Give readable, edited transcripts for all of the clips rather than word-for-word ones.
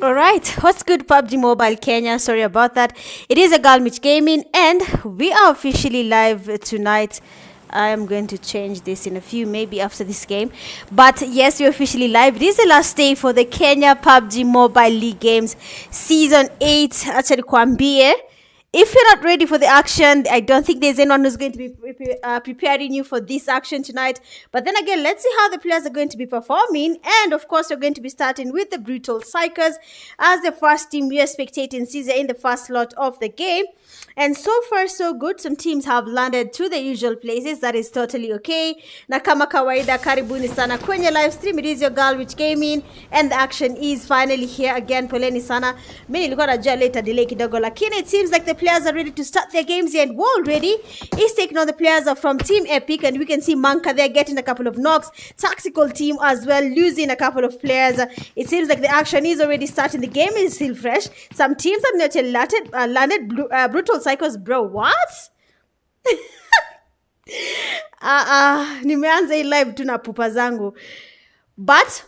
Alright, what's good PUBG Mobile Kenya? Sorry about that. It is a Galmich Gaming and we are officially live tonight. I am going to change this in a few, maybe after this game. But yes, we're officially live. It is the last day for the Kenya PUBG Mobile League Games Season 8. Actually, Kwambie. If you're not ready for the action, I don't think there's anyone who's going to be preparing you for this action tonight. But then again, let's see how the players are going to be performing. And of course, we're going to be starting with the Brutal Psychers as the first team we are spectating Caesar in the first slot of the game. And so far, so good. Some teams have landed to the usual places. That is totally okay. Na kama kawaida, karibuni sana kwenye live stream. It is your Galwich Gaming. And the action is finally here again. Poleni sana. Mimi nilikuwa najua later delay kidogo. Lakini it seems like the players are ready to start their games. And Wall ready is taking on the players from Team Epic. And we can see Manka there getting a couple of knocks. Tactical team as well, losing a couple of players. It seems like the action is already starting. The game is still fresh. Some teams have not landed Brutal Psychos, bro. What? Nimeanza hii live tu na pupa zangu. But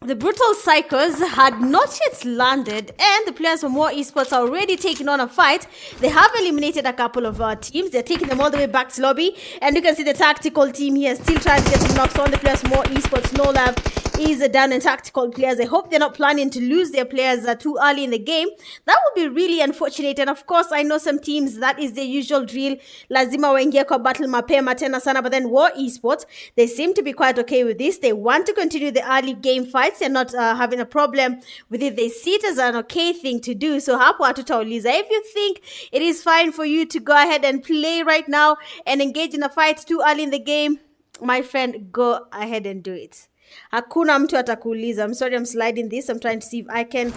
the Brutal Psychos had not yet landed, and the players from STR Esports are already taking on a fight. They have eliminated a couple of teams. They're taking them all the way back to lobby, and you can see the tactical team here still trying to get some knocks on the players from STR Esports. No love is down in tactical players. I hope they're not planning to lose their players too early in the game. That would be really unfortunate. And of course, I know some teams, that is the usual drill. Lazima waingia kwa battle mapema tena sana. But then STR Esports, they seem to be quite okay with this. They want to continue the early game fights. They're not having a problem with it. They see it as an okay thing to do. So hapo hatutauliza. If you think it is fine for you to go ahead and play right now and engage in a fight too early in the game, my friend, go ahead and do it. Hakuna mtu atakuuliza. I'm sorry I'm sliding this. I'm trying to see if I can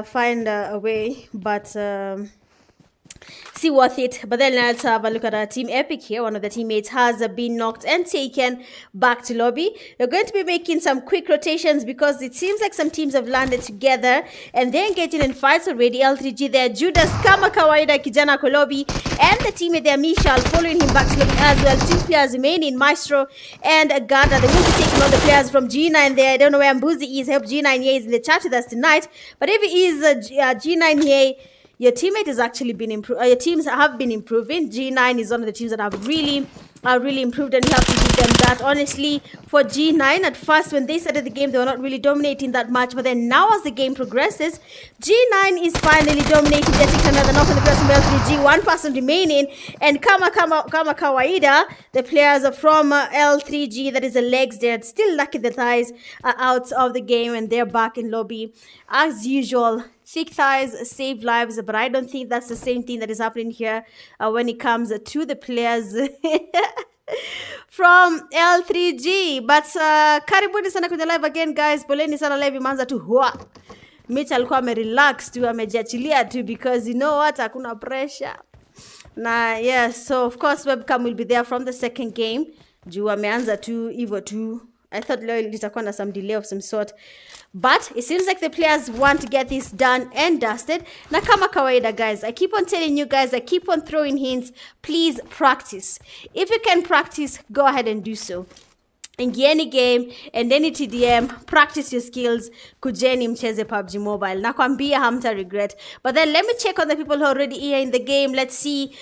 find a way, but see worth it. But then let's have a look at our Team Epic here. One of the teammates has been knocked and taken back to lobby. We're going to be making some quick rotations because it seems like some teams have landed together and they're engaging in fights already. L3G there, Judas kama kawaida kijana kwa lobby, and the teammate there, Michal, following him back to lobby as well. Two players remaining, Maestro and Ganda. They will be taking on the players from G9 there. I don't know where Mbuzi is. I hope G9 here is in the chat with us tonight. But if it is G9 here, your teammate has actually been your teams have been improving. G9 is one of the teams that have really improved, and you have to give them that. Honestly, for G9, at first when they started the game, they were not really dominating that much, but then now as the game progresses, G9 is finally dominating. They're taking another knock on the person from L3G, one person remaining, and kama kawaida, the players are from L3G, that is the legs, they're still lucky the thighs are out of the game and they're back in lobby as usual. Thick thighs save lives, but I don't think that's the same thing that is happening here when it comes to the players from L3G. But karibuni sana kwenye live again, guys. Poleni sana, live imeanza tu hua. Mitch alikuwa amerelax tu, amejiachilia tu, because you know what, hakuna pressure. Na yes, so of course webcam will be there from the second game. Juu ameanza tu hivyo tu. I thought litakuwa na some delay of some sort. But it seems like the players want to get this done and dusted. Na kama kawaida, guys, I keep on telling you guys, I keep on throwing hints. Please practice. If you can practice, go ahead and do so. In any game and any TDM, practice your skills. Kujeni mcheze PUBG Mobile. Nakwambia hamta regret. But then let me check on the people who are already here in the game. Let's see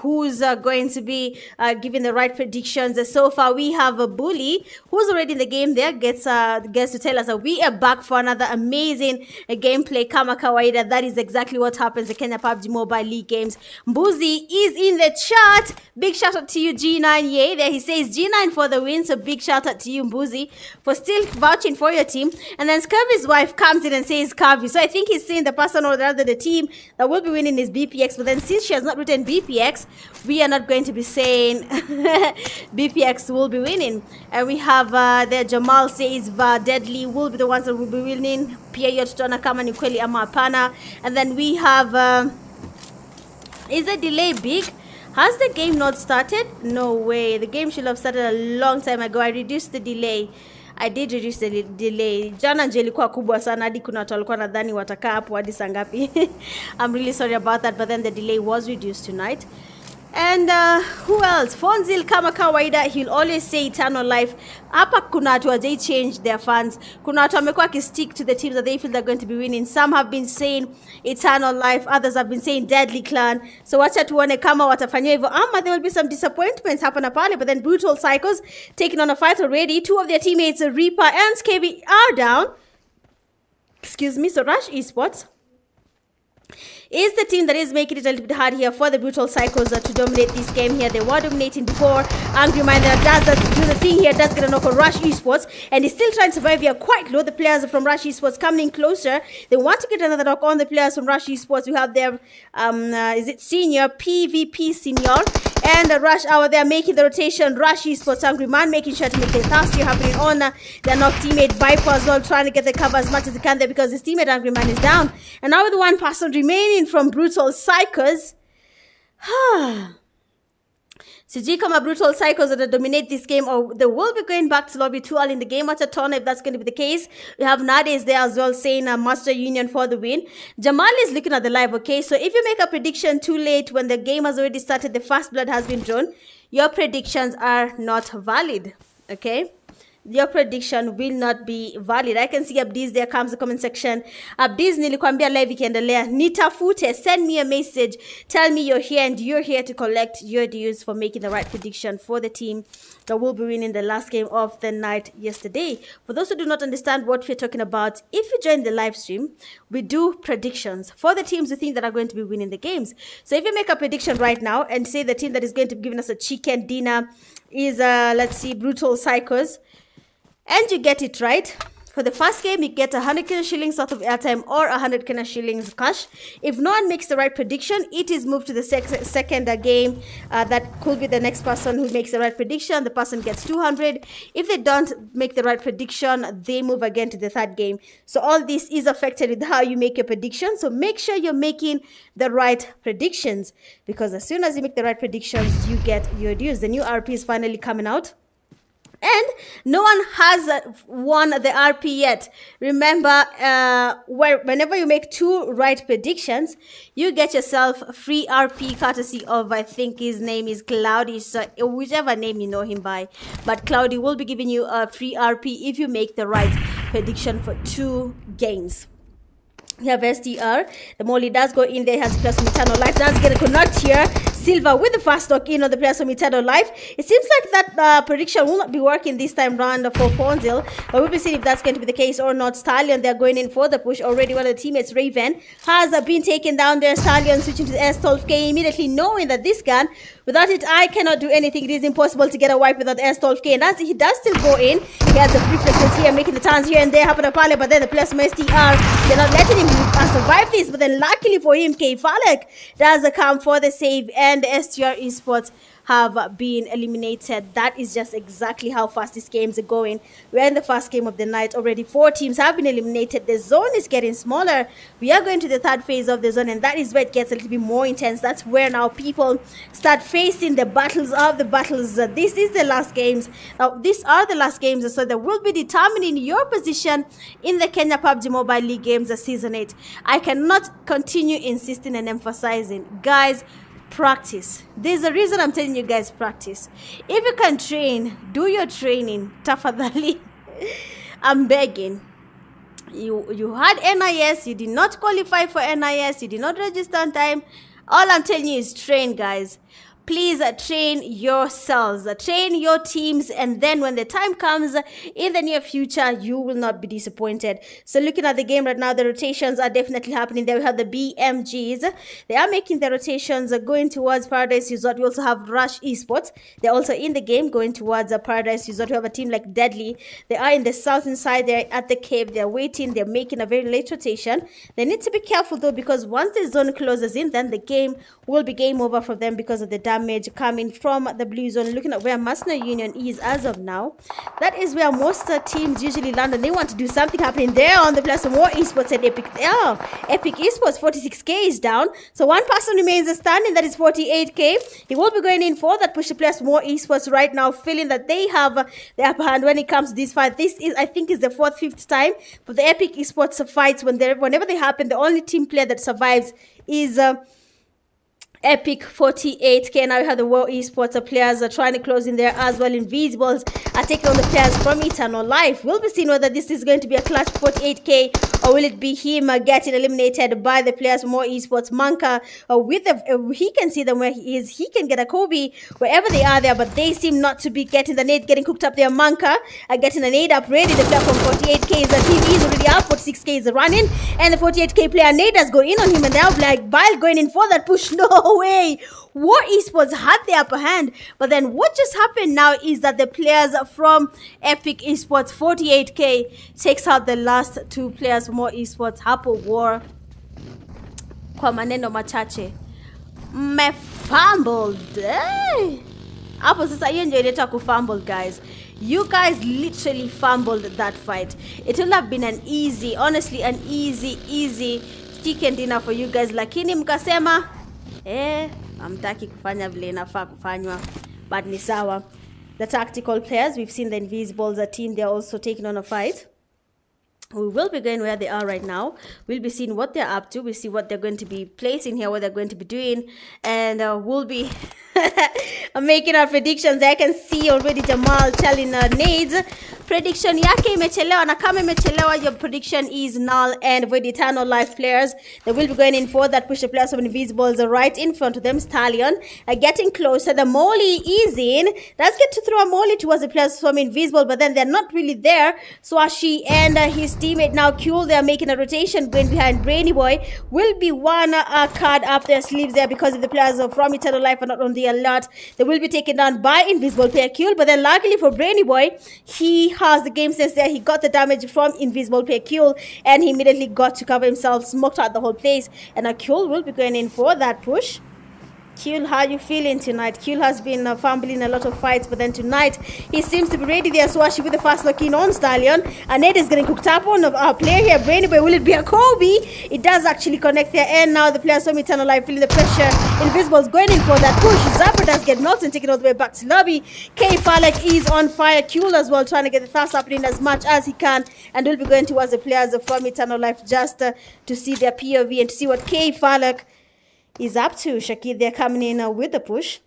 who's going to be giving the right predictions. So far, we have a Bully who's already in the game there. Gets to tell us that we are back for another amazing gameplay. Kama kawaida, that is exactly what happens in Kenya PUBG Mobile League games. Mbuzi is in the chat. Big shout out to you, G9. Yay, there he says G9 for the win. So big shout out to you, Mbuzi, for still vouching for your team. And then Scurvy's wife comes in and says Scurvy. So I think he's saying the person or rather the team that will be winning is BPX. But then since she has not written BPX, we are not going to be saying BPX will be winning. And we have there Jamal says Deadly will be the ones that will be winning. Pia Yotona kama ni kweli ama hapana. And then we have is the delay big? Has the game not started? No way. The game should have started a long time ago. I reduced the delay. I did reduce the delay. Jana nje ilikuwa kubwa sana hadi kuna watu walikuwa nadhani watakaa hapo hadi saa ngapi. I'm really sorry about that, but then the delay was reduced tonight. And who else? Fonzil kama kawaida, he'll always say eternal life. Hapa kuna watu wajai change their fans. Kuna watu wamekuwa stick to the teams that they feel they're going to be winning. Some have been saying eternal life, others have been saying deadly clan. So wacha tuone kama watafanya hivyo ama there will be some disappointments hapa na pale. But then Brutal Cycles taking on a fight already. Two of their teammates, Reaper and Skavy, are down. Excuse me. So Rush Esports is the team that is making it a little bit hard here for the Brutal Cycles to dominate this game here. They were dominating before. Angry Mind does do the thing here, does get a knock on Rush Esports, and he's still trying to survive here quite low. The players from Rush Esports coming in closer. They want to get another knock on the players from Rush Esports. We have their, is it Senior, PvP Senior, and Rush Hour. They are making the rotation. Rush Esports, Angry Man making sure to make the thirsty happening on their knock teammate Viper as well, trying to get the cover as much as he can there because his teammate Angry Man is down. And now with one person remaining from Brutal Cycles. Sijui kama Brutal Cycles are going to dominate this game or they will be going back to lobby 2 early in the game. Watch a turn if that's going to be the case. We have Nades there as well saying Master Union for the win. Jamal is looking at the live, okay? So if you make a prediction too late when the game has already started, the first blood has been drawn, your predictions are not valid, okay? Your prediction will not be valid. I can see Abdiz there comes the comment section. Abdiz nilikwambia live ikiendelea. Nitafute, send me a message. Tell me you're here and you're here to collect your dues for making the right prediction for the team that will be winning the last game of the night yesterday. For those who do not understand what we're talking about, if you join the live stream, we do predictions for the teams we think that are going to be winning the games. So if you make a prediction right now and say the team that is going to be giving us a chicken dinner is, let's see, Brutal Cycles, and you get it right, for the first game, you get 100 Kenya shillings worth of airtime or 100 Kenya shillings cash. If no one makes the right prediction, it is moved to the second game. That could be the next person who makes the right prediction. The person gets 200. If they don't make the right prediction, they move again to the third game. So all this is affected with how you make your prediction. So make sure you're making the right predictions because as soon as you make the right predictions, you get your dues. The new RP is finally coming out. And no one has won the RP yet. Remember, whenever you make 2 right predictions, you get yourself free RP courtesy of, I think his name is Cloudy, so whichever name you know him by. But Cloudy will be giving you a free RP if you make the right prediction for 2 games. We have STR. The Molly does go in there, has plus from Eternal Life. Does get a connect here. Silver with the fast knock in on the players from Eternal Life. It seems like that prediction will not be working this time round for Fonzil. But we'll be seeing if that's going to be the case or not. Stallion, they're going in for the push. Already one of the teammates, Raven, has been taken down there. Stallion switching to the S12K, immediately knowing that this gun, without it, I cannot do anything. It is impossible to get a wipe without the S12K. And as he does still go in, he has the reflexes here, making the turns here and there, happen to pile, but then the players from STR, they're not letting him survive this. But then luckily for him, K Falek does come for the save, and STR Esports have been eliminated. That is just exactly how fast these games are going. We're in the first game of the night already. 4 teams have been eliminated. The zone is getting smaller. We are going to the third phase of the zone, and that is where it gets a little bit more intense. That's where now people start facing the battles of the battles. This is the last games. Now, these are the last games, so that will be determining your position in the Kenya Pubg Mobile League games Season 8. I cannot continue insisting and emphasizing, guys, practice. There's a reason I'm telling you guys practice. If you can train, do your training. Tafadhali. I'm begging. You had NIS, you did not qualify for NIS, you did not register on time. All I'm telling you is train, guys. Please train yourselves, train your teams, and then when the time comes in the near future, you will not be disappointed. So looking at the game right now, the rotations are definitely happening. There we have the BMGs. They are making the rotations going towards Paradise Resort. We also have Rush Esports. They're also in the game going towards Paradise Resort. We have a team like Deadly. They are in the southern side. They're at the cave. They're waiting. They're making a very late rotation. They need to be careful though, because once the zone closes in, then the game will be game over for them because of the damage coming from the blue zone. Looking at where Mercenary Union is as of now, that is where most teams usually land, and they want to do something happening there on the place of more esports and Epic. Epic Esports 46k is down, so one person remains standing. That is 48k. He will be going in for that push to place more esports right now, feeling that they have the upper hand when it comes to this fight. This is, I think, is the 4th, 5th time for the Epic Esports fights. Whenever they happen, the only team player that survives is Epic 48k. Now we have the World Esports players are trying to close in there as well. Invisibles are taking on the players from Eternal Life. We'll be seeing whether this is going to be a clutch 48k or will it be him getting eliminated by the players from World Esports. Manka with the he can see them where he is. He can get a Kobe wherever they are there, but they seem not to be getting the nade getting cooked up there. Manka are getting a nade up ready. The player from 48k is TV is already up. 46k is running, and the 48k player nade does go in on him, and now like Bile going in for that push. No way. War Esports had the upper hand, but then what just happened now is that the players from Epic Esports 48k takes out the last two players from War Esports. Hapo War kwa maneno machache mmefumbled. Hapo sasa hiyo ndio inaitwa kufumble, guys. You guys literally fumbled that fight. It would have been an easy, honestly an easy chicken dinner for you guys, lakini mkasema amtaki kufanya vile inafaa kufanywa, but ni sawa. The tactical players, we've seen the Invisibles, a team, they're also taking on a fight. We will be going where they are right now. We'll be seeing what they're up to. We'll see what they're going to be placing here, what they're going to be doing, and we'll be making our predictions. I can see already Jamal telling Nades prediction yake imechelewa, na kama imechelewa, your prediction is null. And with the Eternal Life players, they will be going in for that push. The players of Invisibles are right in front of them. Stallion are getting closer. The Molly is in. Let's get to throw a Molly towards the players from Invisible, but then they're not really there. Swashi and his teammate now Cool, they are making a rotation going behind Brainy Boy. Will be one card up their sleeves there, because if the players from Eternal Life are not on the alert, they will be taken down by Invisible player Cool. But then luckily for Brainy Boy, he has the game sense there. He got the damage from Invisible player Cool, and he immediately got to cover himself, smoked out the whole place, and Cool will be going in for that push. Cool, how you feeling tonight? Cool has been fumbling a lot of fights, but then tonight he seems to be ready there. Swashi with the fast lock in on Stallion, and Ned is getting cooked up on our player here. Brainy Boy, will it be a Kobe? It does actually connect there, and now the players from Eternal Life feeling the pressure. Invisibles going in for that push. Zapper does get knocked and taken all the way back to lobby. K Falek is on fire. Cool as well, trying to get the fast up in as much as he can, and will be going towards the players from Eternal Life just to see their POV and to see what K Falek is up to. Shakid, they're coming in with the push.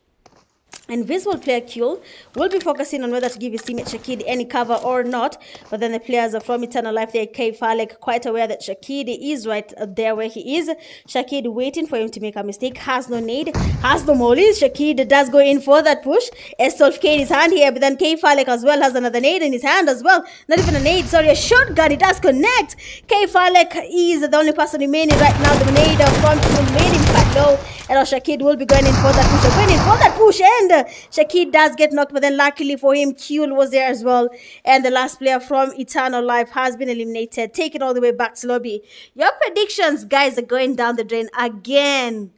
Invisible player Cool will be focusing on whether to give his teammate Shakid any cover or not. But then the players are from Eternal Life, they're K Falek, quite aware that Shakid is right there where he is. Shakid waiting for him to make a mistake. Has no nade, has no mollies. Shakid does go in for that push. Estolf K in his hand here, but then K Falek as well has another nade in his hand as well. Not even a nade, sorry, a shotgun. It does connect. K Falek is the only person remaining right now. The nade from Cool made him quite low, and Shakid will be going in for that push. Going in for that push, and Shakid does get knocked, but then luckily for him, Cool was there as well. And the last player from Eternal Life has been eliminated, taken all the way back to lobby. Your predictions, guys, are going down the drain again.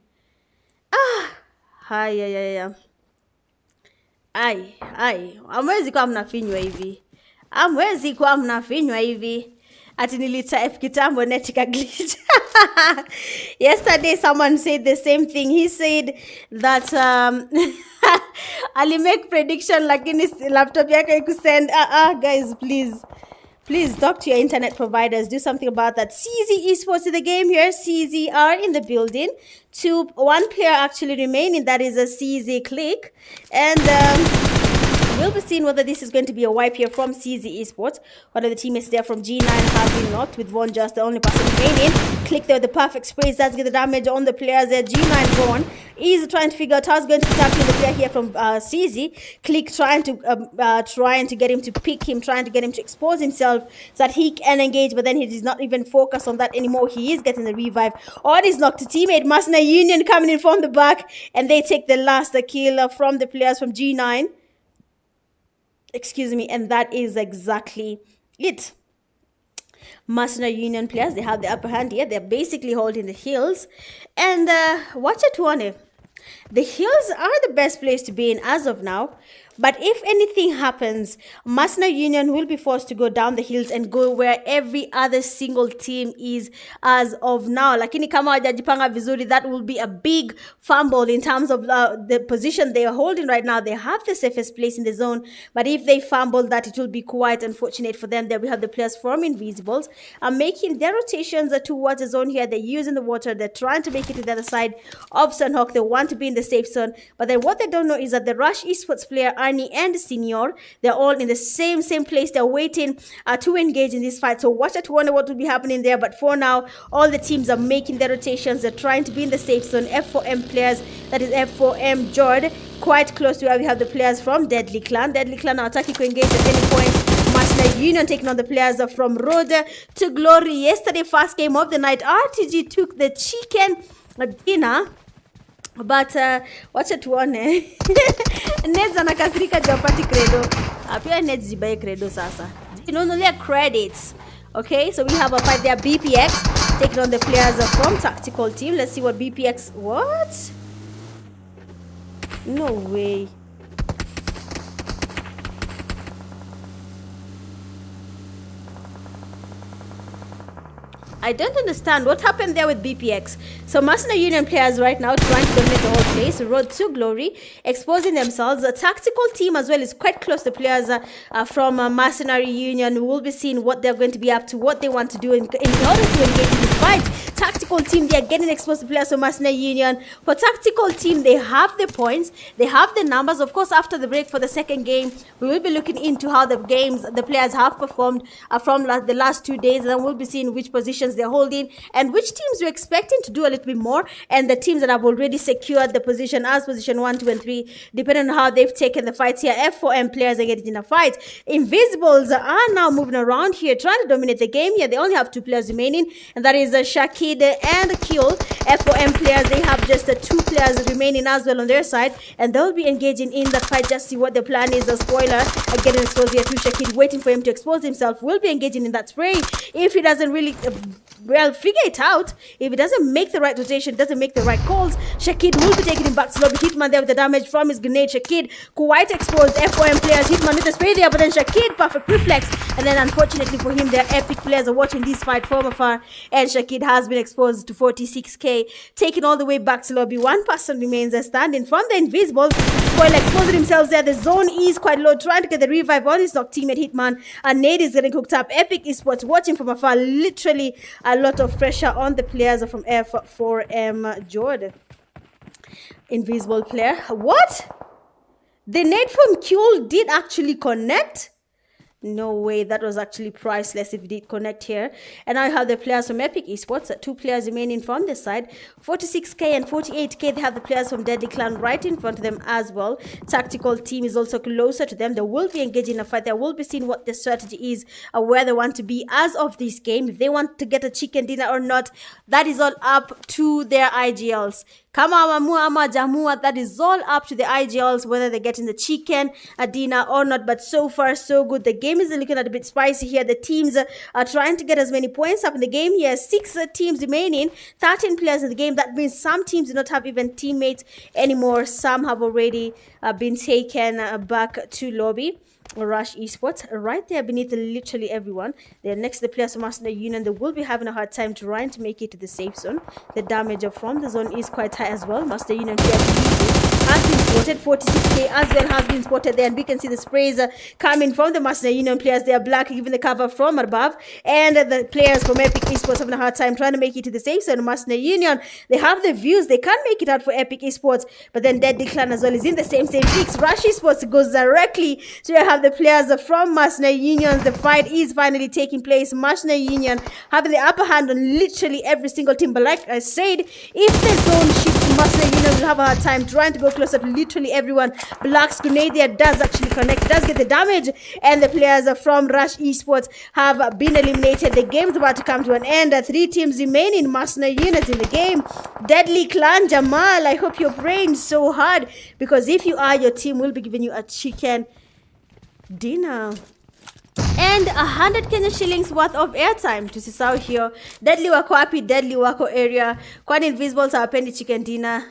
Yeah. Amwezi kwa mnafinywa hivi. Amwezi kwa mnafinywa hivi. Ati nilitype kitambo netika glitch. Yesterday someone said the same thing. He said that Ali make prediction lakini laptop yake ikusend. Guys, please talk to your internet providers. Do something about that. STR Esports in the game here. CZ are in the building. One player actually remaining. That is a CZ Click. And we'll be seeing whether this is going to be a wipe here from STR Esports. One of the teammates there from G9 has been knocked, with Von just the only person remaining. Click there with the perfect sprays. Does get the damage on the players there. G9 Von is trying to figure out how he's going to be tackling the player here from CZ. Click trying to get him to pick him, trying to get him to expose himself so that he can engage, but then he does not even focus on that anymore. He is getting the revive. On his knocked teammate, Mercenary Union coming in from the back, and they take the last kill from the players from G9. Excuse me, and that is exactly it. Mercenary Union players, they have the upper hand here. They're basically holding the hills. And watch it, one. The hills are the best place to be in as of now. But if anything happens, Mercenary Union will be forced to go down the hills and go where every other single team is as of now. Lakini kama hawajajipanga vizuri, that will be a big fumble in terms of the position they are holding right now. They have the safest place in the zone, but if they fumble that, it will be quite unfortunate for them. There we have the players from Invisibles making their rotations towards the zone here. They're using the water. They're trying to make it to the other side of Sunhawk. They want to be in the safe zone, but then what they don't know is that the Rush Esports player Arnie and Senior, they're all in the same place. They're waiting to engage in this fight. So watch out to wonder what will be happening there. But for now, all the teams are making their rotations. They're trying to be in the safe zone. F4M players, that is F4M Jord, quite close to where we have the players from Deadly Clan. Deadly Clan are attacking to engage at any point. Mercenary Union taking on the players from Road to Glory. Yesterday, first game of the night, RTG took the chicken dinner. But wacha tuone. Neds anakasirika japati credo. Apia Neds zibaye credo sasa. You know, only credits. Okay, so we have a fight there. BPX taking on the players from Tactical Team. Let's see what BPX... What? No way. I don't understand what happened there with BPX. So Mercenary Union players right now trying to dominate the whole place. Road to Glory, exposing themselves. A Tactical Team as well is quite close to players from Mercenary Union. We'll be seeing what they're going to be up to, what they want to do in order to engage in this fight. Tactical Team, they are getting exposed to players from Mercenary Union. For Tactical Team, they have the points, they have the numbers. Of course, after the break for the second game, we will be looking into how the players have performed from the last 2 days, and then we'll be seeing which positions they're holding and which teams we're expecting to do a little bit more, and the teams that have already secured the position as position 1, 2, and 3, depending on how they've taken the fights here. F4M players are getting in a fight. Invisibles are now moving around here, trying to dominate the game here. They only have 2 players remaining, and that is Shakid and Kill. F4M players, they have just 2 players remaining as well on their side, and they'll be engaging in that fight. Just see what the plan is. A spoiler, getting exposed here to Shakid, waiting for him to expose himself. Will be engaging in that spray. If he doesn't really figure it out, if he doesn't make the right rotation, doesn't make the right calls, Shakid will be taking him back slowly. Hitman there with the damage from his grenade. Shakid quite exposed. F4M players, Hitman with the spray there, but then Shakid, perfect reflex, and then unfortunately for him, their epic players are watching this fight from afar, and Shakid has been exposed to 46k, taken all the way back to lobby. One person remains standing from the Invisibles. Spoiler exposing himself there. The zone is quite low, trying to get the revive on his knock teammate Hitman, and Nade is getting cooked up. Epic Esports watching from afar. Literally a lot of pressure on the players from F4M Jordan. Invisible player. What? The nade from Kuel did actually connect? No way, that was actually priceless if it did connect here. And now you have the players from Epic Esports, 2 players remaining from this side. 46k and 48k, they have the players from Deadly Clan right in front of them as well. Tactical Team is also closer to them. They will be engaging in a fight. They will be seeing what the strategy is, where they want to be as of this game. If they want to get a chicken dinner or not, that is all up to their IGLs. Kama amamua ama jamua, that is all up to the IGLs, whether they're getting the chicken, a dinner or not. But so far, so good. The game is looking a bit spicy here. The teams are trying to get as many points up in the game here. 6 teams remaining, 13 players in the game. That means some teams do not have even teammates anymore. Some have already been taken back to lobby. Rush Esports right there beneath literally everyone. They're next to the players from Mercenary Union. They will be having a hard time trying to make it to the safe zone. The damage from the zone is quite high as well. Mercenary Union has been spotted. 46k as well has been spotted there, and we can see the sprays coming from the Mercenary Union players. They are black, giving the cover from above, and the players from Epic Esports having a hard time trying to make it to the safe zone. Mercenary Union, they have the views, they can't make it out for Epic Esports, but then Deadly Clan as well is in the same fix. Rush Esports goes directly to have the players from Mercenary Unions. The fight is finally taking place. Mercenary Union having the upper hand on literally every single team, but like I said, if the zone shifts, Mercenary Union will have a hard time trying to go closer to literally everyone. Black's grenade there does actually connect, does get the damage, and the players from Rush Esports have been eliminated. The game's about to come to an end. 3 teams remaining. Mercenary Units in the game. Deadly Clan, Jamal, I hope you're praying so hard, because if you are, your team will be giving you a chicken dinner and 100 Kenya shillings worth of airtime. Tusisahau hiyo. Deadly wako wapi? Deadly wako area. Kwani Invisibles hawapendi chicken dinner?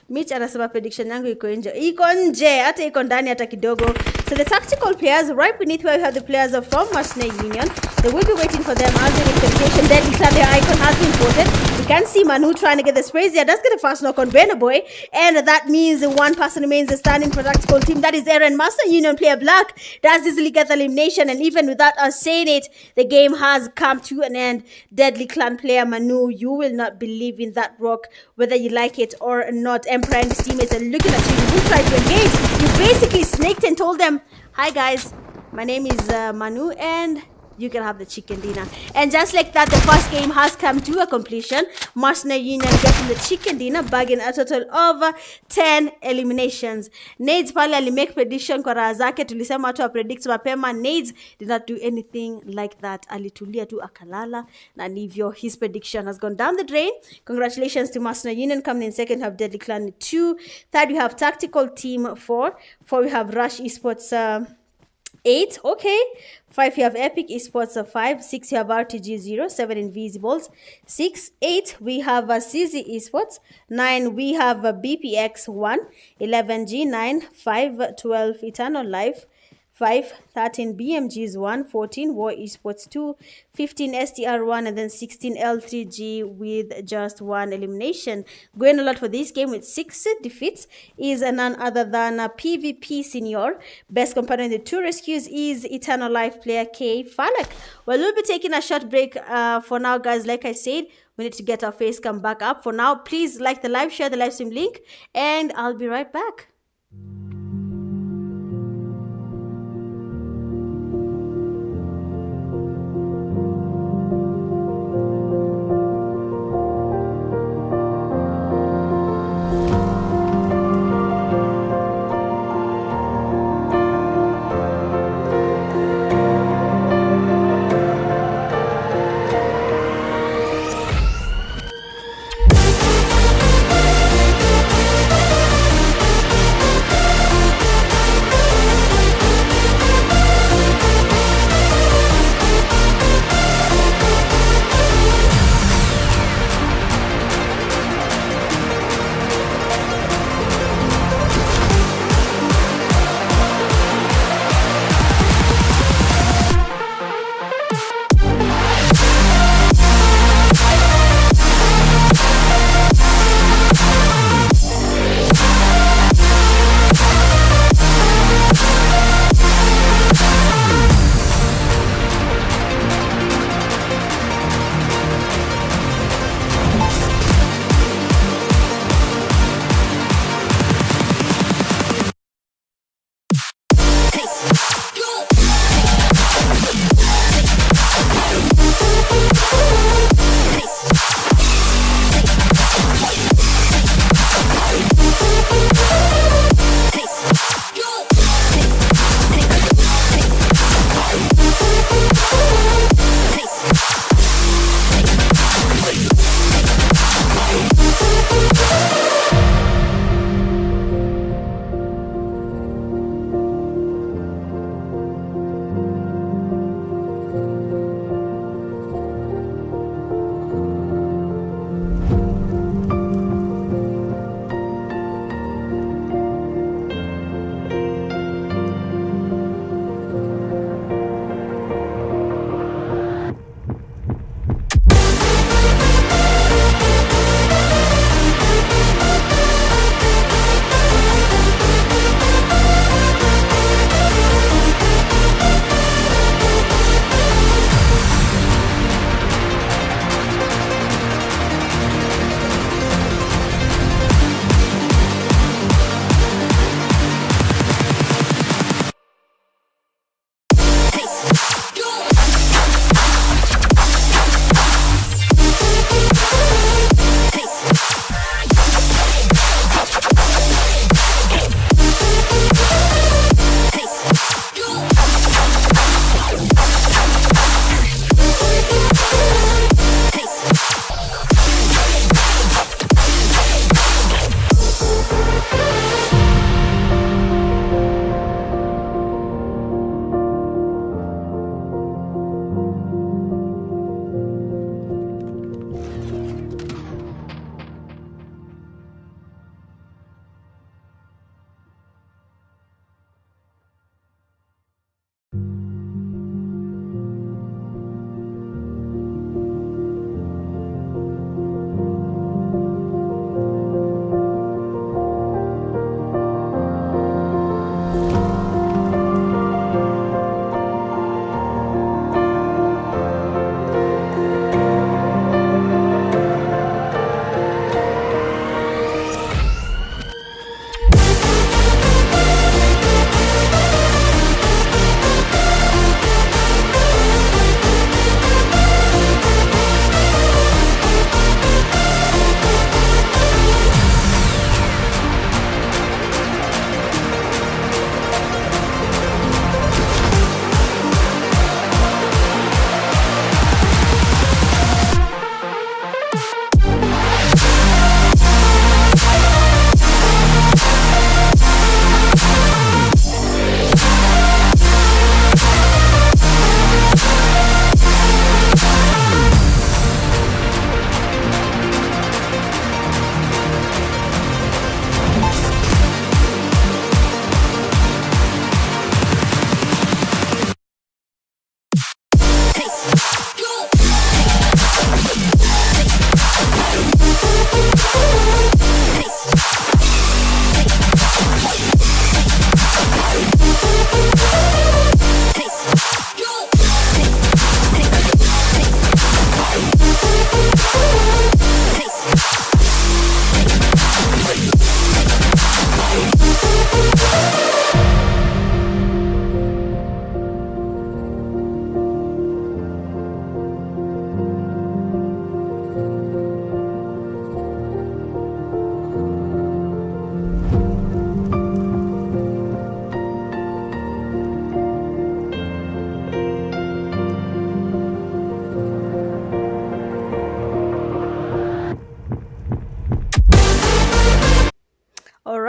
Mitch anasema prediction yangu iko nje hata iko ndani hata kidogo. So the tactical players right beneath where we have the players from Mercenary Union, they will be waiting for them as an expectation. Then their icon has been voted. We can see Manu trying to get the sprays here. Does get a fast knock on Benner Boy, and that means one person remains standing for the tactical team. That is Aaron. Mercenary Union player Black does easily get the elimination, and even without us saying it, the game has come to an end. Deadly Clan player Manu, you will not believe in that rock, whether you like it or not. Emperor and his teammates are looking at you. You tried to engage. You basically snaked and told them, "Hi guys, my name is Manu, and you can have the chicken dinner." And just like that, the first game has come to a completion. Mercenary Union getting the chicken dinner, bagging a total of 10 eliminations. Nades pale make prediction kwa raha zake. Tulisema watu wa predict mapema. Nades did not do anything like that. Alitulia tu akalala. Na nivyo, his prediction has gone down the drain. Congratulations to Mercenary Union coming in second. Have Deadly Clan 2. Third, we have Tactical Team 4. 4, we have Rush Esports 8, okay. 5, you have Epic Esports 5. 6, you have RTG 0. 7, Invisibles 6. 8, we have CZ Esports 9. We have BPX 1. 11 G9. 5, 12 Eternal Life 5, 13 BMGS 1, 14 War Esports 2, 15 STR 1, and then 16 L3G with just 1 elimination. Going a lot for this game with 6 defeats is none other than PvP Senior. Best companion in the 2 rescues is Eternal Life player K Falak. Well, we'll be taking a short break for now, guys. Like I said, we need to get our face cam back up. For now, please like the live, share the live stream link, and I'll be right back.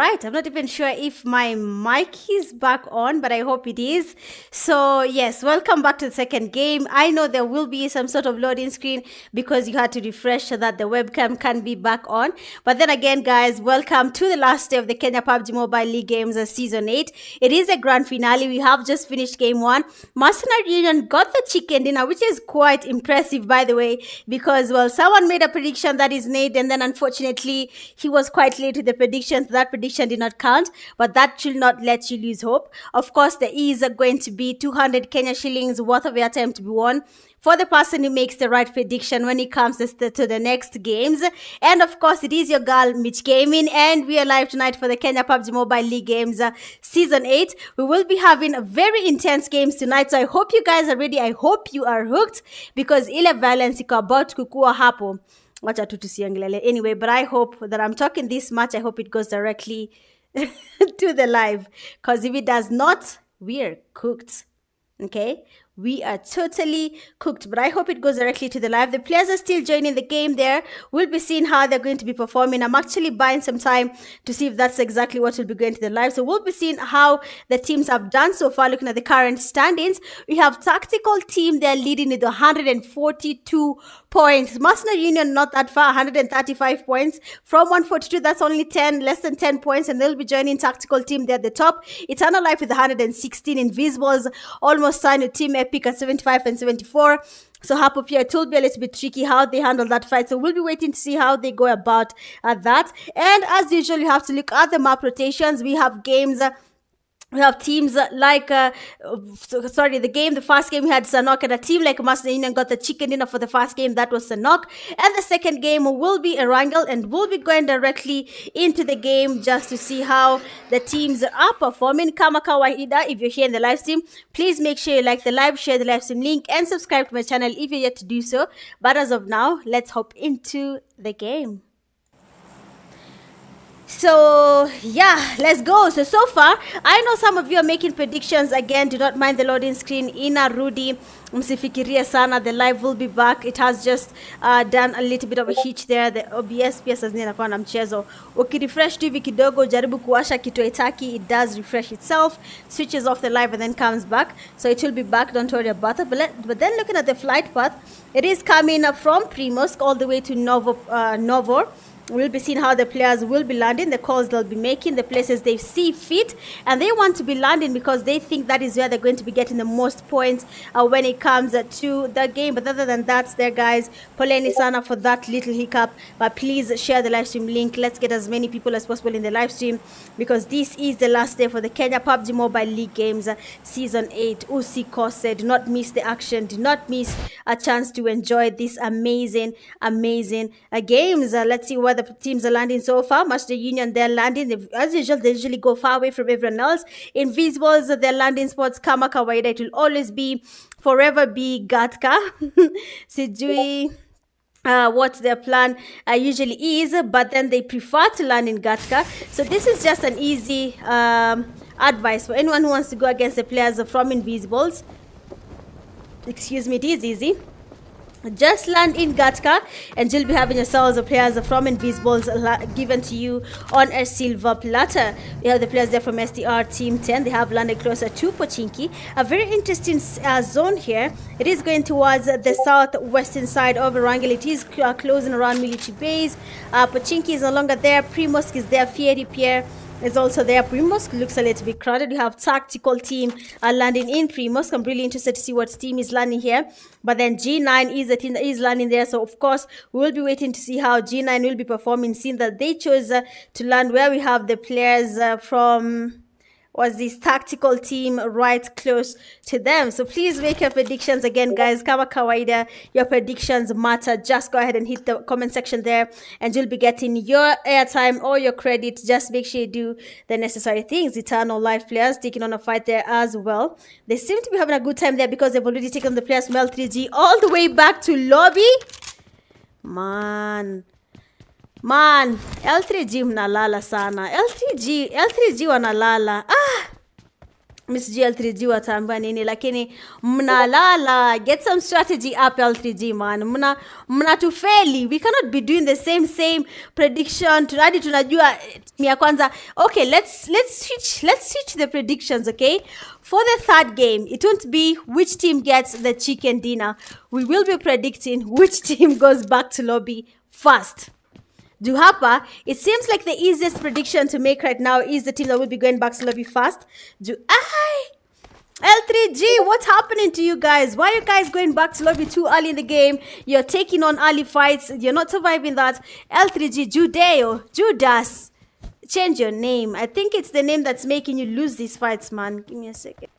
right. I'm not even sure if my mic is back on, but I hope it is. So yes, welcome back to the second game. I know there will be some sort of loading screen because you had to refresh so that the webcam can be back on. But then again, guys, welcome to the last day of the Kenya Pubg Mobile League Games Season 8. It is a grand finale. We have just finished game 1. Mercenary Union got the chicken dinner, which is quite impressive, by the way, because, well, someone made a prediction that is Nate, and then unfortunately, he was quite late with the prediction. That prediction did not count, but that should not let you lose hope. Of course, there is going to be 200 Kenya shillings worth of airtime to be won for the person who makes the right prediction when it comes to the next games. And of course, it is your girl, Mitch Gaming, and we are live tonight for the Kenya Pubg Mobile League Games Season 8. We will be having very intense games tonight, so I hope you guys are ready. I hope you are hooked, because ile violence iko about kukua hapo. Wacha tu tusiangelele. Anyway, but I hope that I'm talking this much. I hope it goes directly to the live, because if it does not, we're cooked. Okay, we are totally cooked, but I hope it goes directly to the live. The players are still joining the game there. We'll be seeing how they're going to be performing. I'm actually buying some time to see if that's exactly what will be going to the live. So we'll be seeing how the teams have done so far, looking at the current standings. We have Tactical Team, they're leading with 142 points. Mercenary Union not that far, 135 points. From 142, that's only less than 10 points, and they'll be joining Tactical Team there at the top. Eternal Life with 116. Invisibles almost signed with Team Epic at 75 and 74. So hapo pia it will be a little bit tricky how they handle that fight. So we'll be waiting to see how they go about that. And as usual, you have to look at the map rotations. We have games... we have teams like, the first game we had Sanok, and a team like Mercenary Union got the chicken dinner for the first game. That was Sanok. And the second game will be a wrangle, and we'll be going directly into the game just to see how the teams are performing. Kama kawaida, if you're here in the live stream, please make sure you like the live, share the live stream link, and subscribe to my channel if you're yet to do so. But as of now, let's hop into the game. So yeah, let's go. So far, I know some of you are making predictions. Again, do not mind the loading screen. Ina Rudy, msifikirie sana, the live will be back. It has just done a little bit of a hitch there. The OBS pia sasa inakuwa na mchezo. Ukirefresh tu hivi kidogo, jaribu kuwasha kitu itaki, it does refresh itself, switches off the live and then comes back. So it will be back, don't worry about it. But then looking at the flight path, it is coming from Primorsk all the way to Novor. We'll be seeing how the players will be landing, the calls they'll be making, the places they see fit, and they want to be landing because they think that is where they're going to be getting the most points when it comes to the game. But other than that, there, guys, poleni sana for that little hiccup. But please share the live stream link. Let's get as many people as possible in the live stream, because this is the last day for the Kenya Pubg Mobile League Games Season 8. Usikose. Do not miss the action. Do not miss a chance to enjoy these amazing games. Let's see what the teams are landing so far. Mercenary Union, they're landing. As usual, they usually go far away from everyone else. Invisibles, their landing spots, kama kawaida, it will always be, forever be Gatka. Sijui what their plan usually is, but then they prefer to land in Gatka. So this is just an easy advice for anyone who wants to go against the players from Invisibles. Excuse me, it is easy. Just land in Gatka and you'll be having yourselves the players from Invisibles given to you on a silver platter. We have the players there from STR Team 10. They have landed closer to Pochinki. A very interesting zone here. It is going towards the southwestern side of Wrangell. It is closing around military base. Pochinki is no longer there. Primorsk is there. Fieri Pierre is also there. Primorsk looks a little bit crowded. We have Tactical Team landing in Primorsk. I'm really interested to see what team is landing here. But then G9 is the team that is landing there. So, of course, we will be waiting to see how G9 will be performing, seeing that they chose to land where we have the players from... was this Tactical Team right close to them. So please make your predictions again, guys. Kama kawaida, your predictions matter. Just go ahead and hit the comment section there and you'll be getting your airtime or your credit. Just make sure you do the necessary things. Eternal Life players taking on a fight there as well. They seem to be having a good time there because they've already taken the players from L3G all the way back to lobby. Man, L3G mnalala sana. L3G wanalala. Miss L3G wataambia nini, lakini mnalala. Get some strategy up, L3G man. Mna tufeli. We cannot be doing the same prediction. Tunadi tunajua ya kwanza. Okay, let's switch the predictions, okay? For the third game, it won't be which team gets the chicken dinner. We will be predicting which team goes back to lobby first. Hapa, it seems like the easiest prediction to make right now is the team that will be going back to lobby fast. L3G, what's happening to you guys? Why are you guys going back to lobby too early in the game? You're taking on early fights. You're not surviving that. L3G, Judas. Change your name. I think it's the name that's making you lose these fights, man. Give me a second.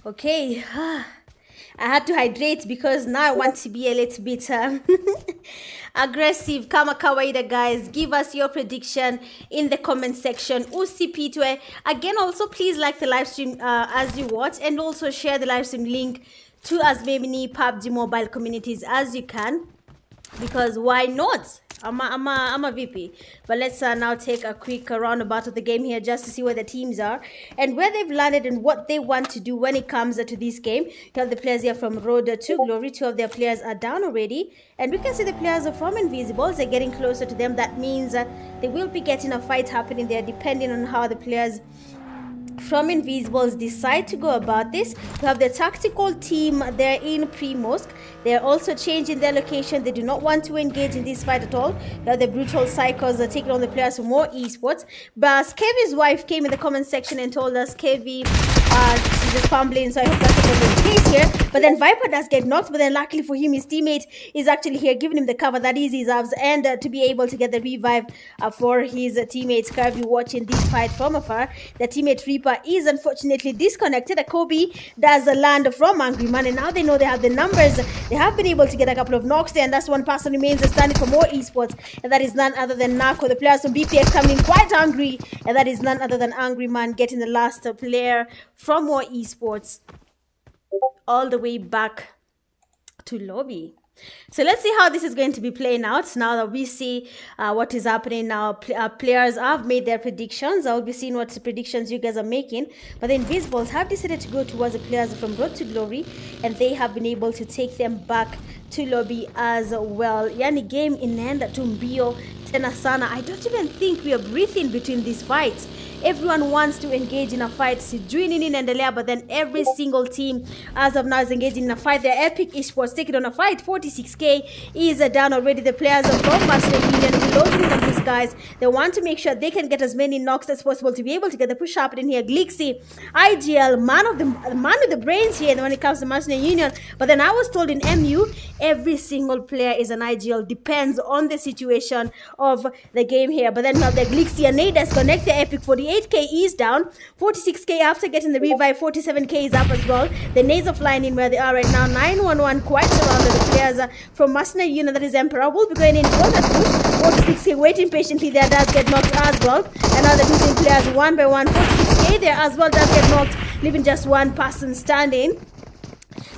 Okay, I had to hydrate because now I want to be a little bit aggressive. Kama kawaida, guys, give us your prediction in the comment section. Usipitwe. Again, also please like the live stream as you watch, and also share the live stream link to as many PUBG mobile communities as you can, because why not? I'm a VP. But let's now take a quick roundabout of the game here just to see where the teams are and where they've landed and what they want to do when it comes to this game. You have the players here from Road to Glory. 2 of their players are down already. And we can see the players from Invisibles. They're getting closer to them. That means they will be getting a fight happening there depending on how the players from Invisibles decide to go about this. We have the tactical team. They're in Primorsk. They're also changing their location. They do not want to engage in this fight at all. We have the brutal cycles are taking on the players for more esports. But Kevy's wife came in the comment section and told us Kevy she's just fumbling, so I hope that's not the case here. But then Viper does get knocked, but then luckily for him, his teammate is actually here giving him the cover that he deserves, and to be able to get the revive for his teammates. Curvy watching this fight from afar. The teammate Reaper is unfortunately disconnected. A Kobe does land from Angry Man, and now they know they have the numbers. They have been able to get a couple of knocks there, and that's one person remains standing for more esports, and that is none other than Nako. The players from BPX coming quite angry, and that is none other than Angry Man getting the last player from more esports all the way back to lobby. So let's see how this is going to be playing out now that we see what is happening now. Players have made their predictions. I'll be seeing what predictions you guys are making. But the Invisibles have decided to go towards the players from Road to Glory, and they have been able to take them back to lobby as well. Yani game inaenda tumbio tena sana. I don't even think we are breathing between these fights. Everyone wants to engage in a fight. Sijui nini inaendelea, but then every single team as of now is engaging in a fight. The Epic Esports taking on a fight. 46k is down already. The players of from Mercenary Union reloading these guys. They want to make sure they can get as many knocks as possible to be able to get the push happening here. Glixie, IGL, man with the brains here when it comes to Mercenary Union. But then I was told in MU, every single player is an IGL. Depends on the situation of the game here. But then we have the Glixie and Nadas connect the Epic. 48k is down. 46k after getting the revive. 47k is up as well. The Nades are flying in where they are right now. 911 quite surrounded. The players from Mercenary Union, that is Emperor, will be going in for that push. 46k waiting patiently there, does get knocked as well. And now they're losing players one by one. 46k there as well does get knocked, leaving just one person standing.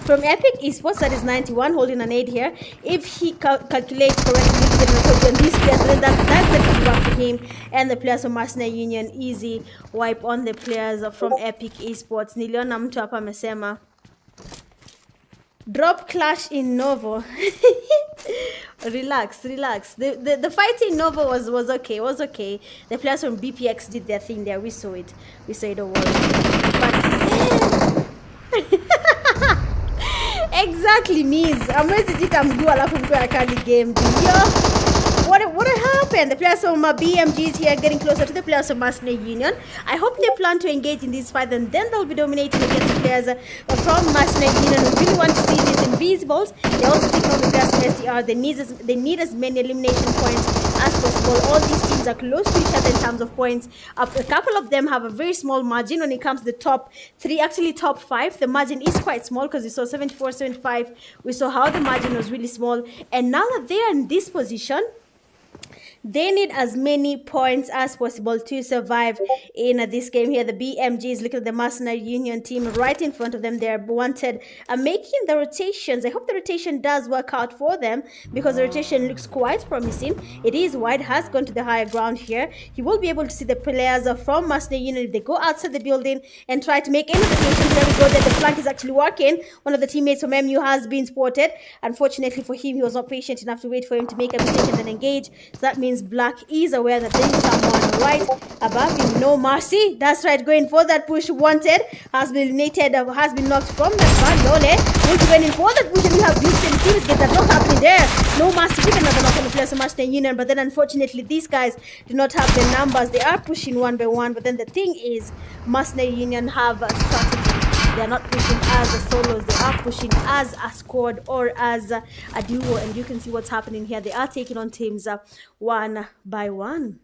From Epic Esports, that is 91, holding an aid here. If he calculates correctly, this player, then that's the feedback for him. And the players from Mercenary Union, easy wipe on the players from Epic Esports. Niliona mtu hapa amesema Drop clash in Novo. Relax. The fight in Novo was okay. The players from BPX did their thing there. We saw it. Don't worry. But exactly, Miz. Amwezi jita mguu alafu mtu akali game. What happened? The players from BMGS here getting closer to the players of Mercenary Union. I hope they plan to engage in this fight, and then they'll be dominating against the players from Mercenary Union. We really want to see these Invisibles. They also take on the players from STR. They need as many elimination points as possible. All these teams are close to each other in terms of points. A couple of them have a very small margin when it comes to the top 3, actually top 5. The margin is quite small because we saw 74, 75. We saw how the margin was really small. And now that they are in this position, they need as many points as possible to survive in this game here. The BMGs, look at the Mercenary Union team right in front of them. They're wanted making the rotations. I hope the rotation does work out for them because the rotation looks quite promising. It is wide, has gone to the higher ground here. You will be able to see the players from Mercenary Union if they go outside the building and try to make any rotations. There we go. That the flank is actually working. One of the teammates from MU has been spotted. Unfortunately for him, he was not patient enough to wait for him to make a mistake and then engage. So that means Black is aware that there is someone right above him. No mercy. That's right. Going for that push. Wanted. Has been eliminated. Has been knocked from that van. Lole. Going in for that push. And we have Dukes and Steves. Get that knock happening there. No mercy. Give another knock on the players of Mercenary Union. But then unfortunately these guys do not have the numbers. They are pushing one by one. But then the thing is, Mercenary Union have a strategy. They are not pushing as a solos. They are pushing as a squad or as a duo. And you can see what's happening here. They are taking on teams one by one.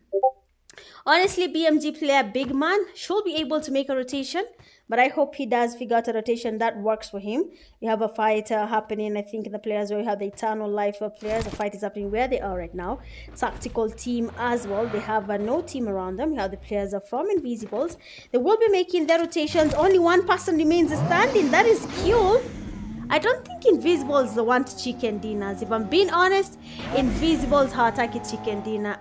Honestly, BMG player Big Man should be able to make a rotation. But I hope he does figure out a rotation that works for him. We have a fight happening, I think, in the players where we have the Eternal Life players. The fight is happening where they are right now. Tactical team as well. They have no team around them. We have the players from Invisibles. They will be making their rotations. Only one person remains standing. That is Q. I don't think Invisibles want chicken dinners. If I'm being honest, Invisibles hawataki chicken dinner.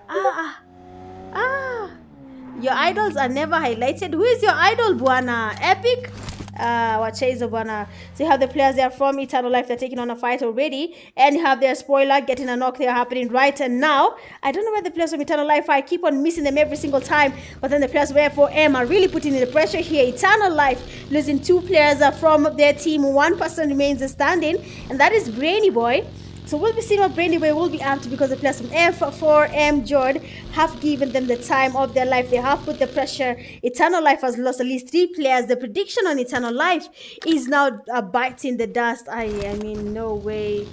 Your idols are never highlighted. Who is your idol, Buana? Epic? Wachezo Buana. So you have the players there from Eternal Life. They're taking on a fight already. And you have their spoiler getting a knock there happening right and now. I don't know where the players from Eternal Life are. I keep on missing them every single time. But then the players from F4M are really putting in the pressure here. Eternal Life losing 2 players from their team. 1 person remains standing. And that is Brainy Boy. So we'll be seeing what Brandy Way will be up to because the players from F4M Jord have given them the time of their life. They have put the pressure. Eternal Life has lost at least 3 players. The prediction on Eternal Life is now biting the dust. I mean, no way.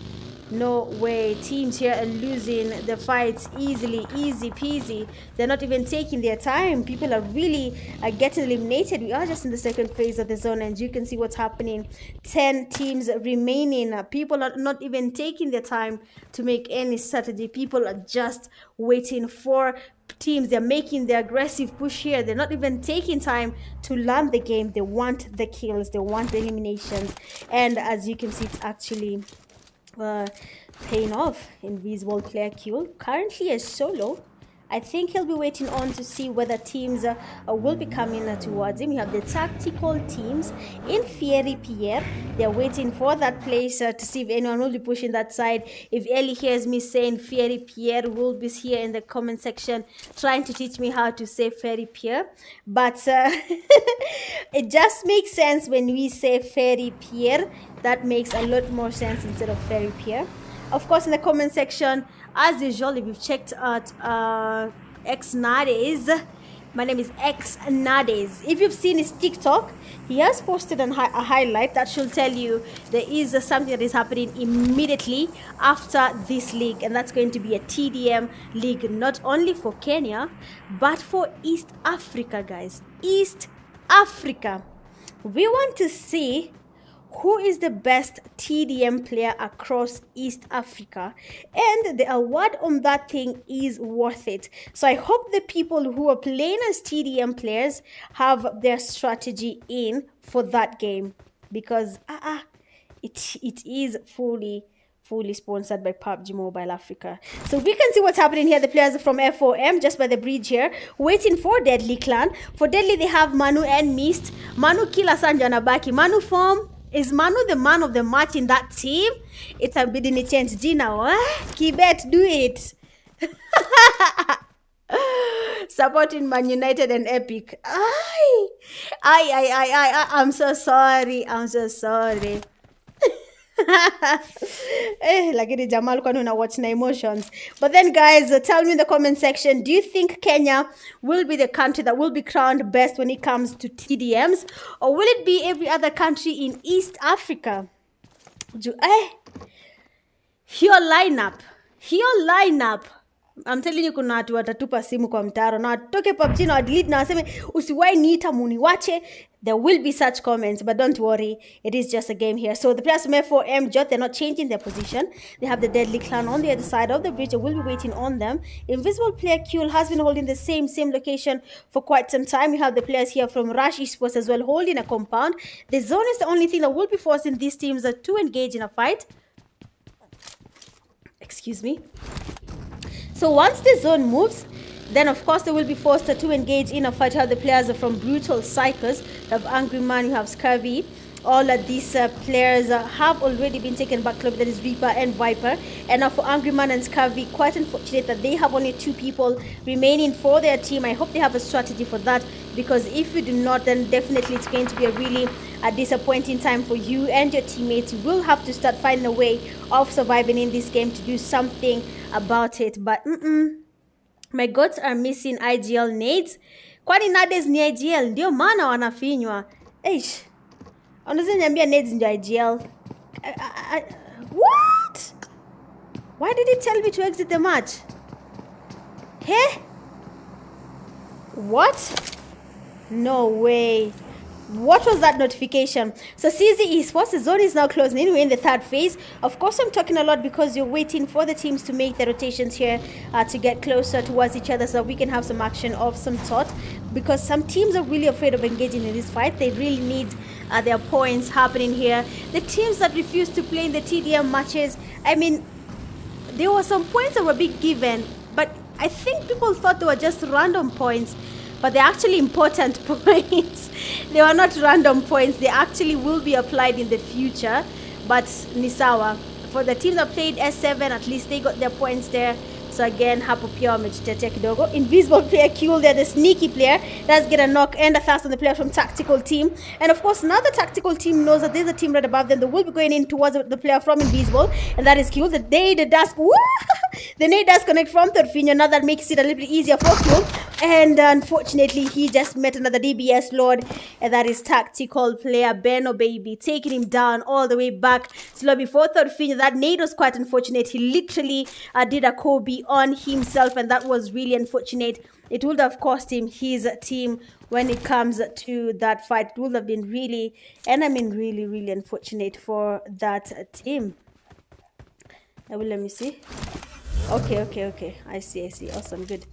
No way. Teams here are losing the fights easily, easy peasy. They're not even taking their time. People are really getting eliminated. We are just in the second phase of the zone, and you can see what's happening. 10 teams remaining. People are not even taking their time to make any strategy. People are just waiting for teams. They're making the aggressive push here. They're not even taking time to learn the game. They want the kills. They want the eliminations. And as you can see, it's actually paying off. Invisible player Q currently is solo. I think he'll be waiting on to see whether teams will be coming towards him. We have the tactical teams in Fiery Pierre. They're waiting for that place to see if anyone will be pushing that side. If Ellie hears me saying Fiery Pierre, will be here in the comment section trying to teach me how to say Fiery Pierre. But it just makes sense when we say Fiery Pierre. That makes a lot more sense instead of Fairy Pierre. Of course, in the comment section, as usual, if you've checked out Xnades, my name is Xnades. If you've seen his TikTok, he has posted a highlight that should tell you there is something that is happening immediately after this league, and that's going to be a TDM league, not only for Kenya, but for East Africa, guys. East Africa. We want to see who is the best TDM player across East Africa, and the award on that thing is worth it. So I hope the people who are playing as TDM players have their strategy in for that game, because it is fully sponsored by Pubg Mobile Africa. So we can see what's happening here. The players from F4M just by the bridge here, waiting for Deadly Clan. For Deadly, they have Manu and Mist. Manu kila Sanja Nabaki. Manu form Is Manu the man of the match in that team? It's a bit in a change. Gina, Kibet, do it. Supporting Man United and Epic. I'm so sorry. I'm so sorry. Lakini Jamal kwani una watch na emotions. But then guys, tell me in the comment section, do you think Kenya will be the country that will be crowned best when it comes to TDMs, or will it be every other country in East Africa? Your lineup, I'm telling you, kuna watu watatupa simu kwa mtaro na watoke PUBG na delete na waseme usiwahi niita muniwache. There will be such comments, but don't worry, it is just a game here. So the players from F4M Jot, they're not changing their position. They have the Deadly Clan on the other side of the bridge. We'll be waiting on them. Invisible player Kuel has been holding the same location for quite some time. We have the players here from Rush Esports as well holding a compound. The zone is the only thing that will be forcing these teams to engage in a fight. Excuse me. So once the zone moves, then of course they will be forced to engage in a fight. You have the players from Brutal Psychers, you have Angry Man, you have Scurvy. All of these players have already been taken back club, that is Reaper and Viper. And now for Angry Man and Scurvy, quite unfortunate that they have only 2 people remaining for their team. I hope they have a strategy for that, because if you do not, then definitely it's going to be a really disappointing time for you and your teammates. You will have to start finding a way of surviving in this game to do something about it. But my gods are missing IGL nades. Kwani nades ni IGL? Ndio maana wanafinywa. Eish. Unaweza niambia nades ndio IGL? What? Why did it tell me to exit the match? Hey? What? No way. What was that notification? So STR Esports, the zone is now closing in. We're in the 3rd phase. Of course, I'm talking a lot because you're waiting for the teams to make the rotations here to get closer towards each other so we can have some action of some sort. Because some teams are really afraid of engaging in this fight. They really need their points happening here. The teams that refuse to play in the TDM matches, I mean, there were some points that were being given, but I think people thought they were just random points. But they're actually important points. They are not random points. They actually will be applied in the future. But Nisawa, for the team that played S7, at least they got their points there. So again, hapo pia wamejitetea kidogo. Invisible player Kuel, they're the sneaky player. Does get a knock and a fast on the player from Tactical Team. And of course, now the Tactical Team knows that there's a team right above them that will be going in towards the player from Invisible. And that is Kuel. The nade does... The nade does connect from Torfinho. Now that makes it a little bit easier for Kuel. And unfortunately, he just met another DBS Lord. And that is Tactical player Beno Baby. Taking him down all the way back. So before Torfinho, that nade was quite unfortunate. He literally did a Kobe on himself, and that was really unfortunate. It would have cost him his team when it comes to that fight. It would have been really, and I mean really, really unfortunate for that team. Let me see. Okay. I see. Awesome, good.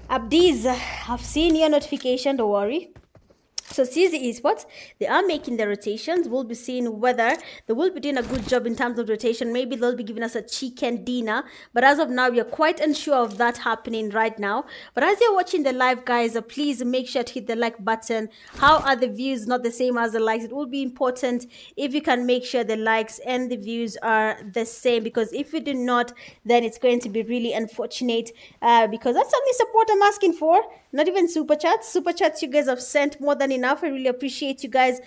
Abdiz, I've seen your notification, don't worry. So STR Esports, they are making the rotations. We'll be seeing whether they will be doing a good job in terms of rotation. Maybe they'll be giving us a chicken dinner. But as of now, we are quite unsure of that happening right now. But as you're watching the live, guys, please make sure to hit the like button. How are the views not the same as the likes? It will be important if you can make sure the likes and the views are the same. Because if you do not, then it's going to be really unfortunate. Because that's the only support I'm asking for. Not even super chats. Super chats you guys have sent more than enough. I really appreciate you guys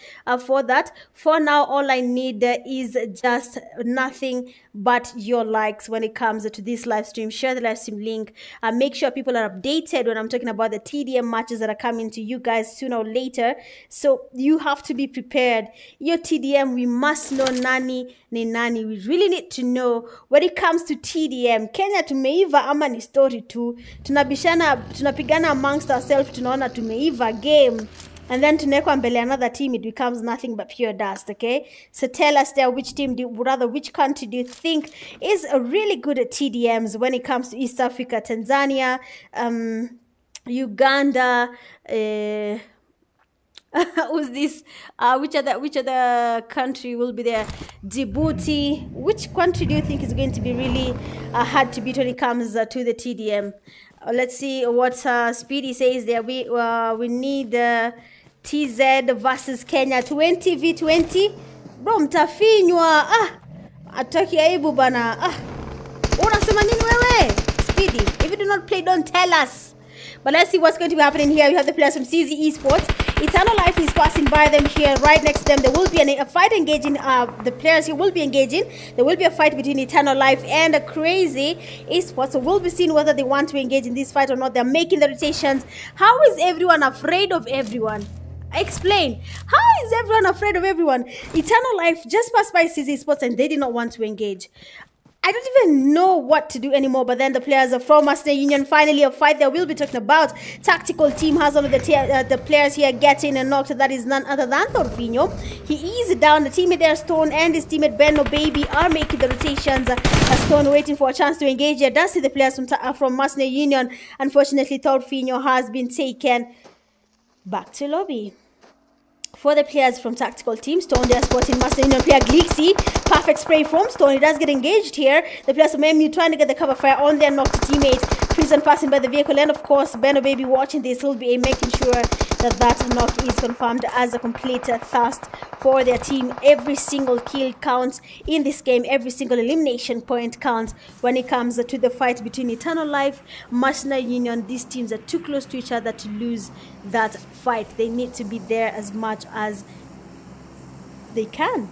for that. For now, all I need is just nothing but your likes when it comes to this live stream. Share the live stream link. Make sure people are updated when I'm talking about the TDM matches that are coming to you guys sooner or later. So you have to be prepared. Your TDM, we must know nani ni nani. We really need to know when it comes to TDM. Kenya tumeiva ama ni story tu. Tunapigana amongst ourselves, tunaona tumeiva game. And then tunekwa mbele another team, it becomes nothing but pure dust, okay? So tell us there, which country do you think is a really good at TDMs when it comes to East Africa? Tanzania, Uganda, who's this? Which other country will be there? Djibouti. Which country do you think is going to be really hard to beat when it comes to the TDM? Let's see what Speedy says there. We need TZ versus Kenya 20v20. Bro, mtafinywa. Ataki aibu bana. Unasema nini wewe? Speedy. If you do not play, don't tell us. But let's see what's going to be happening here. We have the players from STR Esports. Eternal Life is passing by them here. Right next to them, there will be a fight engaging. The players here will be engaging. There will be a fight between Eternal Life and a Crazy Esports. So we'll be seeing whether they want to engage in this fight or not. They're making the rotations. How is everyone afraid of everyone? Explain. How is everyone afraid of everyone? Eternal Life just passed by STR Esports and they did not want to engage. I don't even know what to do anymore, but then the players are from Mercenary Union, finally a fight that we'll be talking about. Tactical team has one of the players here getting knocked. That is none other than Torfinho. He is down. The teammate there, Stone, and his teammate Benno Baby are making the rotations. Stone waiting for a chance to engage here. Does see the players from Mercenary Union. Unfortunately, Torfinho has been taken back to lobby. For the players from Tactical Team, Stone, they are spotting Mercenary Union player Glixie. Perfect spray from Stone. He does get engaged here. The players from MU trying to get the cover fire on their knocked teammate. Prison passing by the vehicle. And of course, Benno Baby watching this will be making sure that knock is confirmed as a complete thirst for their team. Every single kill counts in this game. Every single elimination point counts when it comes to the fight between Eternal Life, Mercenary Union. These teams are too close to each other to lose that fight. They need to be there as much as they can.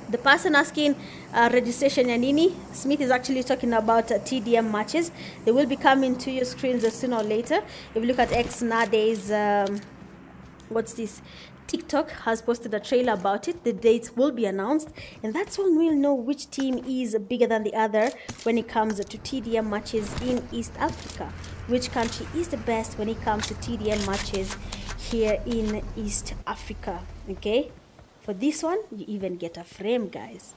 The person asking registration Yanini, Smith is actually talking about TDM matches. They will be coming to your screens sooner or later. If you look at X nowadays, what's this? TikTok has posted a trailer about it. The dates will be announced, and that's when we'll know which team is bigger than the other when it comes to TDM matches in East Africa. Which country is the best when it comes to TDM matches here in East Africa? Okay, for this one, you even get a frame, guys.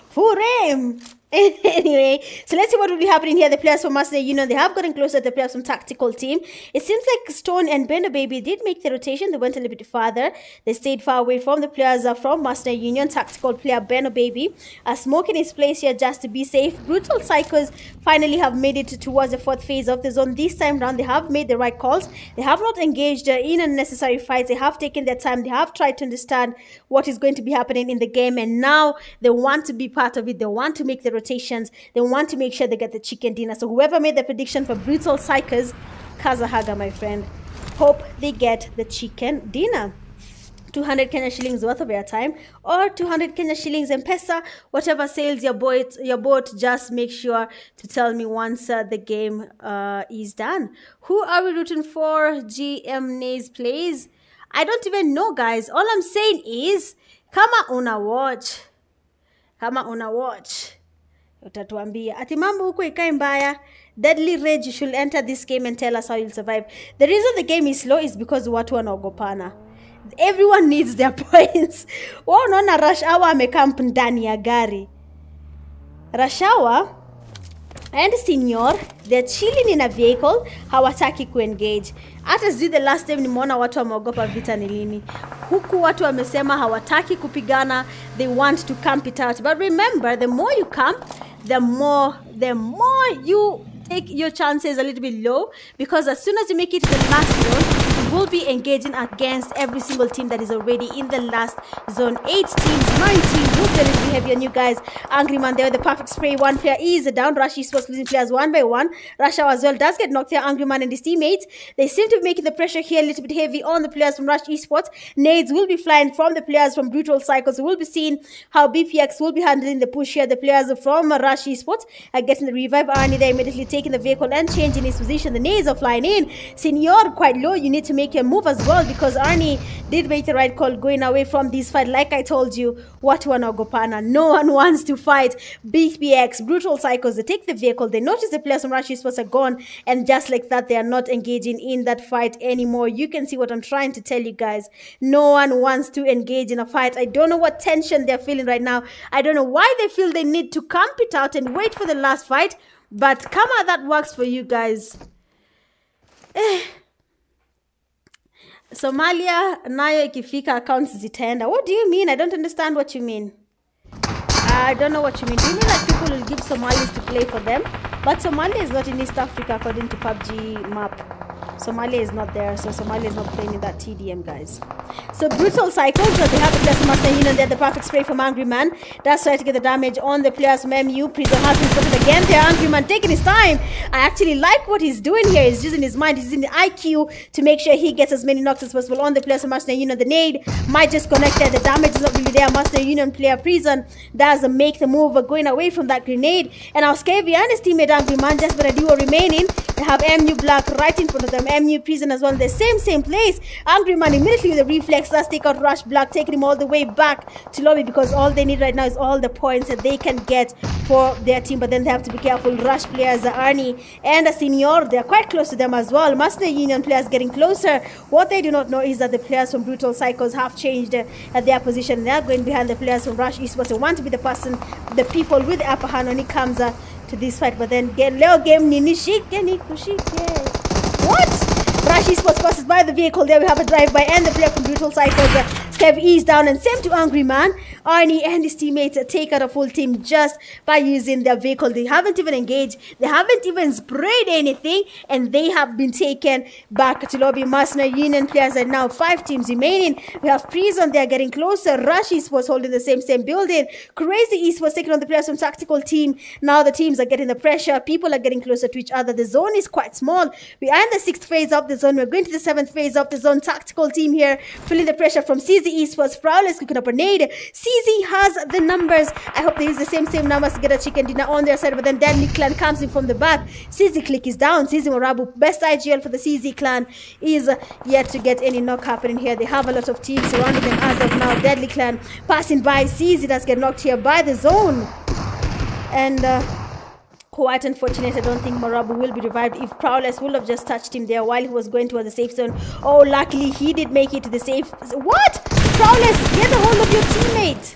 Frame! Anyway, so let's see what will be happening here. The players from Mercenary Union, they have gotten closer to the players from Tactical Team. It seems like Stone and Benno Baby did make the rotation. They went a little bit farther. They stayed far away from the players from Mercenary Union. Tactical player Benno Baby smoking his place here just to be safe. Brutal Psychos finally have made it towards the fourth phase of the zone. This time round, they have made the right calls. They have not engaged in unnecessary fights. They have taken their time. They have tried to understand what is going to be happening in the game, and now they want to be part of it. They want to make the rotations. They want to make sure they get the chicken dinner. So whoever made the prediction for Brutal Psychers, Kazahaga, my friend, hope they get the chicken dinner. 200 Kenya shillings worth of airtime or 200 Kenya shillings M-Pesa, whatever sales your boat, just make sure to tell me once the game is done. Who are we rooting for? GM Nays plays. I don't even know, guys. All I'm saying is, kama una watch, utatuambia ati mambo huko ikae mbaya. Deadly Rage should enter this game and tell us how you'll survive. The reason the game is slow is because watu wanaogopana. Everyone needs their points. Wao unaona Rush Hour amecamp ndani ya gari. Rush Hour and Senior, they're chilling in a vehicle, hawataki kuengage. Hata zi the last time nimeona watu wameogopa vita ni lini. Huku watu wamesema hawataki kupigana, they want to camp it out. But remember, the more you camp, the more you take your chances a little bit low, because as soon as you make it to the last zone, you will be engaging against every single team that is already in the last zone. 8 teams, 9 teams, look at this behavior, you guys. Angry Man there, the perfect spray. One player is down. Rush Esports losing players one by one. Rush Hour as well does get knocked there. Angry Man and his teammates, they seem to be making the pressure here a little bit heavy on the players from Rush Esports. Nades will be flying from the players from Brutal Cycles. We'll be seeing how BPX will be handling the push here. The players from Rush Esports are getting the revive. Arnie there immediately taking the vehicle and changing his position. The Nades are flying in. Senior quite low. You need to make your move as well, because Arnie did make the right call going away from this fight. Like I told you, watu wanaogopana. No one wants to fight BPX. Brutal Cycles, they take the vehicle. They notice the players from Rush Esports are gone, and just like that, they are not engaging in that fight anymore. You can see what I'm trying to tell you guys. No one wants to engage in a fight. I don't know what tension they're feeling right now. I don't know why they feel they need to camp it out and wait for the last fight, but come on, that works for you guys. Somalia nayo ikifika accounts zitaenda. What do you mean? I don't understand what you mean. I don't know what you mean. Do you mean that people will give Somalis to play for them? But Somalia is not in East Africa according to PUBG map. Somalia is not there, so Somalia is not playing in that TDM, guys. So Brutal Cycles, they have the players from Master Union there. The perfect spray from Angry Man. That's right to get the damage on the players from MU. Prison has been spotted again there. Angry Man taking his time. I actually like what he's doing here. He's using his mind. He's using the IQ to make sure he gets as many knocks as possible on the players from Master Union. The nade might just connect there. The damage is not really there. Master Union player Prison does make the move going away from that grenade. And now Scavy and his teammate Angry Man, just but a duo remaining. They have MU Black right in front of them. MU Prison as well in the same place. Angry Man immediately with the reflex does take out Rush Black, taking him all the way back to lobby because all they need right now is all the points that they can get for their team. But then they have to be careful. Rush players Arnie and Senior, they're quite close to them as well. Master Union players getting closer. What they do not know is that the players from Brutal Cycles have changed their position. They're going behind the players from Rush Esports. They want to be the people with the upper hand when it comes to this fight. But then Leo game what? Rush Esports passes by the vehicle. There we have a drive-by and the player from Brutal Cycles. Skev is down and same to Angry Man. Arnie and his teammates take out a full team just by using their vehicle. They haven't even engaged. They haven't even sprayed anything. And they have been taken back to lobby. Mercenary Union players are now 5 teams remaining. We have Prison there getting closer. Rush Esports holding the same building. Crazy Esports taking on the players from Tactical Team. Now the teams are getting the pressure. People are getting closer to each other. The zone is quite small. We are in the 6th phase of the zone. We're going to the 7th phase of the zone. Tactical Team here feeling the pressure from CZ Esports. Prowlers cooking up a nade. CZ has the numbers. I hope they use the same numbers to get a chicken dinner on their side. But then Deadly Clan comes in from the back. CZ Click is down. CZ Morabu, best IGL for the CZ Clan, is yet to get any knock happening here. They have a lot of teams surrounding them as of now. Deadly Clan passing by. CZ does get knocked here by the zone. And quite unfortunate. I don't think Morabu will be revived. If Prowlers would have just touched him there while he was going towards the safe zone. Oh, luckily he did make it to the safe. What? Prowlers, get a hold of your teammate.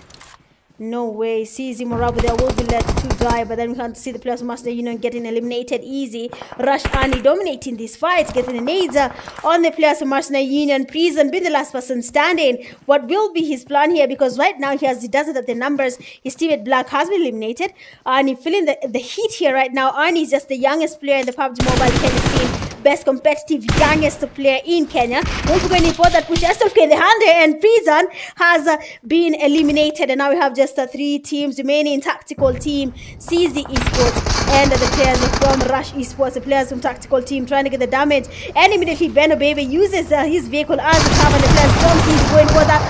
No way. CZ Morabu there will be let to die. But then we can't see the players of Master Union getting eliminated easy. Rush Arnie dominating this fight. Getting the nades on the players of Master Union. Prison being the last person standing. What will be his plan here? Because right now he doesn't have the numbers. His teammate Black has been eliminated. Arnie feeling the heat here right now. Arnie is just the youngest player in the Pubg Mobile Kenya scene. Best competitive youngest player in Kenya. Won't go any further. Push STR in the hand and Prison has been eliminated. And now we have just 3 teams remaining. Tactical Team, CZ Esports, and the players from Rush Esports. The players from Tactical Team trying to get the damage. And immediately Beno Baby uses his vehicle as a cover. The players from CZ going for that.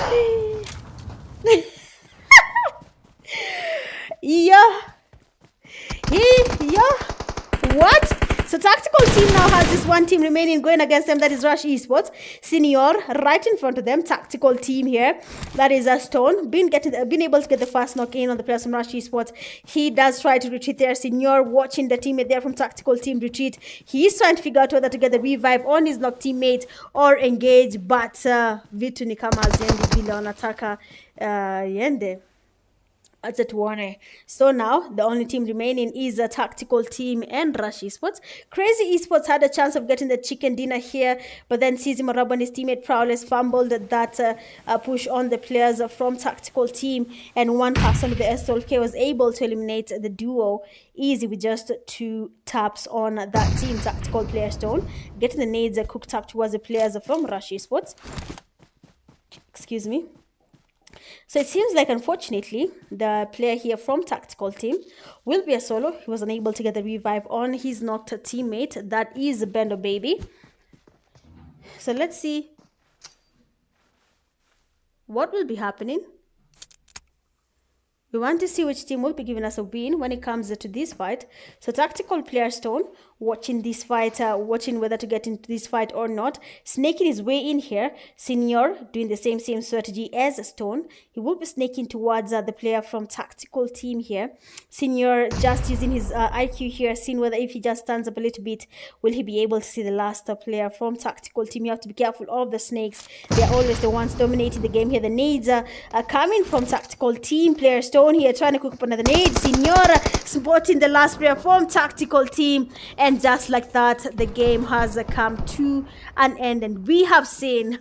What? So Tactical Team now has this one team remaining going against them. That is Rush Esports. Senior right in front of them. Tactical Team here. That is Stone. Been able to get the first knock in on the players from Rush Esports. He does try to retreat there. Senior watching the teammate there from Tactical Team retreat. He is trying to figure out whether to get the revive on his knock teammate or engage. But vitu ni kama haziendi vile wanataka yende. So now the only team remaining is a Tactical Team and Rush Esports. Crazy Esports had a chance of getting the chicken dinner here, but then CZ Morabu and his teammate Prowlers fumbled that push on the players from Tactical Team, and one person with the S12K was able to eliminate the duo easy with just 2 taps on that team. Tactical player Stone getting the nades cooked up towards the players from Rush Esports. Excuse me. So it seems like, unfortunately, the player here from Tactical Team will be a solo. He was unable to get the revive on his knocked teammate. That is Bendo Baby. So let's see what will be happening. We want to see which team will be giving us a win when it comes to this fight. So Tactical player Stone watching this fight, watching whether to get into this fight or not. Snaking his way in here. Senior doing the same strategy as Stone. He will be snaking towards the player from Tactical Team here. Senior just using his IQ here, seeing whether if he just stands up a little bit, will he be able to see the last player from Tactical Team. You have to be careful of the snakes. They are always the ones dominating the game here. The nades are coming from Tactical Team. Player Stone here trying to cook up another nade. Senior spotting the last player from Tactical Team, and And just like that, the game has come to an end, and we have seen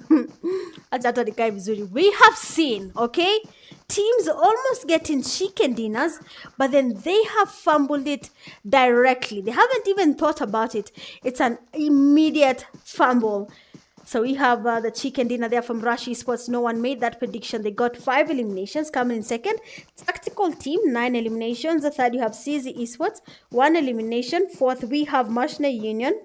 we have seen, okay, teams almost getting chicken dinners, but then they have fumbled it directly. They haven't even thought about it. It's an immediate fumble. So we have the chicken dinner there from Rush Esports. No one made that prediction. They got 5 eliminations. Coming in second, Tactical Team, 9 eliminations. The third, you have CZ Esports, 1 elimination. Fourth, we have Mercenary Union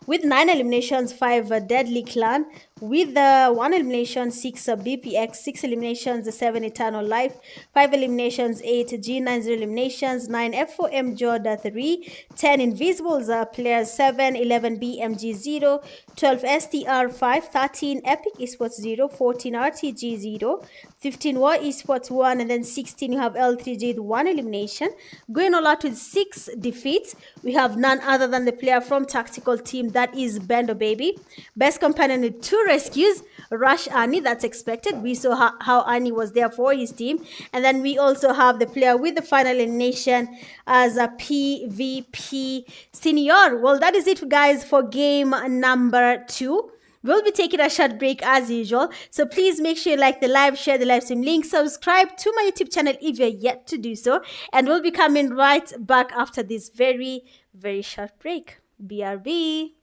with 9 eliminations, 5 Deadly Clan with 1 elimination, 6 BPX, 6 eliminations, 7 Eternal Life, 5 eliminations, 8 G9 0 eliminations, 9 F4M Jorda 3, 10 Invisibles players, 7 11 BMG 0, 12 STR 5, 13 Epic Esports 0, 14 RTG 0, 15 War Esports 1, and then 16 you have L3G with 1 elimination. Going all out with 6 defeats, we have none other than the player from Tactical Team, that is Bendo Baby. Best companion with 2 rescues, Rush Annie, that's expected. We saw how Annie was there for his team. And then we also have the player with the final elimination as a PvP Senior. Well, that is it, guys, for game number 2. We'll be taking a short break as usual. So please make sure you like the live, share the live stream link, subscribe to my YouTube channel if you're yet to do so. And we'll be coming right back after this very, very short break. BRB.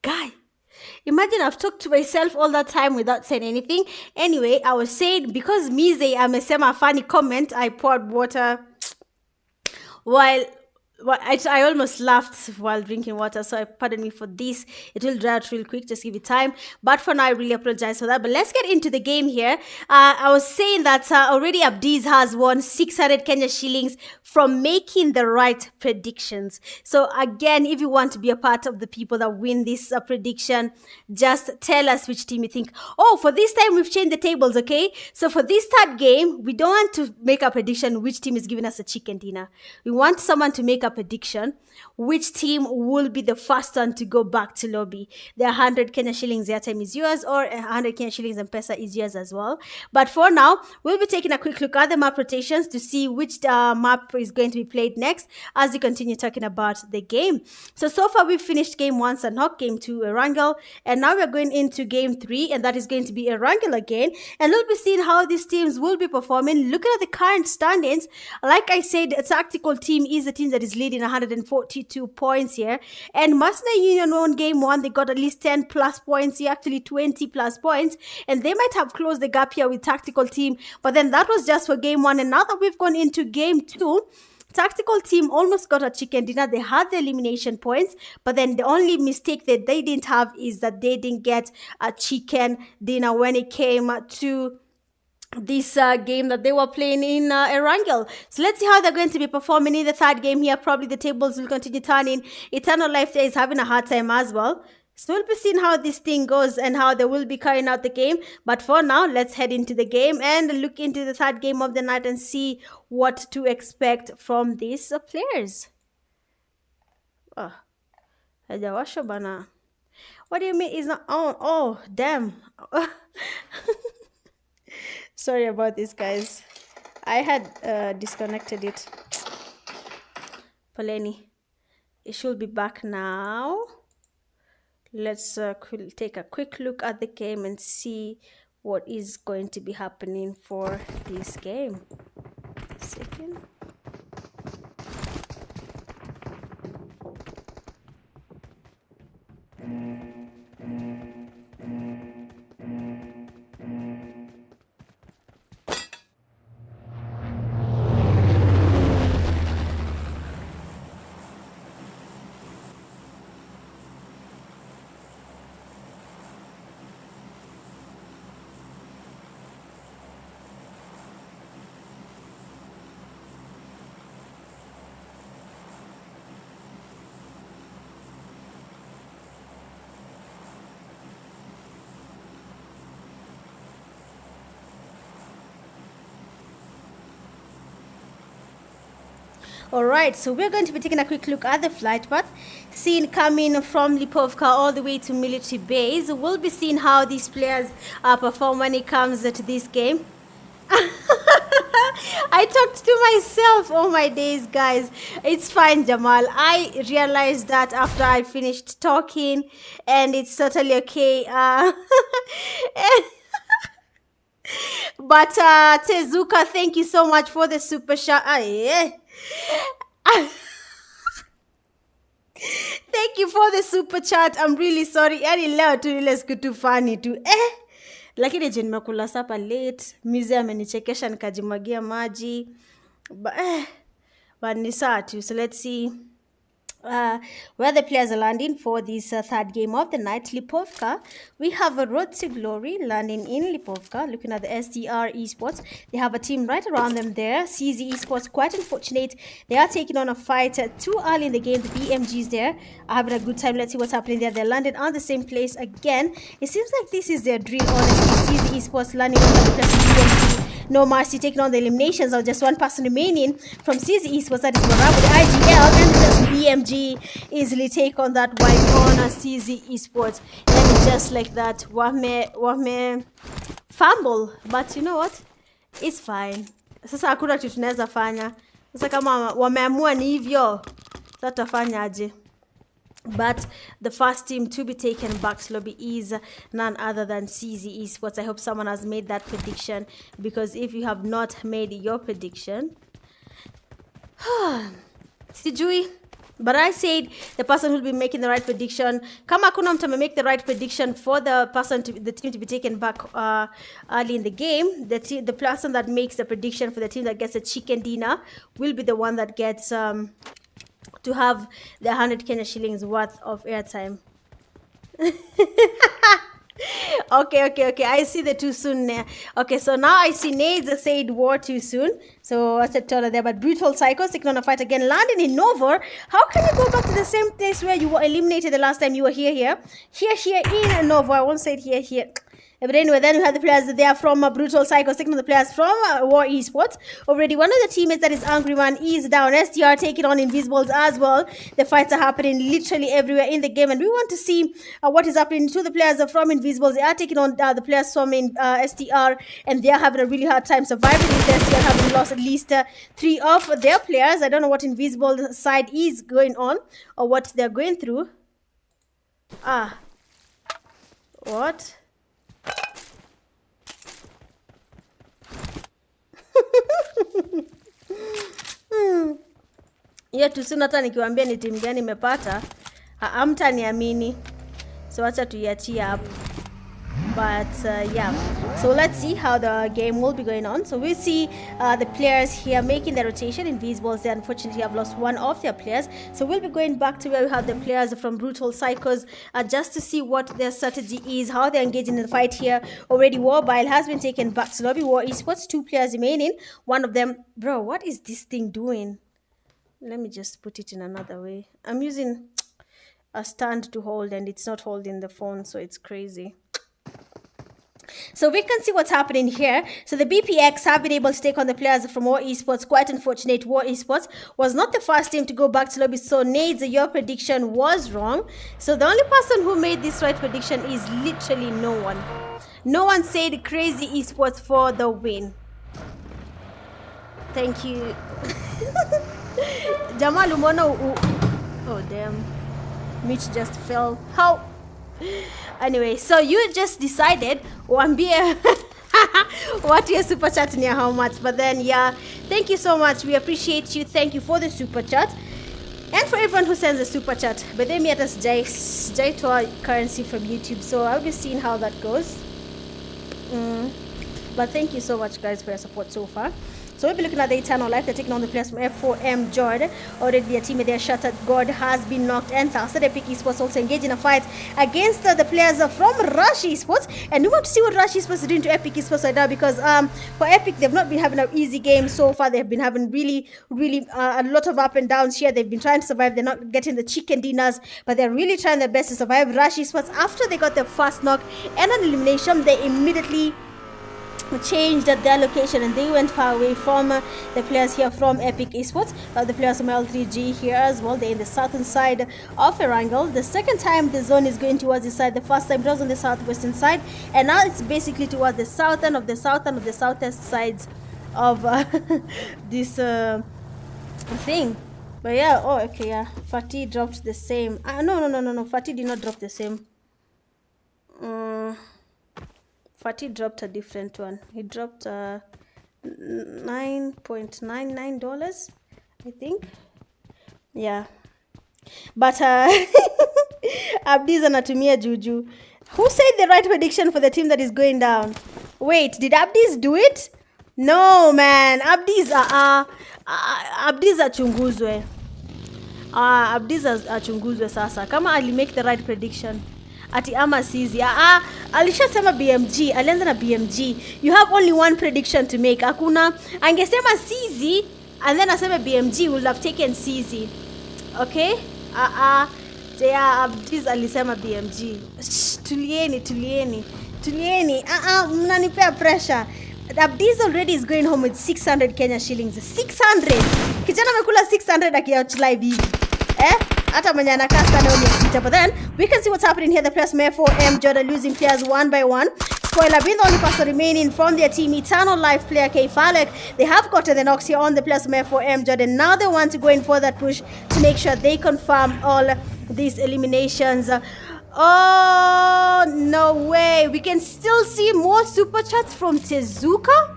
Guy, imagine I've talked to myself all that time without saying anything. Anyway, I was saying because Mize amesema funny comment, I poured water while I almost laughed while drinking water, so pardon me for this. It will dry out real quick, just give it time. But for now, I really apologize for that. But let's get into the game here. I was saying that already Abdiz has won 600 Kenya shillings from making the right predictions. So again, if you want to be a part of the people that win this prediction, just tell us which team you think. Oh, for this time, we've changed the tables, okay? So for this third game, we don't want to make a prediction which team is giving us a chicken dinner. We want someone to make a prediction which team will be the first one to go back to lobby. The 100 Kenya shillings airtime is yours, or 100 Kenya shillings and pesa is yours as well. But for now, we'll be taking a quick look at the map rotations to see which map is going to be played next as we continue talking about the game. So far we've finished game 1 Sanhok, game 2 Erangel, and now we're going into game 3, and that is going to be Erangel again. And we'll be seeing how these teams will be performing. Looking at the current standings, like I said, a tactical team is the team that is leading 142 points here, and Mercenary Union won game 1. They got at least 10 plus points here, actually 20 plus points, and they might have closed the gap here with tactical team, but then that was just for game 1. And now that we've gone into game 2, tactical team almost got a chicken dinner. They had the elimination points, but then the only mistake that they didn't have is that they didn't get a chicken dinner when it came to this game that they were playing in Erangel. So let's see how they're going to be performing in the third game here. Probably the tables will continue turning. Eternal Life there is having a hard time as well. So we'll be seeing how this thing goes and how they will be carrying out the game. But for now, let's head into the game and look into the third game of the night and see what to expect from these players. Oh, hajawasha bana. What do you mean it's not on? Oh, damn. Sorry about this, guys. I had disconnected it. Poleni. It should be back now. Let's take a quick look at the game and see what is going to be happening for this game. Second. Alright, so we're going to be taking a quick look at the flight path. Seen coming from Lipovka all the way to military base. We'll be seeing how these players perform when it comes to this game. I talked to myself. Oh my days, guys. It's fine, Jamal. I realized that after I finished talking, and it's totally okay. But Tezuka, thank you so much for the super chat. Thank you for the super chat. I'm really sorry. Yani leo tu ile siku tu funny tu. Lakini je nimekula sapa late. Mize amenichekesha nikajimwagia maji. But ni sawa tu. So let's see where the players are landing for this third game of the night. Lipovka, we have a Road to Glory landing in Lipovka. Looking at the STR Esports, they have a team right around them there. CZ Esports, quite unfortunate. They are taking on a fight too early in the game. The BMGs there are having a good time. Let's see what's happening there. They're landing on the same place again. It seems like this is their dream, honestly. CZ Esports landing on the place BMG. No Mercy taking on the eliminations of just one person remaining from CZ Esports. That is Morab with the IGL, and just BMG easily take on that wipe on CZ Esports. And just like that, wame fumble. But you know what? It's fine. Sasa hakuna kitu tunaweza fanya. Sasa kama wameamua ni hivyo, tutafanya aje? But the first team to be taken back to lobby is none other than CZ Esports. I hope someone has made that prediction, because if you have not made your prediction, sijui But I said the person who will be making the right prediction. Kama hakuna mtu make the right prediction for the team to be taken back early in the game. The person that makes the prediction for the team that gets a chicken dinner will be the one that gets to have the 100 Kenya shillings worth of airtime. Okay. I see the too soon. Okay, so now I see Nades said war too soon. So what's the taller there? But Brutal Psychos taking on a fight again. Landing in Nova. How can you go back to the same place where you were eliminated the last time you were here in Nova? I won't say it here. But anyway, then we have the players that they are from Brutal Psychos taking on the players from War Esports. Already one of the teammates that is Angry Man is down. STR taking on Invisibles as well. The fights are happening literally everywhere in the game, and we want to see what is happening to the players from Invisibles. They are taking on the players from STR, and they are having a really hard time surviving with STR, having lost at least 3 of their players. I don't know what Invisible side is going on or what they're going through. What? Tusina hata nikiwaambia ni timu gani imepata hamtaniamini, so acha tuiachie hapo. But yeah, so let's see how the game will be going on. So we see the players here making the rotation. Invisibles, they unfortunately have lost 1 of their players, so we'll be going back to where we have the players from Brutal Psychos just to see what their strategy is, how they're engaging in the fight here. Already Warbile has been taken back to lobby. War Esports, 2 players remaining. One of them, bro, what is this thing doing? Let me just put it in another way. I'm using a stand to hold and it's not holding the phone, so it's crazy. So we can see what's happening here. So the BPX have been able to take on the players from War Esports. Quite unfortunate. War Esports was not the first team to go back to lobby. So Nades, your prediction was wrong. So the only person who made this right prediction is literally no one. No one said Crazy Esports for the win. Thank you. Jamal Umono. Oh damn. Mitch just fell. How? Anyway, so you just decided what your super chat near how much, but then yeah, thank you so much. We appreciate you. Thank you for the super chat and for everyone who sends a super chat. But then we had us Jai to our currency from YouTube, so I'll be seeing how that goes. But thank you so much guys for your support so far. So we'll be looking at the Eternal Life. They're taking on the players from F4M Jordan. Already their teammate there, Shattered God, has been knocked and thusted. Epic Esports also engaged in a fight against the players from Rush Esports. And we want to see what Rush Esports is doing to Epic Esports right now, because for Epic, they've not been having an easy game so far. They've been having really a lot of up and downs here. They've been trying to survive. They're not getting the chicken dinners, but they're really trying their best to survive. Rush Esports, after they got their first knock and an elimination, they immediately changed their location and they went far away from the players here from Epic Esports. The players from L3G here as well. They're in the southern side of Erangel. The second time the zone is going towards this side. The first time it was on the southwestern side, and now it's basically towards the southern of the southwest sides of this thing. But yeah, oh okay, yeah, Fatih dropped the same. No, Fatih did not drop the same. Fatih dropped a different one. He dropped $9.99, I think. Yeah. But Abdi's anatumia juju. Who said the right prediction for the team that is going down? Wait, did Abdi's do it? No, man. Abdi's achunguzwe. Abdi's achunguzwe sasa. Kama ali make the right prediction. Ati ama Sizi. Alishasema BMG. Alianza na BMG. You have only one prediction to make. Hakuna. Angesema Sizi and then aseme BMG would have taken Sizi. Okay? Abdiz alisema BMG. Tulieni. Mnanipea pressure. Abdiz already is going home with 600 Kenya shillings. 600. Kijana amekula 600 akiouch live hivi. But then we can see what's happening here. The players from F4M Jordan losing players one by one. Spoiler, being the only person remaining from their team, Eternal Life player K Falek. They have gotten the knocks here on the players from F4M Jordan. Now they want to go in for that push to make sure they confirm all these eliminations. Oh, no way. We can still see more super chats from Tezuka.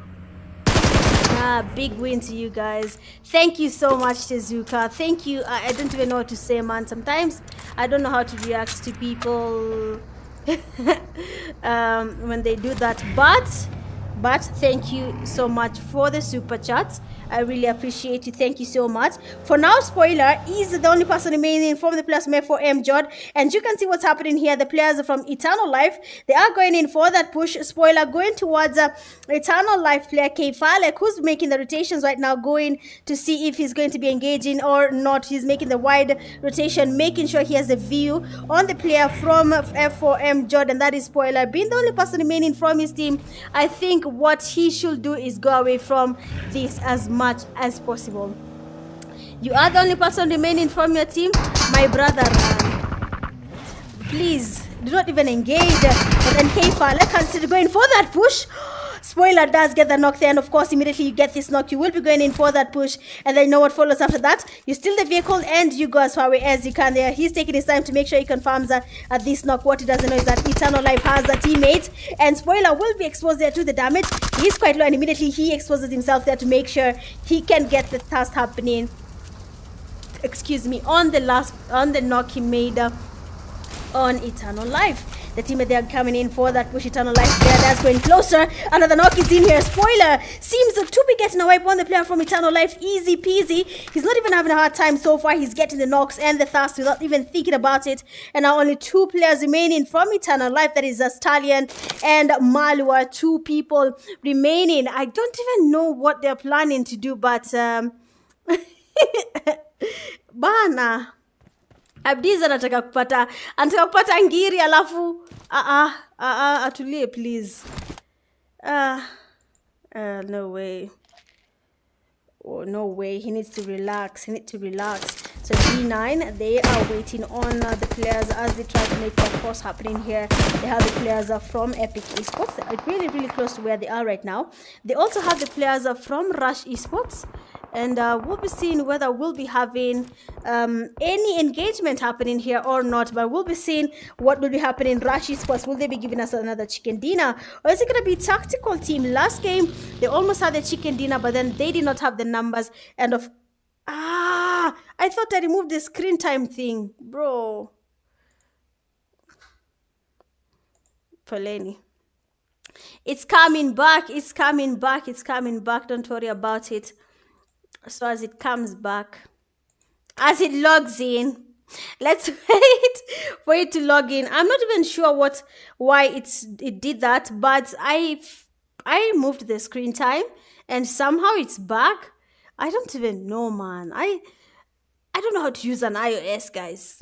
Big win to you guys. Thank you so much, Tezuka. Thank you. I don't even know what to say, man. Sometimes I don't know how to react to people when they do that. But thank you so much for the super chats. I really appreciate you. Thank you so much. For now, spoiler, is the only person remaining from the players made for MJod. And you can see what's happening here. The players from Eternal Life, they are going in for that push. Spoiler, going towards Eternal Life player K-Falek, who's making the rotations right now, going to see if he's going to be engaging or not. He's making the wide rotation, making sure he has a view on the player from F4 MJod, and that is Spoiler. Being the only person remaining from his team, I think what he should do is go away from this as much as possible. You are the only person remaining from your team, my brother. Please do not even engage. But then K-Falek consider going for that push. Spoiler does get the knock there, and of course immediately you get this knock, you will be going in for that push, and then you know what follows after that. You steal the vehicle and you go as far away as you can there. He's taking his time to make sure he confirms this knock. What he doesn't know is that Eternal Life has a teammate, and Spoiler will be exposed there to the damage. He's quite low, and immediately he exposes himself there to make sure he can get the task happening. Excuse me, on the knock he made on Eternal Life. The teammate, they are coming in for that push. Eternal Life there, that's going closer. Another knock is in here. Spoiler seems to be getting a wipe on the player from Eternal Life. Easy peasy. He's not even having a hard time so far. He's getting the knocks and the thirst without even thinking about it. And now only 2 players remaining from Eternal Life. That is Stallion and Malua. 2 people remaining. I don't even know what they're planning to do, but bana Abdiza anataka kupata ngiri alafu atulie please. No way. Oh, no way. He needs to relax. So B9, they are waiting on the players as they try to make the cross happening here. They have the players from Epic Esports. They're really close to where they are right now. They also have the players from Rush Esports. And we'll be seeing whether we'll be having any engagement happening here or not. But we'll be seeing what will be happening. Rush Esports, will they be giving us another chicken dinner? Or is it going to be tactical team? Last game, they almost had the chicken dinner, but then they did not have the numbers. And I thought I removed the screen time thing. Bro. Poleni. It's coming back. Don't worry about it. So as it comes back, as it logs in, let's wait for it to log in. I'm not even sure why it did that, but I removed the screen time and somehow it's back. I don't even know, man. I don't know how to use an iOS, guys.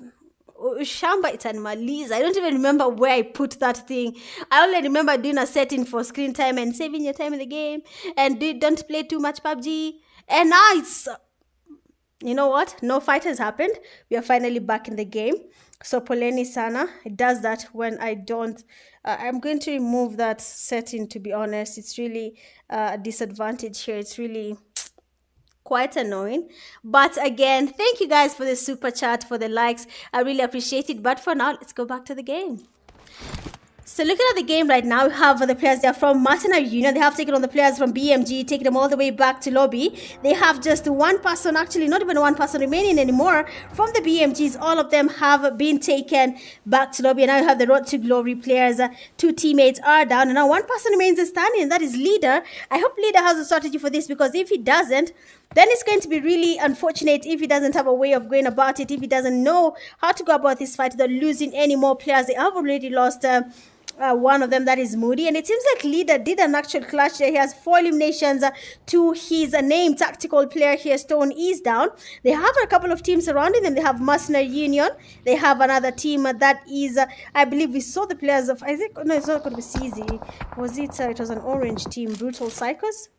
Shamba itanimaliza. I don't even remember where I put that thing. I only remember doing a setting for screen time and saving your time in the game and don't play too much PUBG. And now it's, you know what? No fight has happened. We are finally back in the game. So Poleni Sana, it does that when I don't. I'm going to remove that setting, to be honest. It's really a disadvantage here. It's really quite annoying. But again, thank you guys for the super chat, for the likes. I really appreciate it. But for now, let's go back to the game. So looking at the game right now, we have the players there from Mercenary Union. They have taken on the players from BMG, taking them all the way back to lobby. They have just 1 person, actually not even 1 person remaining anymore from the BMGs. All of them have been taken back to lobby. And now you have the Road to Glory players. 2 teammates are down. And now 1 person remains standing, and that is Leader. I hope Leader has a strategy for this, because if he doesn't, then it's going to be really unfortunate if he doesn't have a way of going about it, if he doesn't know how to go about this fight without losing any more players. They have already lost one of them, that is Moody, and it seems like Leader did an actual clutch there. He has 4 eliminations to his name. Tactical player here, Stone, is down. They have a couple of teams surrounding them. They have Mercenary Union. They have another team that is, I believe we saw the players of, I think, no, it's not going to be CZ. Was it? It was an orange team, Brutal Psychos.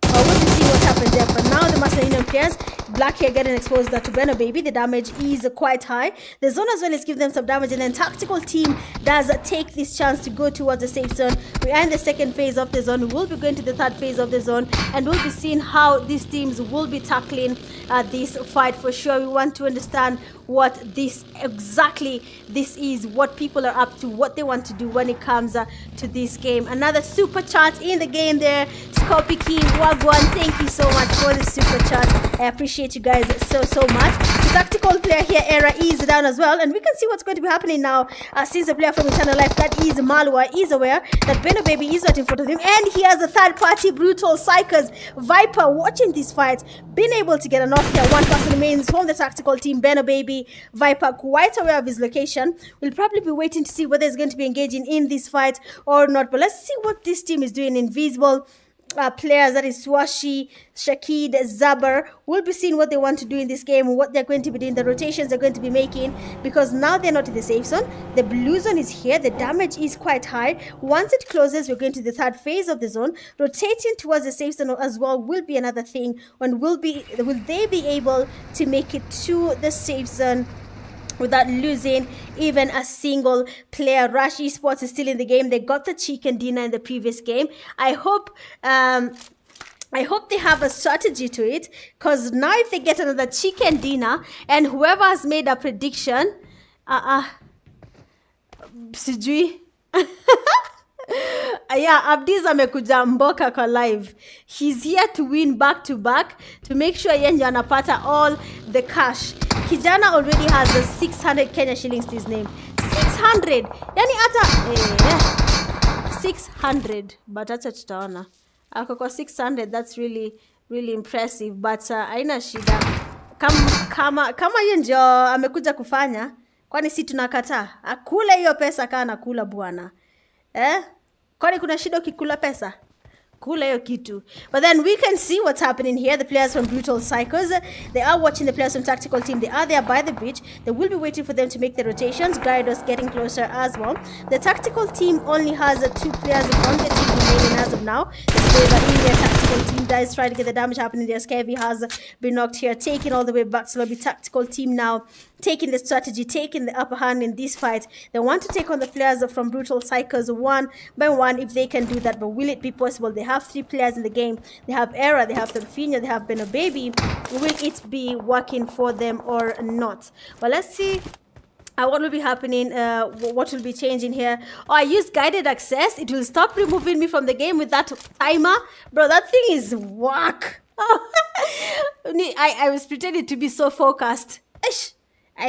We'll see what happens there. But now the Mercenary Union players, Black here getting exposed to Beno Baby. The damage is quite high. The zone as well is giving them some damage, and then Tactical team does take this chance to go towards the safe zone. We are in the 2nd phase of the zone. We'll be going to the 3rd phase of the zone, and we'll be seeing how these teams will be tackling this fight for sure. We want to understand what this is, what people are up to, what they want to do when it comes to this game. Another super chat in the game there. Scopy King Wagwan, thank you so much for the super chat. I appreciate you guys so much. The tactical player here, Era, is down as well, and we can see what's going to be happening now. Since the player from Eternal Life, that is Malwa, is aware that Beno Baby is right in front of him, and he has a third party, Brutal Psychers Viper, watching this fight, been able to get an off here. One person remains from the tactical team. Beno Baby Viper, quite aware of his location, will probably be waiting to see whether he's going to be engaging in this fight or not. But let's see what this team is doing. Invisible players, that is Swashi, Shakid, Zaber, will be seeing what they want to do in this game, what they're going to be doing, the rotations they're going to be making, because now they're not in the safe zone. The blue zone is here. The damage is quite high. Once it closes, we're going to the third phase of the zone. Rotating towards the safe zone as well will be another thing. And will they be able to make it to the safe zone without losing even a single player? Rush Esports is still in the game. They got the chicken dinner in the previous game. I hope they have a strategy to it, because now if they get another chicken dinner, and whoever has made a prediction, sijui yeah, Abdiz amekuja mboka kwa live. He's here to win back to back, to make sure yenye anapata all the cash. Kijana already has a 600 Kenya shillings to his name. 600! Yani ata 600, but acha tutaona. Ako kwa 600, that's really impressive, but haina shida. Kama hiyo ndio amekuja kufanya, kwani si tunakataa? Akule hiyo pesa kana kula bwana. Kwani kuna shida ukikula pesa? Kula hiyo kitu. But then we can see what's happening here. The players from Brutal Psychos, they are watching the players from Tactical Team. They are there by the bridge. They will be waiting for them to make the rotations. Gyarados getting closer as well. The Tactical Team only has 2 players on the team remaining as of now. The players are in their Tactical Team. Dice trying to get the damage happening there. Skevi has been knocked here, taking all the way back to lobby. Tactical Team now taking the strategy, taking the upper hand in this fight. They want to take on the players from Brutal Psychos one by one if they can do that. But will it be possible? They have 3 players in the game. They have Era, they have Delphina, they have Beno Baby. Will it be working for them or not? Well, let's see what will be happening, what will be changing here. Oh, I used guided access. It will stop removing me from the game with that timer. Bro, that thing is whack. I was pretending to be so focused. Ish.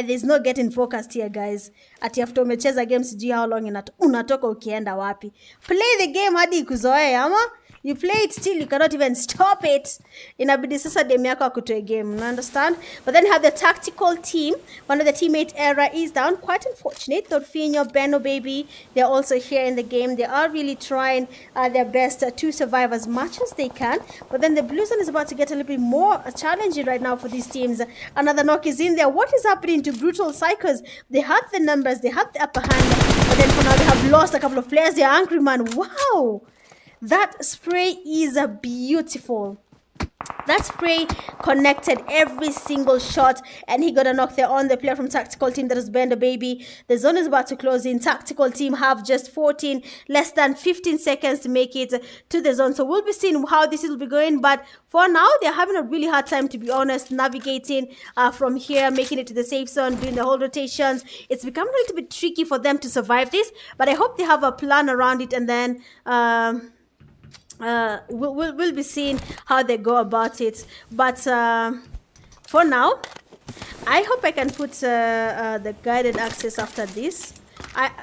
There's no getting focused here, guys. Ati after umecheza game sijui how long unatoka ukienda wapi. Play the game hadi ikuzoee ama? You play it still, you cannot even stop it. Inabidi sasa dem yako akutoe game, you understand? But then you have the Tactical Team. One of the teammate Era is down. Quite unfortunate. Torfinho, Beno Baby, they're also here in the game. They are really trying their best to survive as much as they can. But then the blue zone is about to get a little bit more challenging right now for these teams. Another knock is in there. What is happening to Brutal Psychos? They have the numbers, they have the upper hand. But then for now they have lost a couple of players. They're angry, man. Wow! That spray is beautiful. That spray connected every single shot, and he got a knock there on the player from Tactical Team. That is Beno Baby. The zone is about to close in. Tactical Team have just 14, less than 15 seconds to make it to the zone. So we'll be seeing how this will be going. But for now, they're having a really hard time, to be honest, navigating from here, making it to the safe zone, doing the whole rotations. It's become a little bit tricky for them to survive this, but I hope they have a plan around it, and then we'll be seeing how they go about it. But for now, I hope I can put the guided access after this.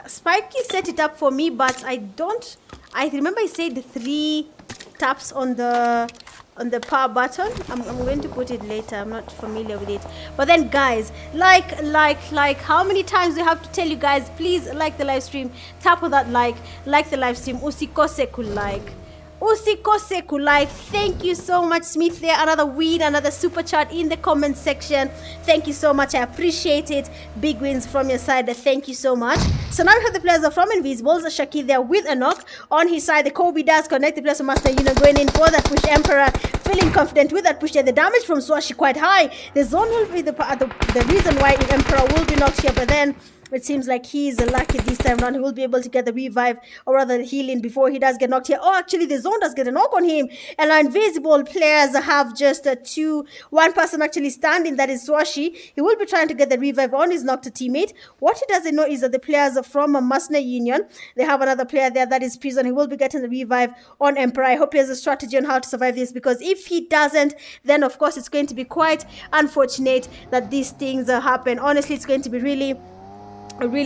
Spikey set it up for me, but I remember I said 3 taps on the power button. I'm going to put it later. I'm not familiar with it. But then, guys, like, how many times do I have to tell you guys, please like the live stream, tap on that like the live stream, usikose kulike. Usikose kulike. Thank you so much, Smith. There, another win, another super chat in the comment section. Thank you so much. I appreciate it. Big wins from your side. Thank you so much. So now we have the players from Invisibles. Shaki there with a knock on his side. The Kobe does connect the players from Master going in for that push. Emperor feeling confident with that push there. The damage from Swashi quite high. The zone will be the reason why Emperor will be knocked here. But then It seems like he's lucky this time around. He will be able to get the revive, or rather the healing, before he does get knocked here. Oh, actually, the zone does get a knock on him. And our invisible players have just one person actually standing. That is Swashi. He will be trying to get the revive on his knocked teammate. What he doesn't know is that the players from Mercenary Union, they have another player there, that is Prison. He will be getting the revive on Emperor. I hope he has a strategy on how to survive this, because if he doesn't, then of course it's going to be quite unfortunate that these things happen. Honestly, it's going to be really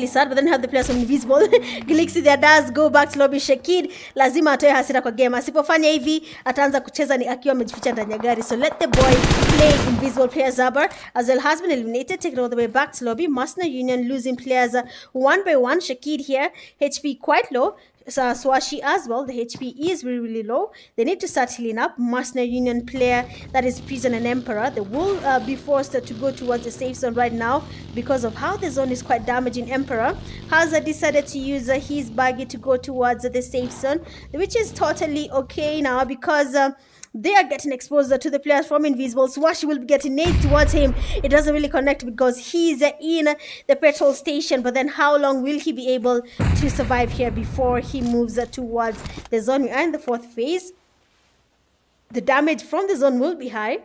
sad. But then have the players from Invisible Galaxy there does go back to lobby. Shakid lazima atoe hasira kwa game. Asipofanya hivi ataanza kucheza ni akiwa amejificha ndani ya gari. So let the boy play. Invisible player Zabar as well has been eliminated, taken all the way back to lobby. Mercenary Union losing players one by one. Shakid here, HP quite low. Swashi as well, the HP is really low. They need to start healing up. Mercenary Union player, that is Prison and Emperor, they will be forced to go towards the safe zone right now because of how the zone is quite damaging. Emperor has decided to use his baggy to go towards the safe zone, which is totally okay now, because they are getting exposed to the players from Invisible. Swashi will be getting nades towards him. It doesn't really connect because he's in the petrol station. But then how long will he be able to survive here before he moves towards the zone? We are in the 4th phase. The damage from the zone will be high.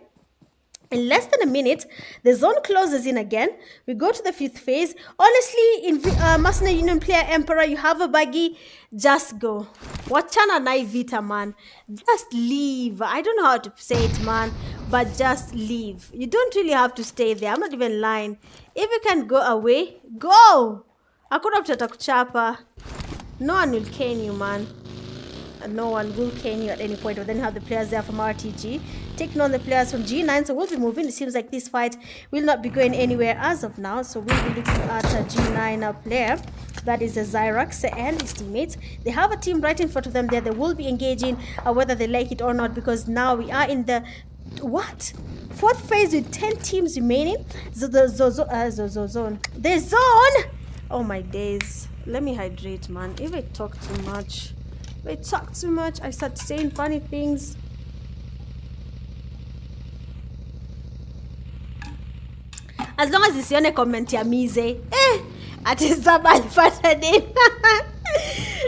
In less than a minute, the zone closes in again. We go to the 5th phase. Honestly, in Mercenary Union player Emperor, you have a buggy, just go. Wachana na vita, man. Just leave. I don't know how to say it, man, but just leave. You don't really have to stay there. I'm not even lying. If you can go away, go. Hakuna mtu atakuchapa. No one will cane you, man. No one will cane you at any point. But then you have the players there from RTG taking on the players from G9, so we'll be moving. It seems like this fight will not be going anywhere as of now, so we'll be looking at a G9 player, that is a Zyrax and his teammates. They have a team right in front of them there. They will be engaging whether they like it or not, because now we are in the 4th phase with 10 teams remaining. The zone. Oh my days. Let me hydrate, man. If I talk too much, I start saying funny things. As long as isione comment ya mize. Ati Zaba alipata dem.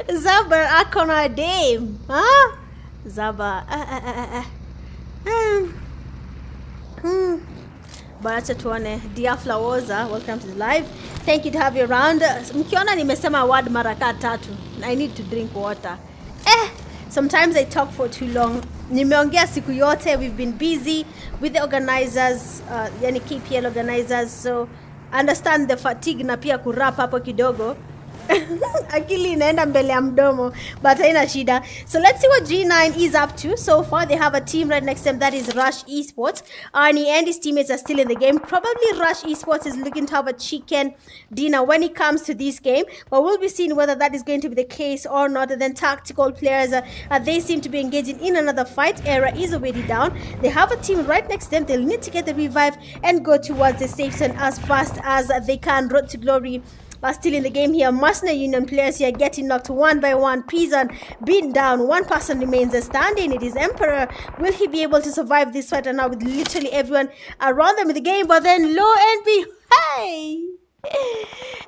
Zaba akona dem. Huh? Zaba. But acha tuone. Dear Flawoza, welcome to the live. Thank you to have you around. Mkiona nimesema word maraka tatu. I need to drink water. Sometimes I talk for too long. Nimeongea siku yote. We've been busy with the organizers, yani KPL organizers, so understand the fatigue na pia kurap hapo kidogo. Akili inaenda mbele ya mdomo, but haina shida. So let's see what G9 is up to. So far they have a team right next to them, that is Rush Esports. Arnie and his teammates are still in the game. Probably Rush Esports is looking to have a chicken dinner when it comes to this game, but we'll be seeing whether that is going to be the case or not. And then tactical players, they seem to be engaging in another fight. Era is already down. They have a team right next to them. They'll need to get the revive and go towards the safe zone as fast as they can. Road to Glory are still in the game here. Mercenary Union players here getting knocked one by one. Prison beaten down. One person remains standing. It is Emperor. Will he be able to survive this fight? And now with literally everyone around them in the game. But then low and hey,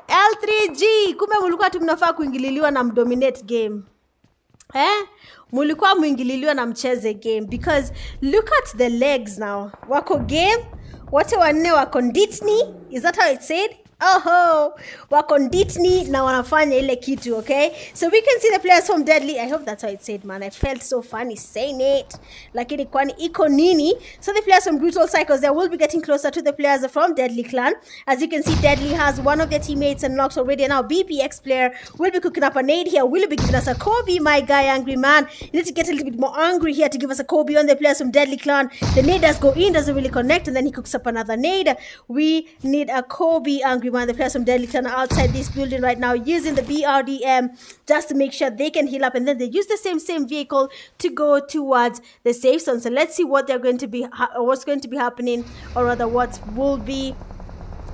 L3G, kumbe mulikuwa tu mnafaa kuingililiwa na mdominate game. Mulikuwa muingililiwa na mcheze game, because look at the legs now. Wako game. Wote wanne wako Disney. Is that how it said? Oh, wako Disney na wanafanya ile kitu, okay? So we can see the players from Deadly. I hope that's how it said, man. I felt so funny saying it. Lakini kwani iko nini? So the players from Brutal Cycles, they will be getting closer to the players from Deadly Clan. As you can see, Deadly has one of their teammates unlocked already. And now BPX player will be cooking up a nade here. Will be giving us a Kobe, my guy, angry man. You need to get a little bit more angry here to give us a Kobe on the players from Deadly Clan. The nade does go in, doesn't really connect, and then he cooks up another nade. We need a Kobe, angry man. The players from Deadly Clan are outside this building right now using the BRDM just to make sure they can heal up, and then they use the same vehicle to go towards the safe zone. So let's see what they're going to be, what's going to be happening, or rather what will be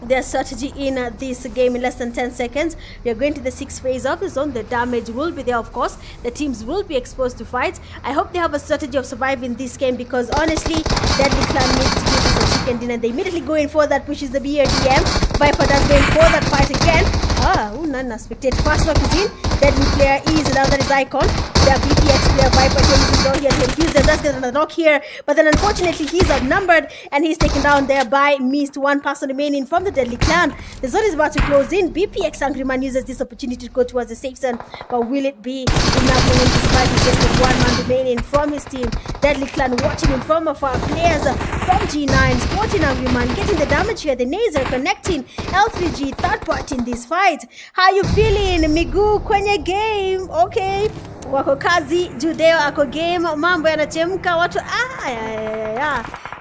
their strategy in this game. In less than 10 seconds we are going to the 6th phase of the zone. The damage will be there, of course. The teams will be exposed to fights. I hope they have a strategy of surviving this game, because honestly Deadly Clan needs to give us a chicken dinner. They immediately go in for that, pushes the BRDM. Viper does go in for that fight again. None spectate. Fast knock is in. Deadly player is now that is Icon. The BPX player Viper is down here to infuse them. That's gonna knock here. But then unfortunately he's outnumbered and he's taken down there by Mist. One person remaining from the Deadly Clan. The zone is about to close in. BPX Angry Man uses this opportunity to go towards the safe zone. But will it be enough for him despite he's just with one man remaining from his team? Deadly Clan watching him from afar. Players from G9 sporting Angry Man getting the damage here. The nades are connecting. L3G third part in this fight. How you feeling? Miguu kwenye game. Okay. Wako kazi, Judeo ako game, mambo yanachemka, watu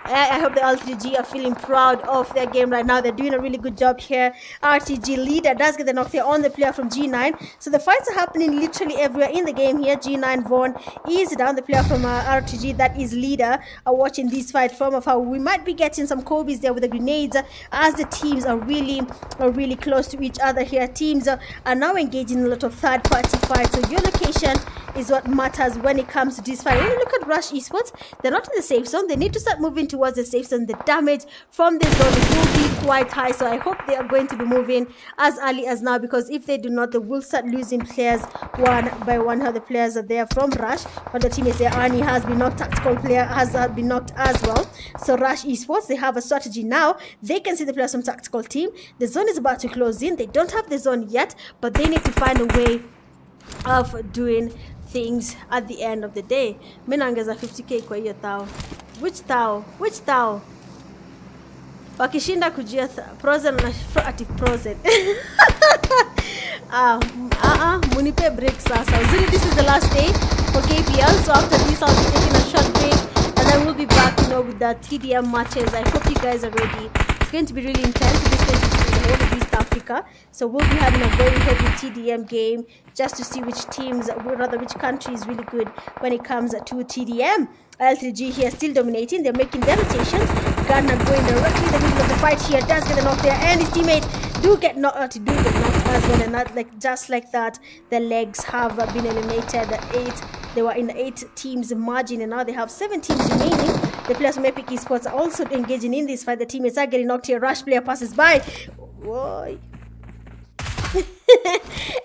I hope the L3G are feeling proud of their game right now. They're doing a really good job here. RTG leader does get the knock there on the player from G9. So the fights are happening literally everywhere in the game here. G9 Vaughn is down. The player from RTG that is leader are watching this fight from afar. We might be getting some Kobe's there with the grenades as the teams are really close to each other here. Teams are now engaging in a lot of third party fights. So your location is what matters when it comes to this fight. When you look at Rush Esports, they're not in the safe zone. They need to start moving towards the safe zone. The damage from this zone will be quite high. So I hope they are going to be moving as early as now, because if they do not, they will start losing players one by one. How the players are there from Rush, but the teammates there, Arnie has been knocked, tactical player has been knocked as well. So Rush Esports, they have a strategy now. They can see the players from tactical team. The zone is about to close in. They don't have the zone yet, but they need to find a way of doing things at the end of the day. Mimi naongeza 50k kwa hiyo tao. Which tao? Wakishinda kujia Prozen na ati Prozen. Munipe break sasa. Uzuri, this is the last day for KPL, so after this I'll be taking a short break and then we'll be back, with the TDM matches. I hope you guys are ready. It's going to be really intense. It's going to be the whole of East Africa, so we'll be having a very heavy TDM game just to see which teams, or rather which country is really good when it comes to TDM. L3G here still dominating. They're making their rotations. Gardner going directly in the middle of the fight here. Does get a knock there, and his teammate do get knocked as well. And not just like that, the legs have been eliminated. They were in 8 teams margin, and now they have 7 teams remaining. The players from Epic Esports are also engaging in this fight. The teammates are getting knocked here. Rush player passes by. Whoa.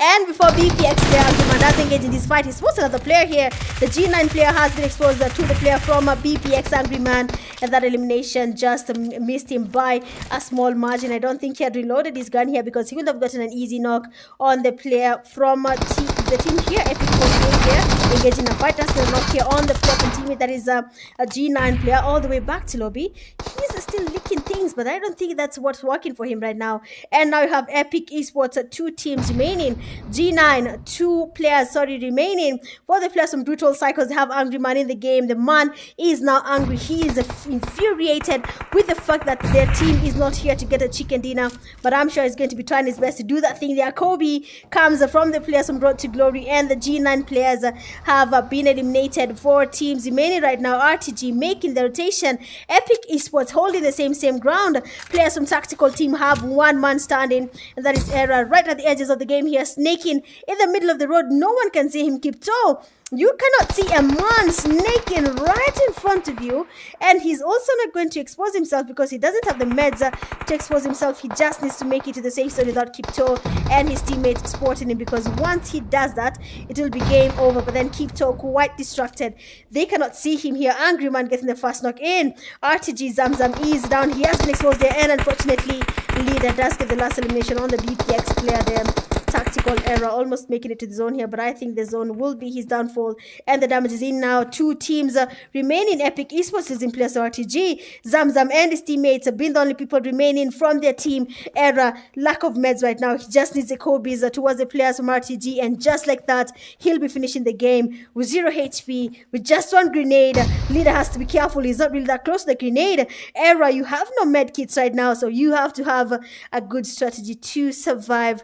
And before BPX player does engage in this fight, he's supposed to another player here. The G9 player has been exposed to the player from BPX Angry Man, and that elimination just missed him by a small margin. I don't think he had reloaded his gun here, because he would have gotten an easy knock on the player from the team here. Epic Esports here engaging a fight. That's gonna knock here on the player from teammate that is a G9 player all the way back to lobby. He's still licking things, but I don't think that's what's working for him right now. And now you have Epic Esports 2 teams remaining. G9 2 players remaining. For the players from Brutal Cycles, they have Angry Man in the game. The man is now angry. He is infuriated with the fact that their team is not here to get a chicken dinner, but I'm sure he's going to be trying his best to do that thing there. Kobe comes from the players from Road to Glory, and the G9 players have been eliminated. 4 teams remaining right now. RTG making the rotation. Epic Esports holding the same ground. Players from Tactical team have 1 man standing, and that is Era right at the edges of the game here, snaking in the middle of the road. No one can see him keep toe. You cannot see a man snaking right in front of you, and he's also not going to expose himself because he doesn't have the meds to expose himself. He just needs to make it to the safe zone without Kipto and his teammates supporting him, because once he does that, it will be game over. But then Kipto quite distracted. They cannot see him here. Angry Man getting the first knock in. RTG Zamzam is down. He has been exposed there, and unfortunately, leader does get the last elimination on the BPX player there. Tactical error, almost making it to the zone here, but I think the zone will be his downfall, and the damage is in now. 2 teams remaining. Epic Esports losing players to RTG. Zamzam and his teammates have been the only people remaining from their team. Error, lack of meds right now. He just needs the Kobe's towards the players from RTG, and just like that, he'll be finishing the game with 0 HP, with just 1 grenade. Leader has to be careful. He's not really that close to the grenade. Error, you have no med kits right now, so you have to have a good strategy to survive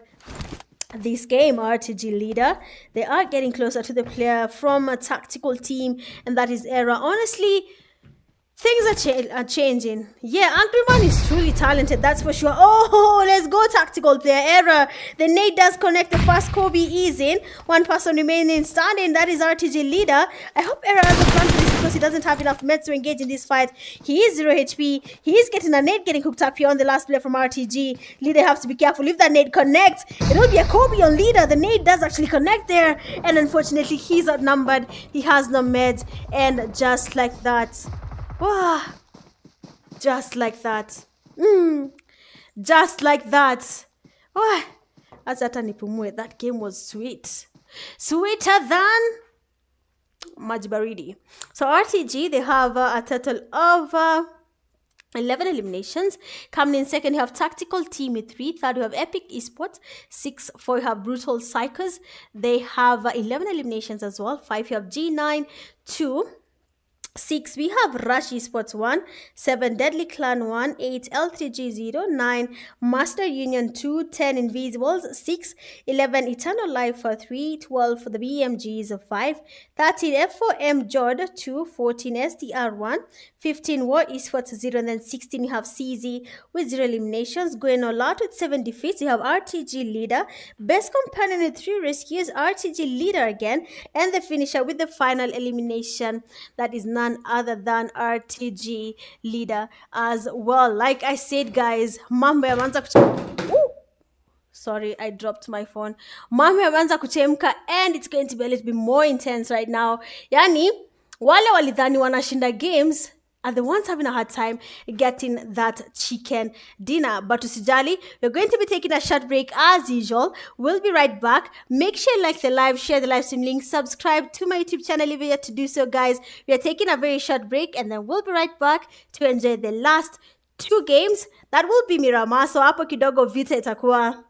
this game. RTG leader, they are getting closer to the player from a tactical team, and that is Era. Honestly, Things are changing. Yeah, Angry Man is truly talented, that's for sure. Oh, let's go tactical player error. The nade does connect. The first Kobe is in. One person remaining standing. That is RTG leader. I hope Error has a plan for this because he doesn't have enough meds to engage in this fight. He is 0 HP. He is getting a nade getting hooked up here on the last player from RTG. Leader has to be careful. If that nade connects, it will be a Kobe on leader. The nade does actually connect there. And unfortunately, he's outnumbered. He has no meds. And just like that. Wow. Just like that. Just like that. Oh, that game was sweet. Sweeter than Maji Baridi. So RTG, they have a total of 11 eliminations. Coming in second, you have Tactical Team with 3. Third, you have Epic Esports. 6, 4, you have Brutal Psychos. They have 11 eliminations as well. 5, you have G9. 2, 6, we have Rush Esports 1, 7, Deadly Clan 1, 8, L3G 0, 9, Master Union 2, 10, Invisibles 6, 11, Eternal Life for 3, 12 for the BMGS 5, 13, F4M Jod 2, 14, STR 1, 15, War Esports 0, and then 16, you have CZ with 0 eliminations. Going all out with 7 defeats, you have RTG leader, Best Companion with 3 rescues, RTG leader again, and the finisher with the final elimination. That is none other than RTG leader as well. Like I said, guys, mambo yameanza sorry, I dropped my phone. Mambo yameanza kuchemka, and it's going to be a little bit more intense right now. Yani wale walidhani wanashinda games are the ones having a hard time getting that chicken dinner. But usijali, we're going to be taking a short break as usual. We'll be right back. Make sure you like the live, share the live stream link, subscribe to my YouTube channel if you're yet to do so, guys. We are taking a very short break, and then we'll be right back to enjoy the last 2 games. That will be Mirama. So hapo kidogo vita itakuwa,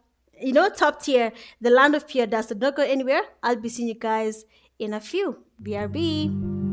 top tier. The land of pure dust. Don't go anywhere. I'll be seeing you guys in a few. BRB.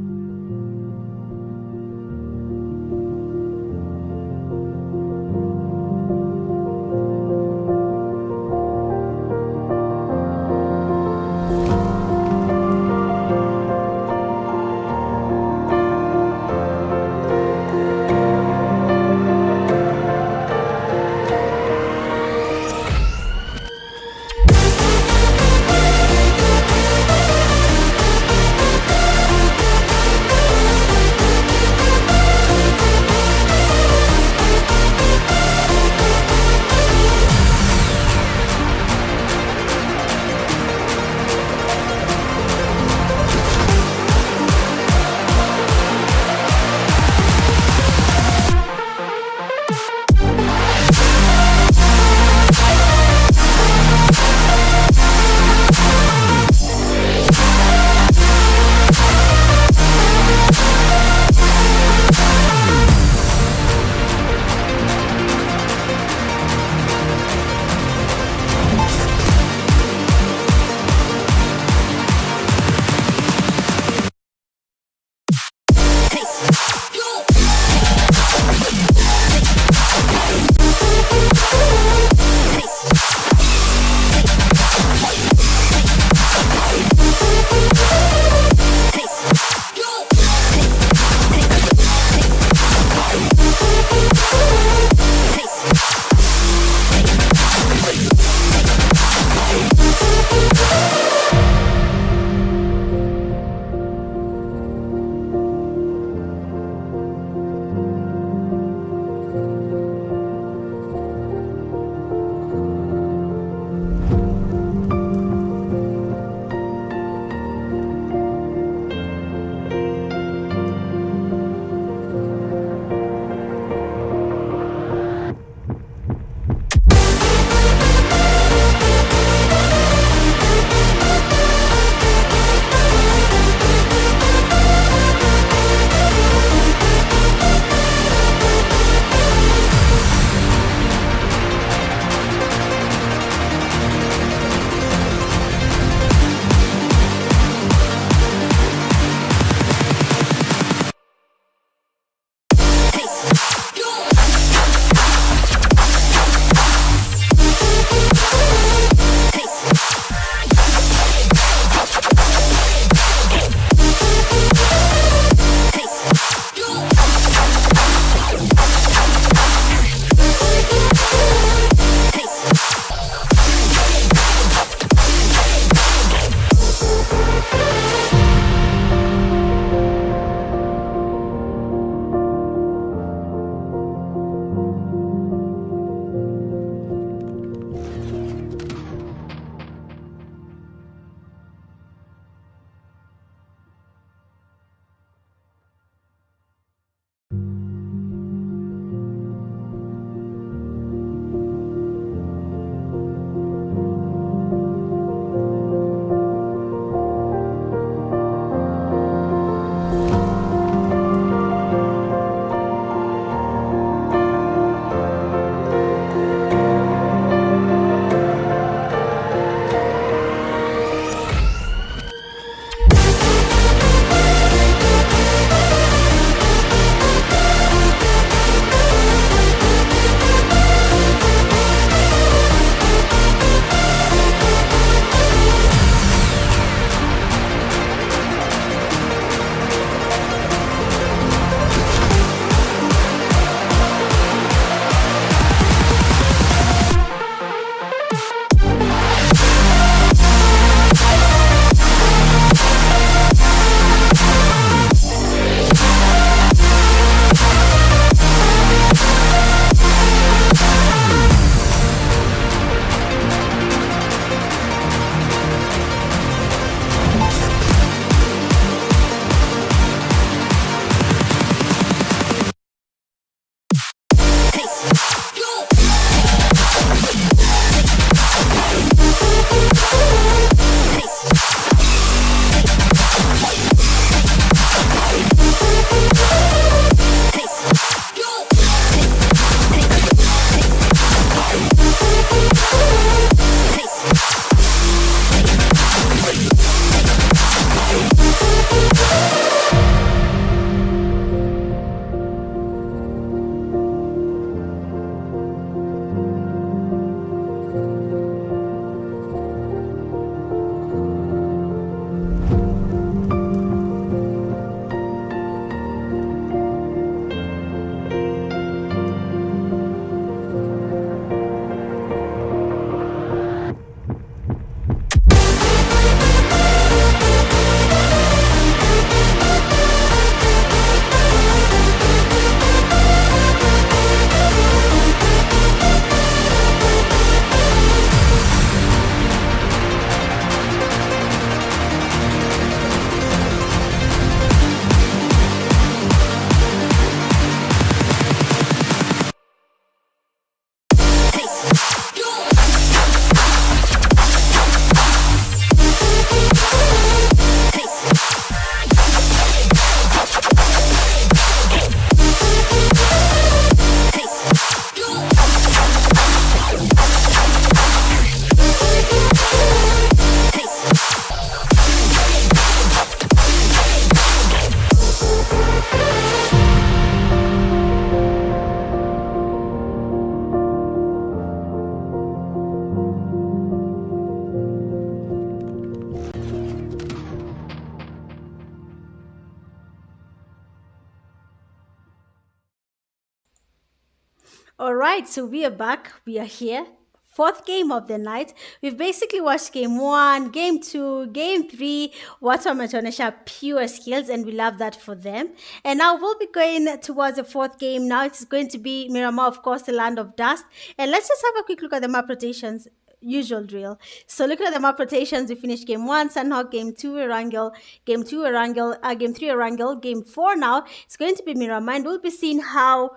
All right, so we are back. We are here. Fourth game of the night. We've basically watched game one, game two, game three. What are pure skills, and we love that for them. And now we'll be going towards the fourth game. Now it's going to be Miramar, of course, the land of dust. And let's just have a quick look at the map rotations. Usual drill. So looking at the map rotations, we finished game one, Sandhawk, game two, Erangel, game three, Erangel, game four now. It's going to be Miramar, and we'll be seeing how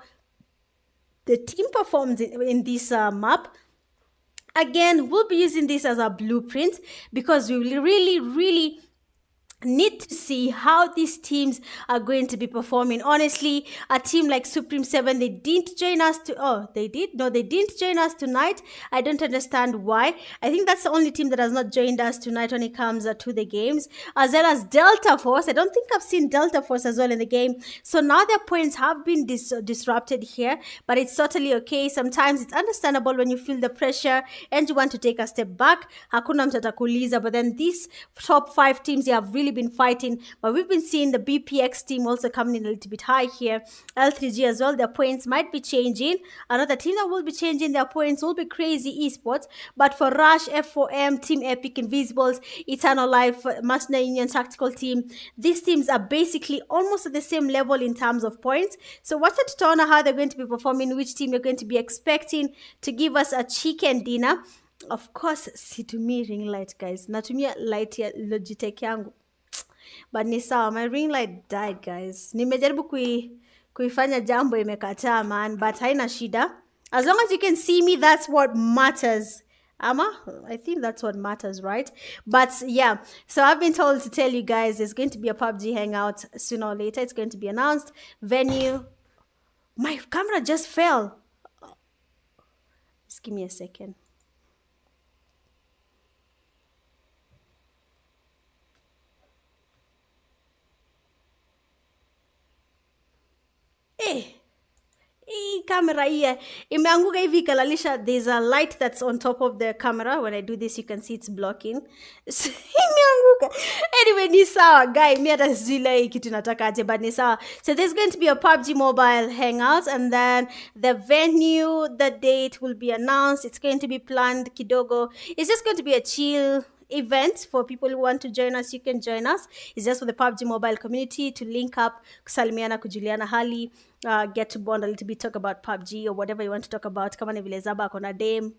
the team performs in this map. Again, we'll be using this as a blueprint because we will really need to see how these teams are going to be performing. Honestly, a team like Supreme 7, they didn't join us they did? No, they didn't join us tonight. I don't understand why. I think that's the only team that has not joined us tonight when it comes to the games. As well as Delta Force. I don't think I've seen Delta Force as well in the game. So now their points have been disrupted here, but it's totally okay. Sometimes it's understandable when you feel the pressure and you want to take a step back. Hakuna mtatakuliza, but then these top 5 teams, they have really been fighting, but we've been seeing the BPX team also coming in a little bit high here. L3G as well, their points might be changing. Another team that will be changing their points will be Crazy Esports, but for Rush, F4M, Team Epic, Invisibles, Eternal Life, Mercenary Union Tactical Team, these teams are basically almost at the same level in terms of points. So watch it to know how they're going to be performing, which team you're going to be expecting to give us a chicken dinner. Of course, situmii ring light guys, natumia light ya Logitech yangu. But ni sawa, my ring light died guys. Nimejaribu kuifanya jambo imekataa man, but haina shida. As long as you can see me, that's what matters. I think that's what matters, right? But yeah, so I've been told to tell you guys there's going to be a PUBG hangout sooner or later. It's going to be announced. Venue. My camera just fell. Just give me a second. Hii camera here imeanguka hivi ikalalisha. There's a light that's on top of the camera. When I do this, you can see it's blocking. Imeanguka. Anyway, ni sawa guy, mimi hata sijui kitu nataka aje, but ni sawa. So there's going to be a PUBG mobile hangout, and then the venue, the date will be announced. It's going to be planned kidogo. It's just going to be a chill event for people who want to join us. You can join us. It's just for the PUBG mobile community to link up, kusalimiana, kujuliana hali, get to bond a little bit, talk about PUBG or whatever you want to talk about. Kama ni vile Zaba akona dem.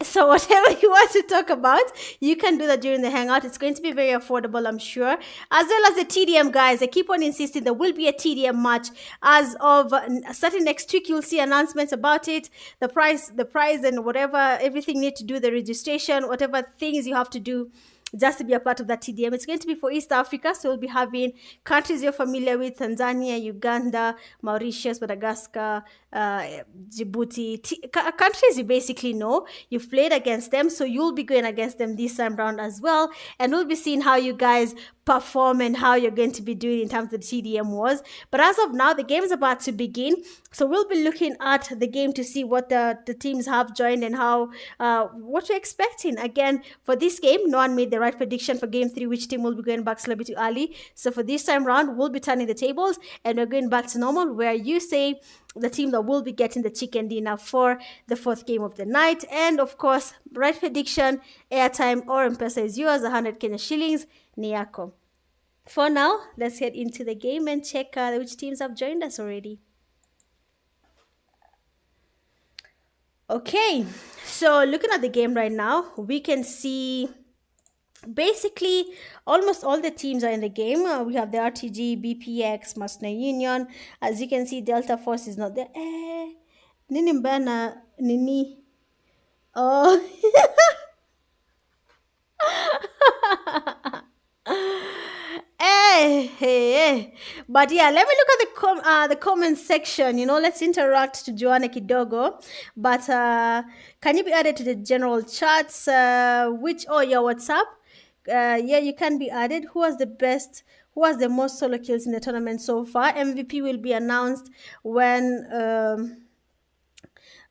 So whatever you want to talk about, you can do that during the hangout. It's going to be very affordable, I'm sure. As well as the TDM guys, I keep on insisting there will be a TDM match as of starting next week. You'll see announcements about it, the price and whatever, everything you need to do, the registration, whatever things you have to do just to be a part of that TDM. It's going to be for East Africa, so we'll be having countries you're familiar with: Tanzania, Uganda, Mauritius, Madagascar, Djibouti, countries you basically know. You've played against them, so you'll be going against them this time round as well, and we'll be seeing how you guys perform and how you're going to be doing in terms of the TDM wars. But as of now, the game is about to begin, so we'll be looking at the game to see what the teams have joined and how what we're expecting. Again, for this game, no one made the right prediction for game 3, which team will be going back slowly to early. So for this time round, we'll be turning the tables and we're going back to normal, where you say the team that will be getting the chicken dinner for the fourth game of the night. And of course, right prediction, airtime or M-Pesa is yours. 100 Kenya shillings ni yako. For now, let's head into the game and check which teams have joined us already. Okay, so looking at the game right now, we can see basically almost all the teams are in the game. We have the RTG, BPX, Mercenary Union. As you can see, Delta Force is not there. Nini mbana nini? Oh. Hey. But yeah, let me look at the comment section. Let's interact to Joanna Kidogo. But can you be added to the general chats? Your WhatsApp? Yeah, you can be added. Who has the most solo kills in the tournament so far? MVP will be announced when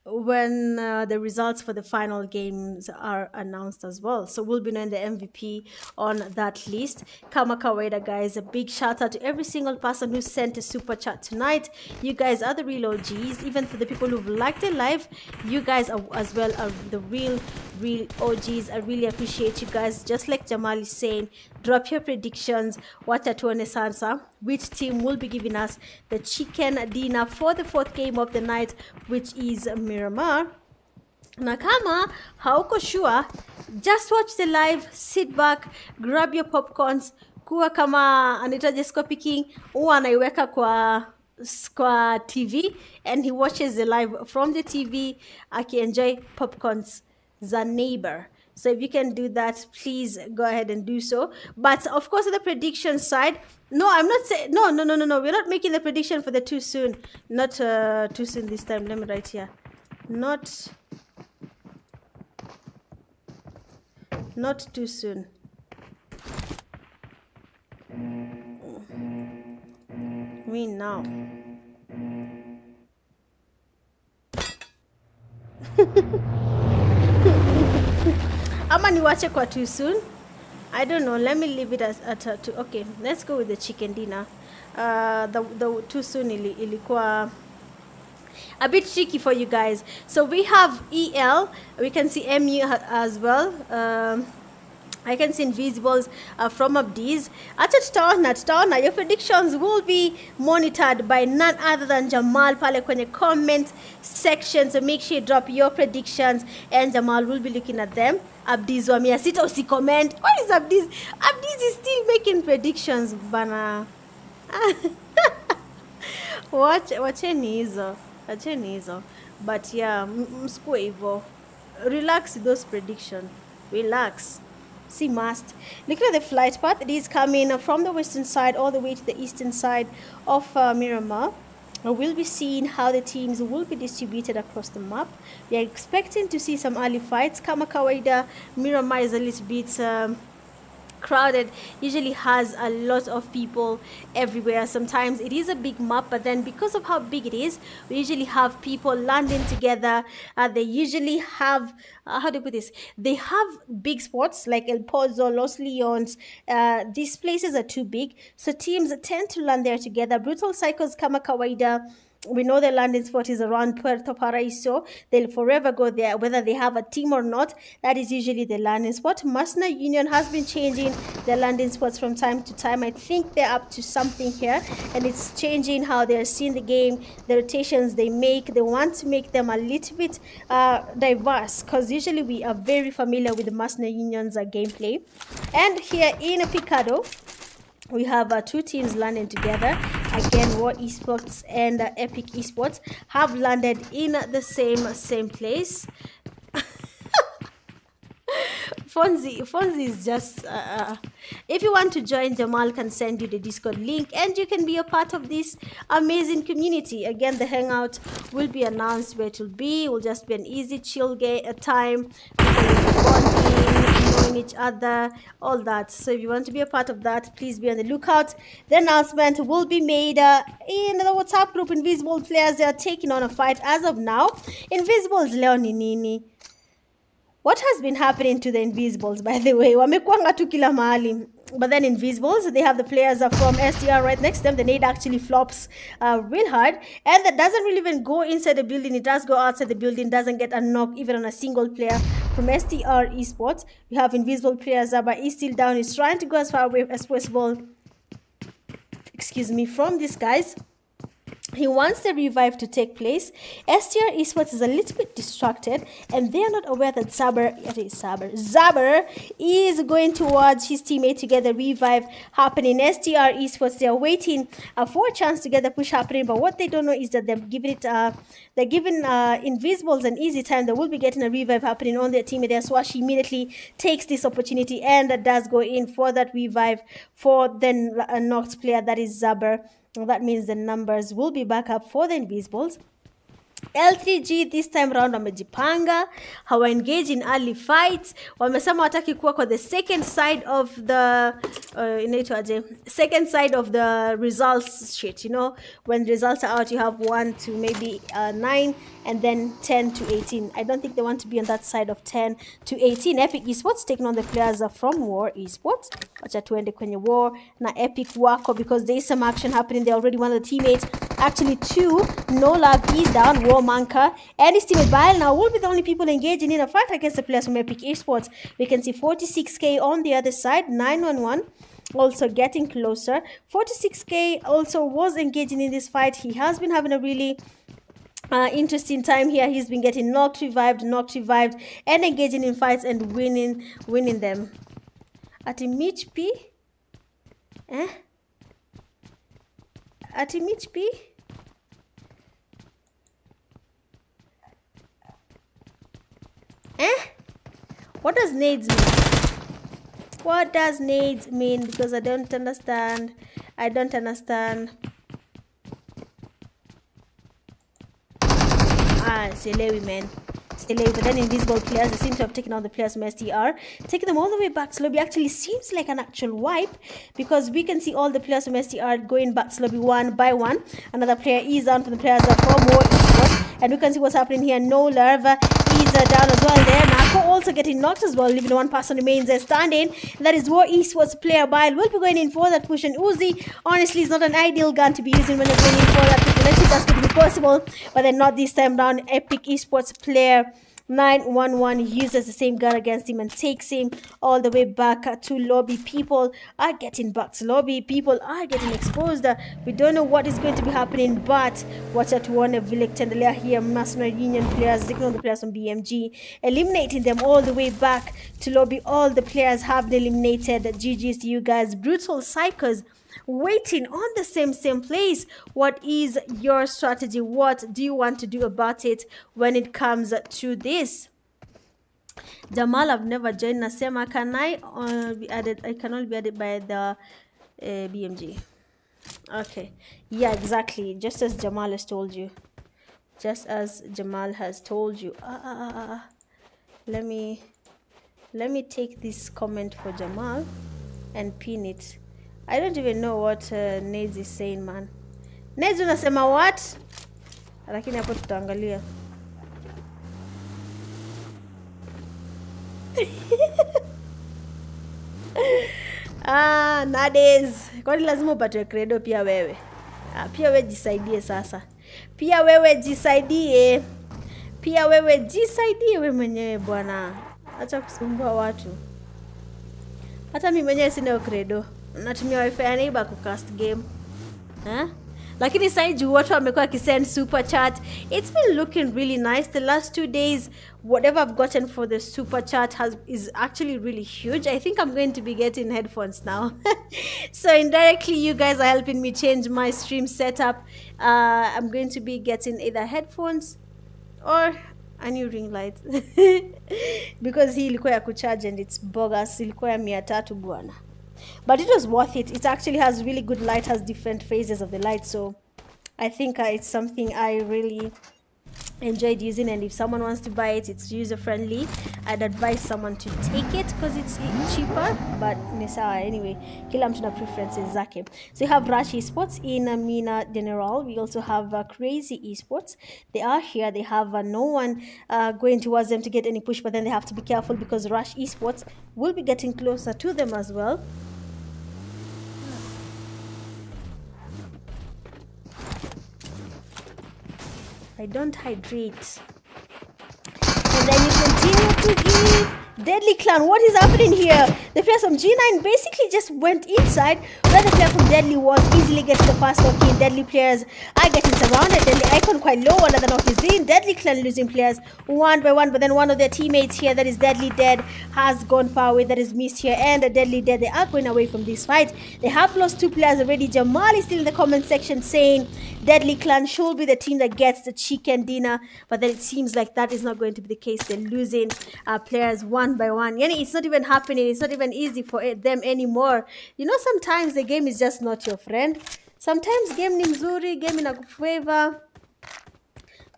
when the results for the final games are announced as well. So we'll be knowing the MVP on that list. Kama kawaida, guys, a big shout out to every single person who sent a super chat tonight. You guys are the real OGs. Even for the people who've liked it live, you guys are as well are the real OGs. I really appreciate you guys. Just like Jamal is saying, drop your predictions. What at Sansa, which team will be giving us the chicken dinner for the fourth game of the night, which is Miramar. Na kama hauko sure, just watch the live, sit back, grab your popcorns, kuwa kama anitaje Scorpy King, huwa anaiweka kwa TV, and he watches the live from the TV, enjoy popcorns za neighbor. So if you can do that, please go ahead and do so. But of course, on the prediction side, no, I'm not saying, no. We're not making the prediction for the too soon. Not too soon this time. Let me write here. Not too soon. We now. Ama niwache kwa too soon. I don't know. Let me leave it as at okay. Let's go with the chicken dinner. The too soon ilikuwa a bit tricky for you guys. So we have EL. We can see MU as well. I can see Invisibles from Abdiz. Tutaona, your predictions will be monitored by none other than Jamal pale kwenye comment section. So make sure you drop your predictions and Jamal will be looking at them. Abdiz wa mia sita usi comment. What is Abdiz? Abdiz is still making predictions, bana. Wacheni hizo. But yeah, msikuwe hivyo. Relax those predictions. Relax. See, must. Looking at the flight path, it is coming from the western side all the way to the eastern side of Miramar. We'll be seeing how the teams will be distributed across the map. We are expecting to see some early fights. Kama kawaida, Miramar is a little bit crowded, usually has a lot of people everywhere. Sometimes it is a big map, but then because of how big it is, we usually have people landing together. They usually have how do I put this? They have big spots like El Pozo, Los Leones. These places are too big, so teams tend to land there together. Brutal Cycles, Kama kawaida, we know the landing spot is around Puerto Paraíso. They'll forever go there, whether they have a team or not. That is usually the landing spot. Mercenary Union has been changing their landing spots from time to time. I think they're up to something here, and it's changing how they're seeing the game, the rotations they make. They want to make them a little bit diverse, because usually we are very familiar with the Mercenary Union's gameplay. And here in Picado, we have two teams landing together. Again, War Esports and Epic Esports have landed in the same place. Fonzie is just if you want to join, Jamal can send you the Discord link and you can be a part of this amazing community. Again, the hangout will be announced where it will be. It will just be an easy chill time, bonding, knowing each other, all that. So if you want to be a part of that, please be on the lookout. The announcement will be made in the WhatsApp group. Invisible players, they are taking on a fight as of now. Invisibles leo ni nini? What has been happening to the Invisibles, by the way? Wamekuanga tu kila mahali. But then Invisibles, they have the players from STR right next to them. The nade actually flops real hard. And that doesn't really even go inside the building. It does go outside the building. Doesn't get a knock even on a single player from STR Esports. We have Invisible players. Zaba is still down. He's trying to go as far away as possible. Excuse me, from these guys. He wants the revive to take place. STR Esports is a little bit distracted and they are not aware that Zaber is going towards his teammate to get the revive happening. STR Esports, they are waiting for a chance to get the push happening, but what they don't know is that they're giving Invisibles an easy time. They will be getting a revive happening on their teammate there. Swash immediately takes this opportunity and does go in for that revive for the knocked player, that is Zaber. That means the numbers will be back up for the Invisibles. L3G this time round wamejipanga, hawa engage in early fights. Wamesema wataki kuwa kwa the second side of the second side of the results shit. You know, when results are out, you have 1 to maybe 9 and then 10 to 18. I don't think they want to be on that side of 10 to 18. Epic Esports taking on the players from War Esports. Wacha tuende kwenye War na Epic wako, because there is some action happening. They already one of the teammates, actually 2, No Love is down, War Manka and his teammate Bile now will be the only people engaging in a fight against the players from Epic Esports. We can see 46k on the other side, 911 also getting closer. 46k also was engaging in this fight. He has been having a really interesting time here. He's been getting knocked, revived, and engaging in fights and winning them. Ati Mitch P? Ati Mitch P? What does nades mean? What does nades mean? Because I don't understand. Sielewi, man. Sielewi. But then invisible players, they seem to have taken out the players from STR, taking them all the way back to lobby. Actually seems like an actual wipe, because we can see all the players from STR going back to lobby one by one. Another player is down from the players from War Esports, and we can see what's happening here. No Larva is down as well there. Nako also getting knocked as well, leaving one person remains standing. That is War Esports player Bile. Will be going in for that push, and Uzi honestly is not an ideal gun to be using when you're going in for that push. Let's see if that's going to be possible, but then not this time round. Epic Esports player 911 uses the same gun against him and takes him all the way back to lobby. People are getting back to lobby. People are getting exposed. We don't know what is going to be happening, but watch out, one Vilek here. Mercenary Union players taking on the players from BMG, eliminating them all the way back to lobby. All the players have been eliminated. GG's to you guys. Brutal Psychos waiting on the same place. What is your strategy? What do you want to do about it when it comes to this? Jamal, I've never joined Nasema. Can I be added? I can only be added by the BMG. Okay, yeah, exactly, just as Jamal has told you. Let me take this comment for Jamal and pin it. I don't even know what Nez is saying, man. Nez unasema what? Lakini hapo tutaangalia. Nades. Kwani lazima upatwe credo pia wewe? Pia wewe jisaidie sasa. Pia wewe jisaidie wewe mwenyewe bwana. Acha kusumbua watu. Hata mimi mwenyewe sina credo. Natumia wifi ya neighbor kucast game. Lakini sasa juu watu wamekuwa kisend super chat. It's been looking really nice the last 2 days. Whatever I've gotten for the super chat is actually really huge. I think I'm going to be getting headphones now. So indirectly you guys are helping me change my stream setup. I'm going to be getting either headphones or a new ring light. Because hii ilikuwa ya kucharge and it's bogus. Ilikuwa ya 300 bwana. But it was worth it. It actually has really good light, has different phases of the light. So I think it's something I really enjoyed using. And if someone wants to buy it, it's user friendly. I'd advise someone to take it because it's cheaper. But anyway, kila mtu na preferences zake. So you have Rush Esports in Mina General. We also have Crazy Esports. They are here. They have no one going towards them to get any push. But then they have to be careful because Rush Esports will be getting closer to them as well. I don't hydrate. And then you continue to give. Deadly Clan, what is happening here? The players from G9 basically just went inside where the player from Deadly was, easily getting the first knock in. Deadly players are getting surrounded. Deadly icon quite low, another knock is in. Deadly Clan losing players one by one, but then one of their teammates here, that is Deadly Dead, has gone far away. That is missed here, and the Deadly Dead, they are going away from this fight. They have lost 2 players already. Jamal is still in the comment section saying Deadly Clan should be the team that gets the chicken dinner, but then it seems like that is not going to be the case. They're losing players one by one. Yani, it's not even happening. It's not even easy for them anymore. You know, sometimes the game is just not your friend. Sometimes game ni mzuri, game inakufavor,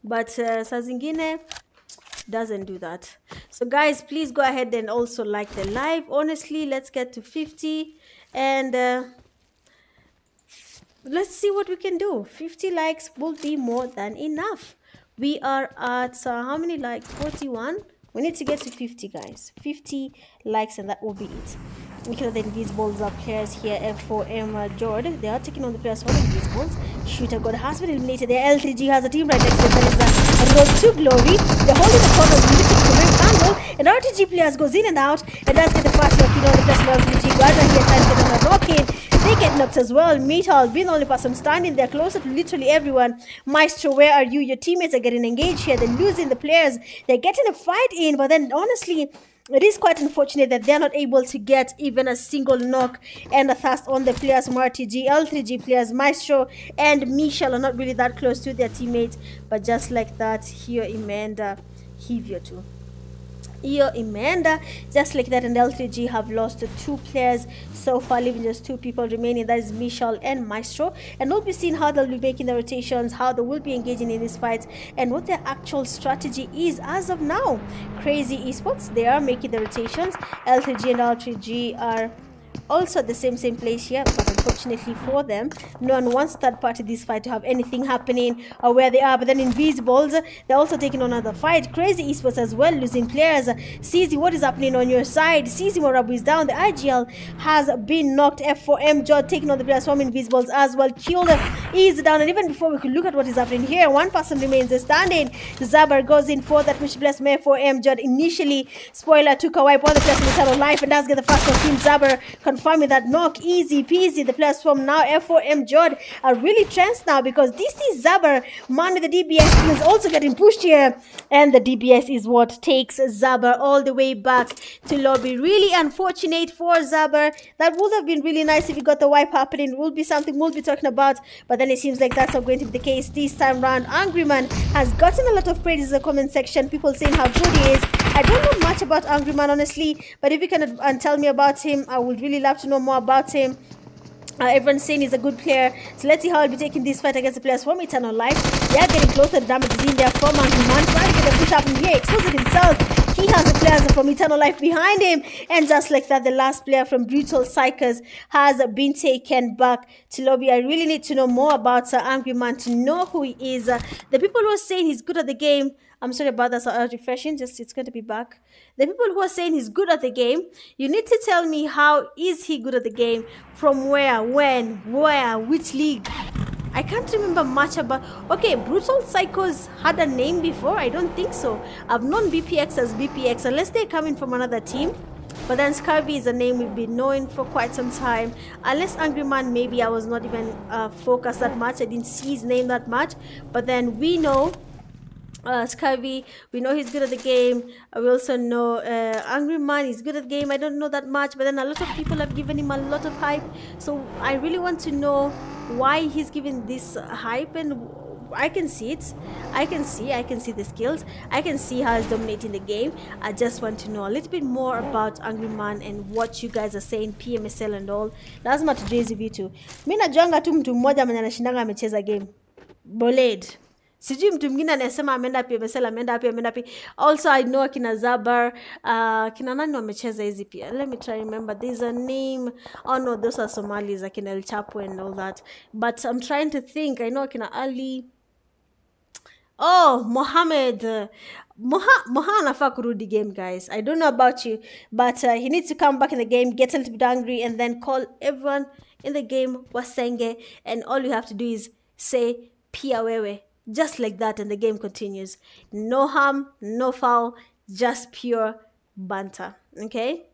but saa zingine doesn't do that. So guys, please go ahead and also like the live. Honestly, let's get to 50 and let's see what we can do. 50 likes will be more than enough. We are at how many likes? 41. We need to get to 50, guys. 50 likes and that will be it. Look at the invisibles are players here. F4M Jordan. They are taking on the players for the invisibles. Shooter God has been eliminated. The L3G has a team right next to them. That is Road to Glory. They're holding the corners, looking for Rim Angle. And RTG players goes in and out. And does get the fast knock on the players of LTG. Guardian here trying to get on a knock in. They get knocked as well. Metal being the only person standing there closer to literally everyone. Maestro, where are you? Your teammates are getting engaged here. They're losing the players. They're getting a fight in. But then honestly, it is quite unfortunate that they're not able to get even a single knock and a thrust on the players from RTG. L3G players, Maestro and Michelle are not really that close to their teammates. But just like that, here Amanda, Hivio too. Here Amanda, just like that, and L3G have lost 2 players so far, leaving just 2 people remaining. That is Michelle and Maestro, and we'll be seeing how they'll be making the rotations, how they will be engaging in this fight, and what their actual strategy is as of now. Crazy Esports, they are making the rotations. L3G and L3G are also at the same place here, but unfortunately for them, no one wants third party this fight to have anything happening or where they are. But then Invisibles, they're also taking on another fight. Crazy Esports as well, losing players. CZ, what is happening on your side? CZ Morabu is down. The IGL has been knocked. F4M Jod taking on the players from Invisibles as well. Killed is down, and even before we could look at what is happening here, one person remains standing. Zabar goes in for that, which blessed F4M Jod initially. Spoiler took a wipe on the players from Eternal Life and does get the first of Team Zabar, confirming that knock. Easy peasy. The players from now F4M Jod are really tranced now, because this is Zabar, man with the DBS is also getting pushed here, and the DBS is what takes Zabar all the way back to lobby. Really unfortunate for Zabar. That would have been really nice if he got the wipe happening. It will be something we'll be talking about, but then it seems like that's not going to be the case this time round. Angry Man has gotten a lot of praise in the comment section, people saying how good he is. I don't know much about Angry Man, honestly, but if you can tell me about him, I would really love to know more about him. Everyone's saying he's a good player, so let's see how he'll be taking this fight against the players from Eternal Life. They are getting closer. The damage is in there from Angry Man, trying to get a push up in here, exposes himself. He has the players from Eternal Life behind him, and just like that, the last player from Brutal Psychers has been taken back to lobby. I really need to know more about Angry Man to know who he is. The people who are saying he's good at the game, I'm sorry about that, so refreshing, just it's going to be back. The people who are saying he's good at the game, you need to tell me how is he good at the game, from where, when, where, which league. I can't remember much about. Okay, Brutal Psychos had a name before? I don't think so. I've known BPX as BPX, unless they're coming from another team. But then Scurvy is a name we've been knowing for quite some time. Unless Angry Man, maybe I was not even focused that much. I didn't see his name that much. But then we know Scurvy, we know he's good at the game. We also know Angry Man is good at the game. I don't know that much, but then a lot of people have given him a lot of hype. So I really want to know why he's given this hype, and I can see it. I can see the skills. I can see how he's dominating the game. I just want to know a little bit more about Angry Man and what you guys are saying, PMSL and all. Lazima tujue hizi vitu. Mimi najuanga tu mtu mmoja mwenye anashindanga amecheza game. Bolade. Sijui mtu mwingine anasema ameenda pia, mesela ameenda pia. Also I know kina Zabar, kina nani wamecheza hizi pia. Let me try remember. There's a name. Oh no, those are Somalis, kina El Chapo and all that. But I'm trying to think. I know kina Ali. Oh, Mohammed. Moha anafaa kurudi game, guys. I don't know about you, but he needs to come back in the game, get a little bit angry, and then call everyone in the game wasenge, and all you have to do is say pia wewe. Just like that, and the game continues. No harm, no foul, just pure banter. Okay?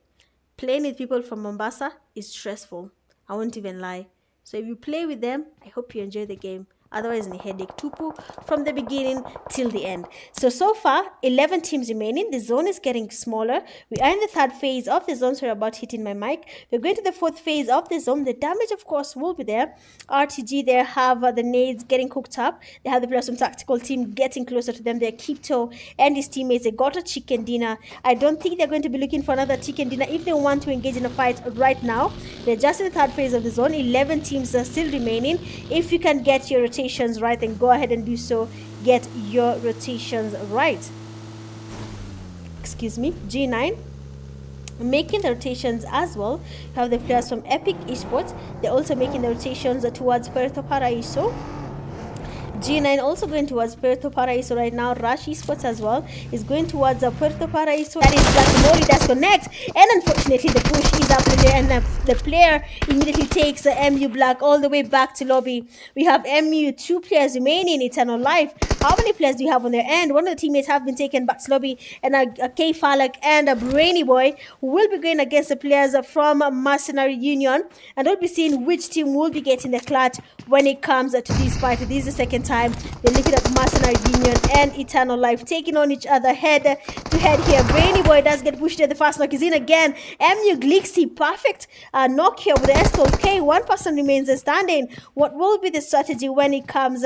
Playing with people from Mombasa is stressful. I won't even lie. So if you play with them, I hope you enjoy the game. Otherwise, ni headache tupu from the beginning till the end. So far, 11 teams remaining. The zone is getting smaller. We are in the 3rd phase of the zone. Sorry about hitting my mic. We're going to the 4th phase of the zone. The damage, of course, will be there. RTG there have the nades getting cooked up. They have the players from tactical team getting closer to them. They're Kipto and his teammates. They got a chicken dinner. I don't think they're going to be looking for another chicken dinner if they want to engage in a fight right now. They're just in the 3rd phase of the zone. 11 teams are still remaining. If you can get your rotation rotations right, then go ahead and do so. Get your rotations right. Excuse me. G9 making the rotations as well. You have the players from Epic Esports. They're also making the rotations towards Puerto Paraíso. G9 also going towards Puerto Paraíso right now. Rush Esports as well is going towards Puerto Paraíso. That is Black Mori does connect, and unfortunately the push is up in there, and the player immediately takes MU Black all the way back to lobby. We have MU 2 players remaining. Eternal Life. How many players do you have on their end? One of the teammates have been taken back to lobby, and a K Falak and a Brainy Boy will be going against the players from Mercenary Union, and we'll be seeing which team will be getting the clutch when it comes to this fight. This is the second time they're looking at Mercenary Union and Eternal Life taking on each other head to head here. Brainy Boy does get pushed there. The fast knock is in again. MU Glixie, perfect knock here with the S12K. One person remains standing. What will be the strategy when it comes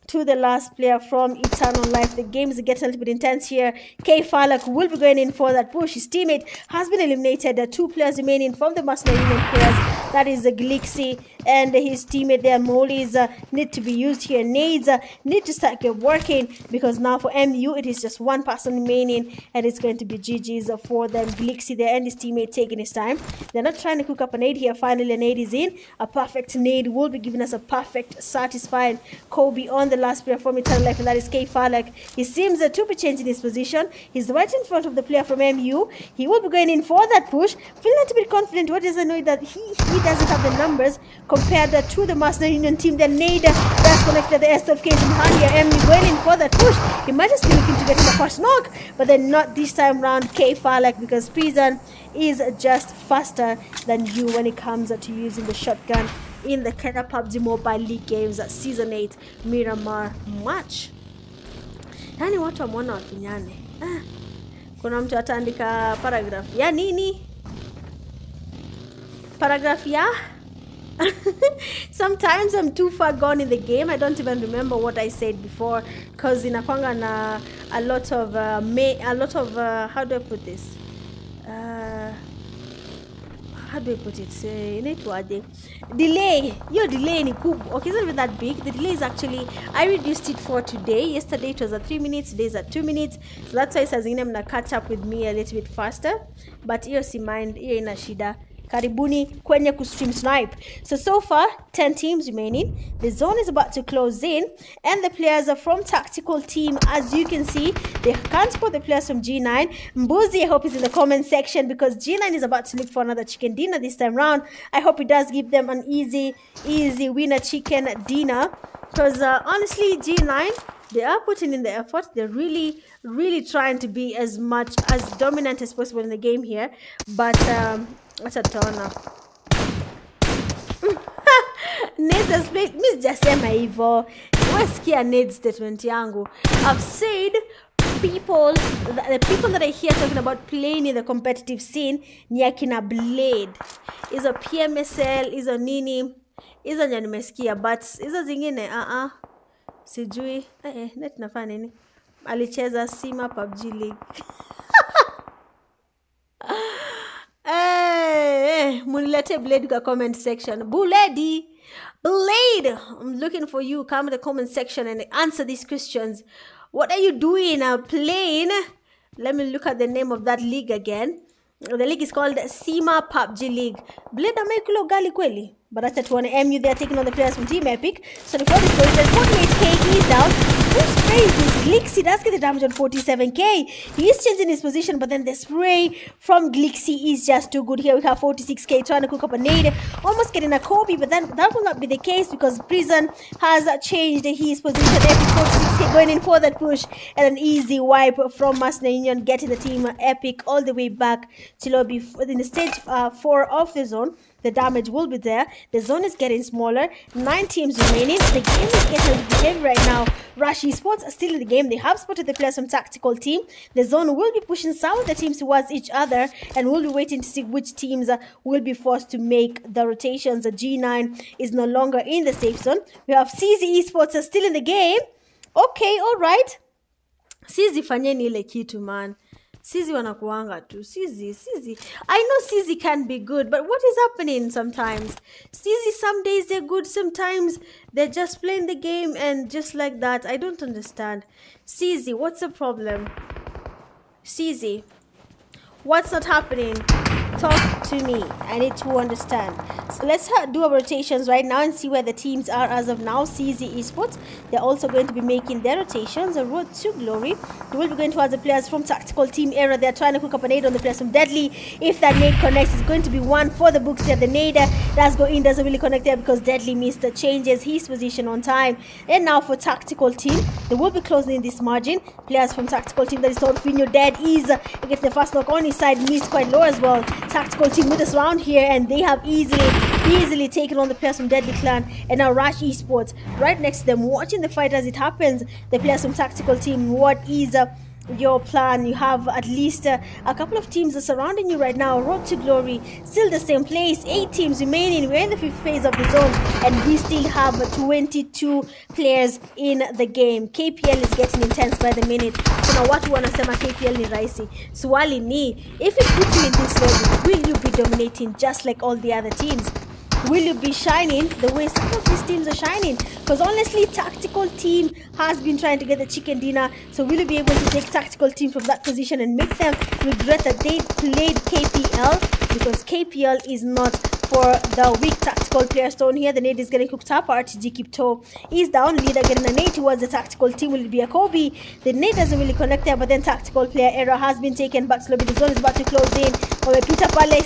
to the last player from Eternal Life? The game is getting a little bit intense here. K Falak will be going in for that push. His teammate has been eliminated. 2 players remaining from the Mercenary Union players. That is Glixie and his teammate there. Mollies need to be used here. Nades need to start get working, because now for MU it is just one person remaining, and it's going to be GG's for them. Glixie there and his teammate taking his time. They're not trying to cook up a nade here. Finally a nade is in. A perfect nade will be giving us a perfect satisfying Kobe on the last player from Eternal Life, and that is K Falak. He seems to be changing his position. He's right in front of the player from MU. He will be going in for that push. Feeling a little bit confident. What does I know that he doesn't have the numbers compared to the Mercenary Union team. The nade that's connected the S12K in hand here. MU going in for that push. He might just be looking to get in the first knock, but then not this time round K Falak, because Prison is just faster than you when it comes to using the shotgun in the Kenya PUBG Mobile League Games Season 8 Miramar match. Yani watu wameona wafinyane. Kuna mtu ataandika paragraph ya nini? Paragraph ya? Sometimes I'm too far gone in the game. I don't even remember what I said before, because inakwanga na a lot of how do I put this? How do I put it? Inaitwaje? Delay. Your delay ni kubwa. Okay, it's not even that big. The delay is actually, I reduced it for today. Yesterday it was at 3 minutes. Today is at 2 minutes. So that's why saa zingine mna catch up with me a little bit faster. But hiyo si mind, hiyo ina shida. Karibuni kwenye kustream snipe. So far 10 teams remaining. The zone is about to close in, and the players are from tactical team, as you can see. They can't spot the players from G9. Mbuzi, I hope is in the comment section, because G9 is about to look for another chicken dinner this time round. I hope it does give them an easy winner chicken dinner, because honestly G9, they are putting in the effort. They're really trying to be as dominant as possible in the game here, but acha tutaona. Neds has played. Miss jasema hivyo. Wasikia Neds statement yangu. I've said the people that I hear talking about playing in the competitive scene ni akina Blade. Hizo PMSL, hizo nini. Hizo ndio nimesikia, but hizo zingine sijui. Net nafanya nini? Alicheza Sima PUBG League. Munilete Blade kwa comment section. Blade, I'm looking for you. Come in the comment section and answer these questions. What are you doing playing? Let me look at the name of that league again. The league is called Sima PUBG League. Blade amekulo gali kweli. But that's at one MU. They are taking on the players from Team Epic. So the 48k is down. Who sprays this? Glixie does get the damage on 47k. He is changing his position, but then the spray from Glixie is just too good. Here we have 46k trying to cook up a nade. Almost getting a Kobe, but then that will not be the case, because Prison has changed his position. Epic 46k going in for that push, and an easy wipe from Mercenary Union, getting the team Epic all the way back to lobby in the stage 4 of the zone. The damage will be there. The zone is getting smaller. 9 teams remaining. The game is getting a little bit heavy right now. Rush Esports are still in the game. They have spotted the players from tactical team. The zone will be pushing some of the teams towards each other, and we'll be waiting to see which teams will be forced to make the rotations. The G9 is no longer in the safe zone. We have STR Esports are still in the game. Okay, all right. Sisi fanyeni ile kitu, man. Sizi wanakuanga tu. Sizi. I know Sizi can be good, but what is happening sometimes? Sizi, some days they're good, sometimes they're just playing the game and just like that. I don't understand. Sizi, what's the problem? Sizi, what's not happening? Talk to me. I need to understand. So let's do our rotations right now and see where the teams are as of now. STR Esports, they're also going to be making their rotations. A road to glory. They will be going towards the players from Tactical Team Era. They're trying to cook up a nade on the players from Deadly. If that nade connects, it's going to be one for the books there. The nade does go in, doesn't really connect there because Deadly missed the changes his position on time. And now for Tactical Team, they will be closing in this margin. Players from Tactical Team, that is Torfinho dead, is against the first knock on his side, missed quite low as well. Tactical Team with us round here, and they have easily taken on the players from Deadly Clan. And now Rush Esports right next to them, watching the fight as it happens. The players from Tactical Team, what is your plan? You have at least a couple of teams surrounding you right now. Road to glory, still the same place. 8 teams remaining. We're in the 5th phase of the zone, and we still have 22 players in the game. KPL is getting intense by the minute. Kuna watu wanasema KPL ni rahisi. Swali ni, if it puts you in this level, will you be dominating just like all the other teams? Will you be shining the way some of these teams are shining? Because honestly, Tactical Team has been trying to get the chicken dinner. So will you be able to take Tactical Team from that position and make them regret that they played KPL? Because KPL is not for the weak Tactical players down here. The nade is getting cooked up. R3G Kipto is down. Leader getting a nade towards the Tactical Team. Will it be a Kobe? The nade doesn't really connect there, but then Tactical player error has been taken back slowly. The zone is about to close in. Peter Pale,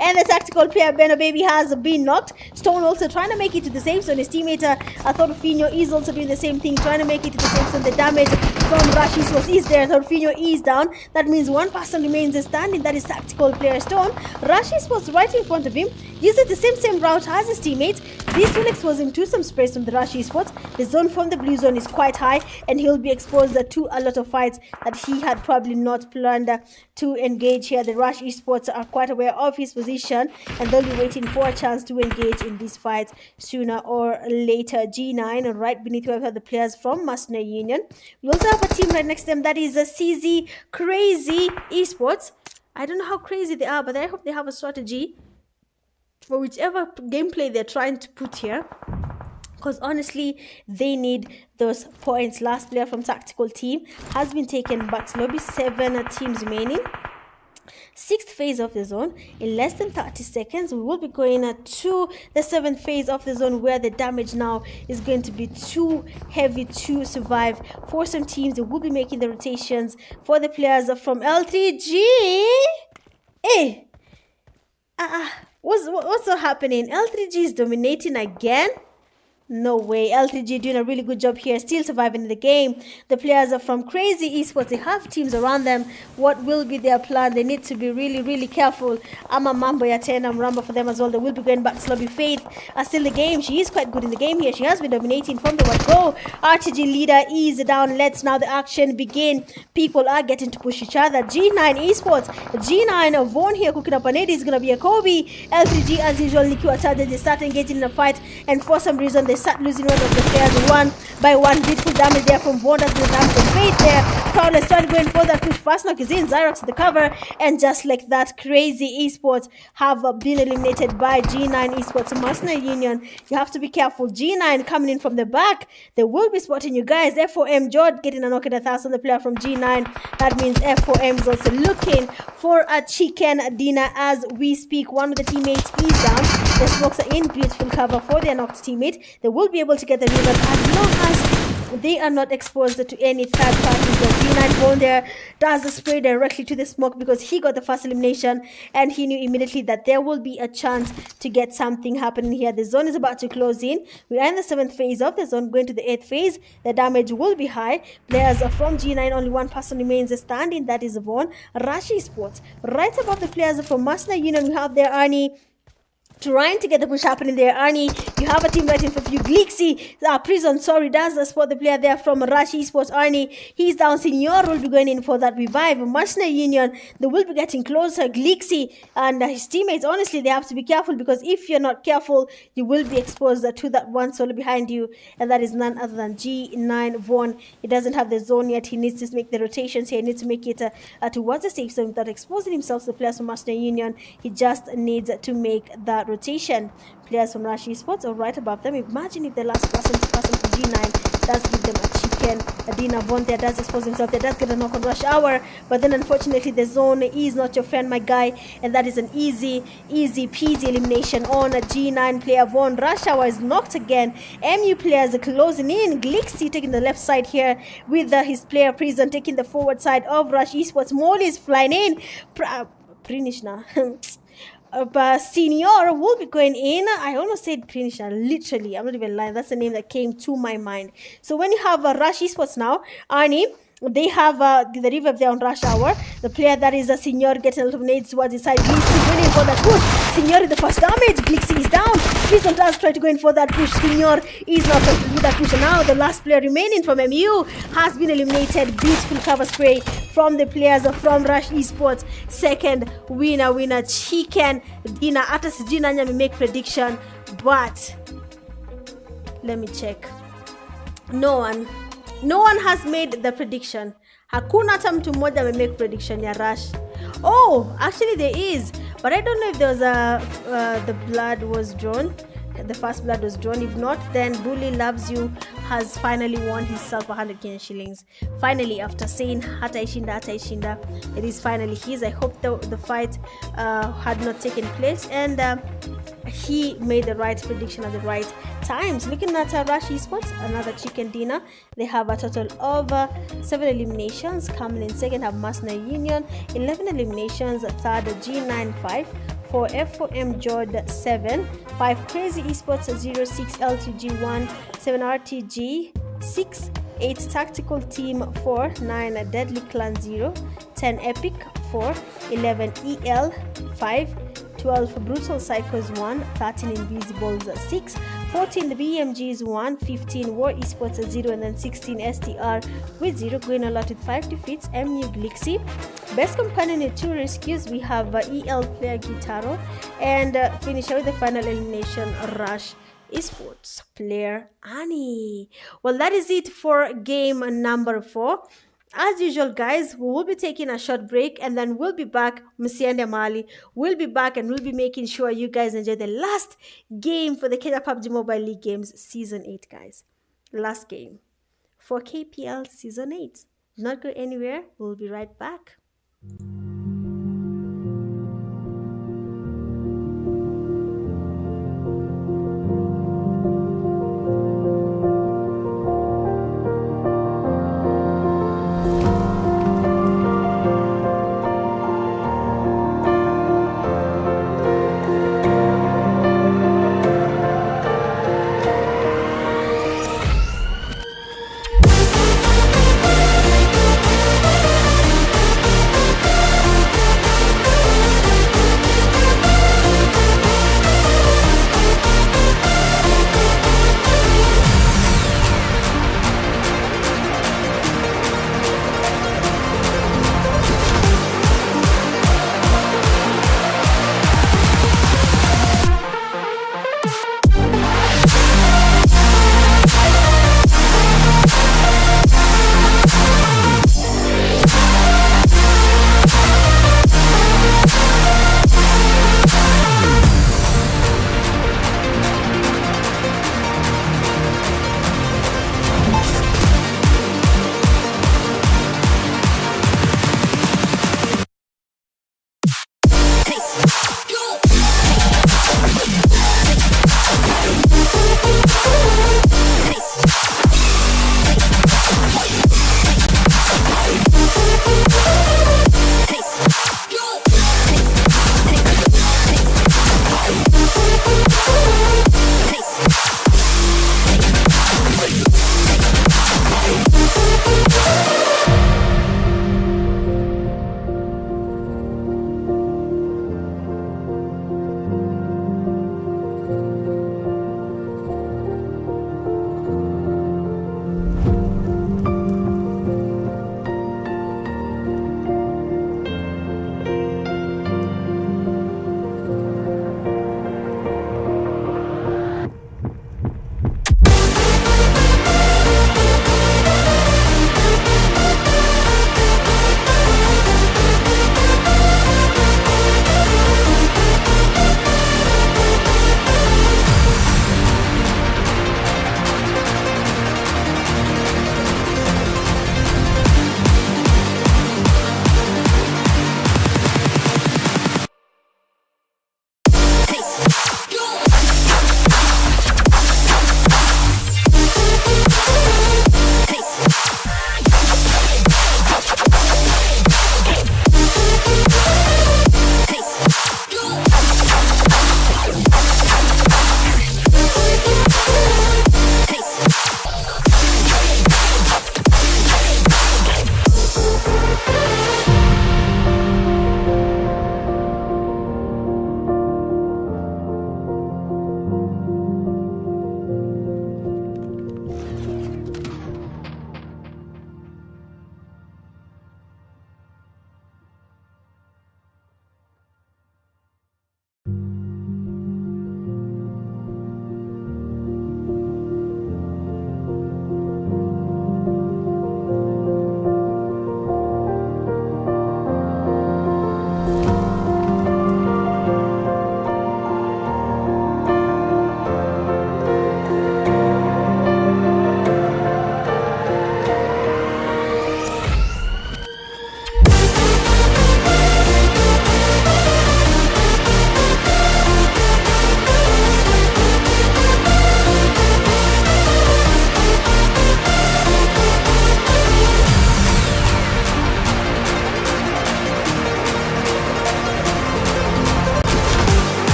and the Tactical player Beno Baby has been knocked. Stone also trying to make it to the safe zone. His teammate Thorfinho is also doing the same thing, trying to make it to the safe zone. The damage from Rashis is there. Thorfinho is down. That means one person remains standing. That is Tactical player Stone. Rashis was right in front of him, uses the same route as his teammates. This will expose him to some space from the Rush Esports. The zone from the blue zone is quite high, and he'll be exposed to a lot of fights that he had probably not planned to engage here. The Rush Esports are quite aware of his position, and they'll be waiting for a chance to engage in these fights sooner or later. G9 right beneath where we have the players from Mercenary Union. We also have a team right next to them, that is a CZ Crazy Esports. I don't know how crazy they are, but I hope they have a strategy for whichever gameplay they're trying to put here, because honestly they need those points. Last player from Tactical Team has been taken back to lobby. 7 teams remaining. 6th phase of the zone. In less than 30 seconds we will be going to the 7th phase of the zone, where the damage now is going to be too heavy to survive for some teams. They will be making the rotations for the players from L3G. Hey, what's happening? L3G is dominating again. No way. L3G doing a really good job here, still surviving in the game. The players are from Crazy Esports. They have teams around them. What will be their plan? They need to be really careful. Ama Mambo ya tena Mramba for them as well. They will be going back to lobby. Faith are still in the game. She is quite good in the game here. She has been dominating from the word go. R3G leader is down. Let's now the action begin. People are getting to push each other. G9 Esports. G9 Vaughn here cooking up a nade. Is going to be a Kobe. L3G as usual. Liku Atade. They start engaging in a fight, and for some reason they start losing one of the players one by one. Beautiful damage there from Vonda to the damage from Faith there. Prowler started going for that push. Fast knock is in. Zyrox at the cover, and just like that, Crazy Esports have been eliminated by G9 Esports. Mercenary Union, you have to be careful. G9 coming in from the back. They will be spotting you guys. F4M Jord getting a knock at 1,000. The player from G9. That means F4M is also looking for a chicken dinner as we speak. One of the teammates is down. The smokes are in. Beautiful cover for their knocked teammate. They will be able to get the rebound as long as they are not exposed to any third parties. The G9 Bone there does the spray directly to the smoke because he got the first elimination, and he knew immediately that there will be a chance to get something happening here. The zone is about to close in. We are in the 7th phase of the zone, going to the 8th phase. The damage will be high. Players are from G9, only one person remains standing, that is Vaughn. Rush Esports right above the players from Mercenary Union. We have their Arnie trying to get the push happening there. Arnie, you have a team right in for you. Glixi, Prison, sorry, does spot the player there from STR Esports. Arnie, he's down. Senior will be going in for that revive. Mercenary Union, they will be getting closer. Glixi and his teammates, honestly, they have to be careful, because if you're not careful, you will be exposed to that one solo behind you, and that is none other than G9 Vaughn. He doesn't have the zone yet. He needs to make the rotations here. He needs to make it towards the safe zone without exposing himself to the players from Mercenary Union. He just needs to make that rotation. Players from STR Esports are right above them. Imagine if the last person from G9 does give them a chicken. Adina Von there does expose himself. There does get a knock on Rush Hour, but then unfortunately the zone is not your friend, my guy, and that is an easy peasy elimination on a G9 player. Von. Rush Hour is knocked again. MU players are closing in. Glixi taking the left side here with his player Prison taking the forward side of STR Esports. Molly is flying in. Prinishna. Senior will be going in. I almost said Prinishna, literally. I'm not even lying. That's the name that came to my mind. So when you have STR Esports now, Arnie, they have the revive there on Rush Hour. The player that is a Senior getting a little nades towards his side. Glixi going in for that push. Senior is the first damage. Glixi is down. Prison does try to go in for that push. Senior is not going to do that push. And now the last player remaining from MU has been eliminated. Beautiful cover spray from the players from STR Esports. Second winner chicken dinner. Hata sijui nani amemake prediction, but let me check. No one has made the prediction. Hakuna hata mtu mmoja amemake prediction ya Rush. Oh, actually there is, but I don't know if there was the blood was drawn. The first blood was drawn. If not, then Bully Loves You has finally won himself 100 Kenyan shillings. Finally, after saying hata ishinda, it is finally his. I hope the fight had not taken place, and he made the right prediction at the right times. Looking at STR Esports, another chicken dinner. They have a total of 7 eliminations. Coming in second have Mercenary Union, 11 eliminations. Third, G9 5. 4 F4M Jord 7, 5 Crazy Esports 06, L3G 1, 7 RTG 6, 8 Tactical Team 4, 9 Deadly Clan 0, 10 Epic 4, 11 EL 5, 12 Brutal Psychos 1, 13 Invisibles 6, 14 the BMGS 1, 15 War Esports 0, and then 16 STR with 0, going a lot with 5 defeats. MU Glixi. Best companion in 2 rescues, we have EL player Guitaro, and finisher with the final elimination, STR Esports player Annie. Well, that is it for game number 4. As usual, guys, we will be taking a short break, and then we'll be back. Msiende Mali will be back, and we'll be making sure you guys enjoy the last game for the Kenya Pubg Mobile League Games Season 8, guys. Last game for KPL Season 8. Do not go anywhere. We'll be right back.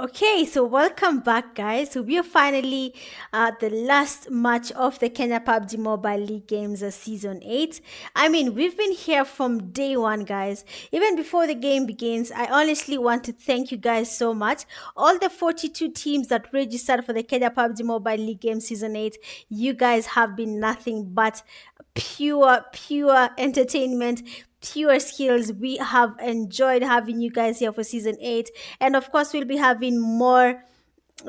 Okay, so welcome back, guys. So we are finally at the last match of the Kenya Pubg Mobile League Games Season 8. I mean, we've been here from day one, guys. Even before the game begins, I honestly want to thank you guys so much. All the 42 teams that registered for the Kenya Pubg Mobile League Games Season 8, you guys have been nothing but pure entertainment, pure skills. We have enjoyed having you guys here for season 8, and of course we'll be having more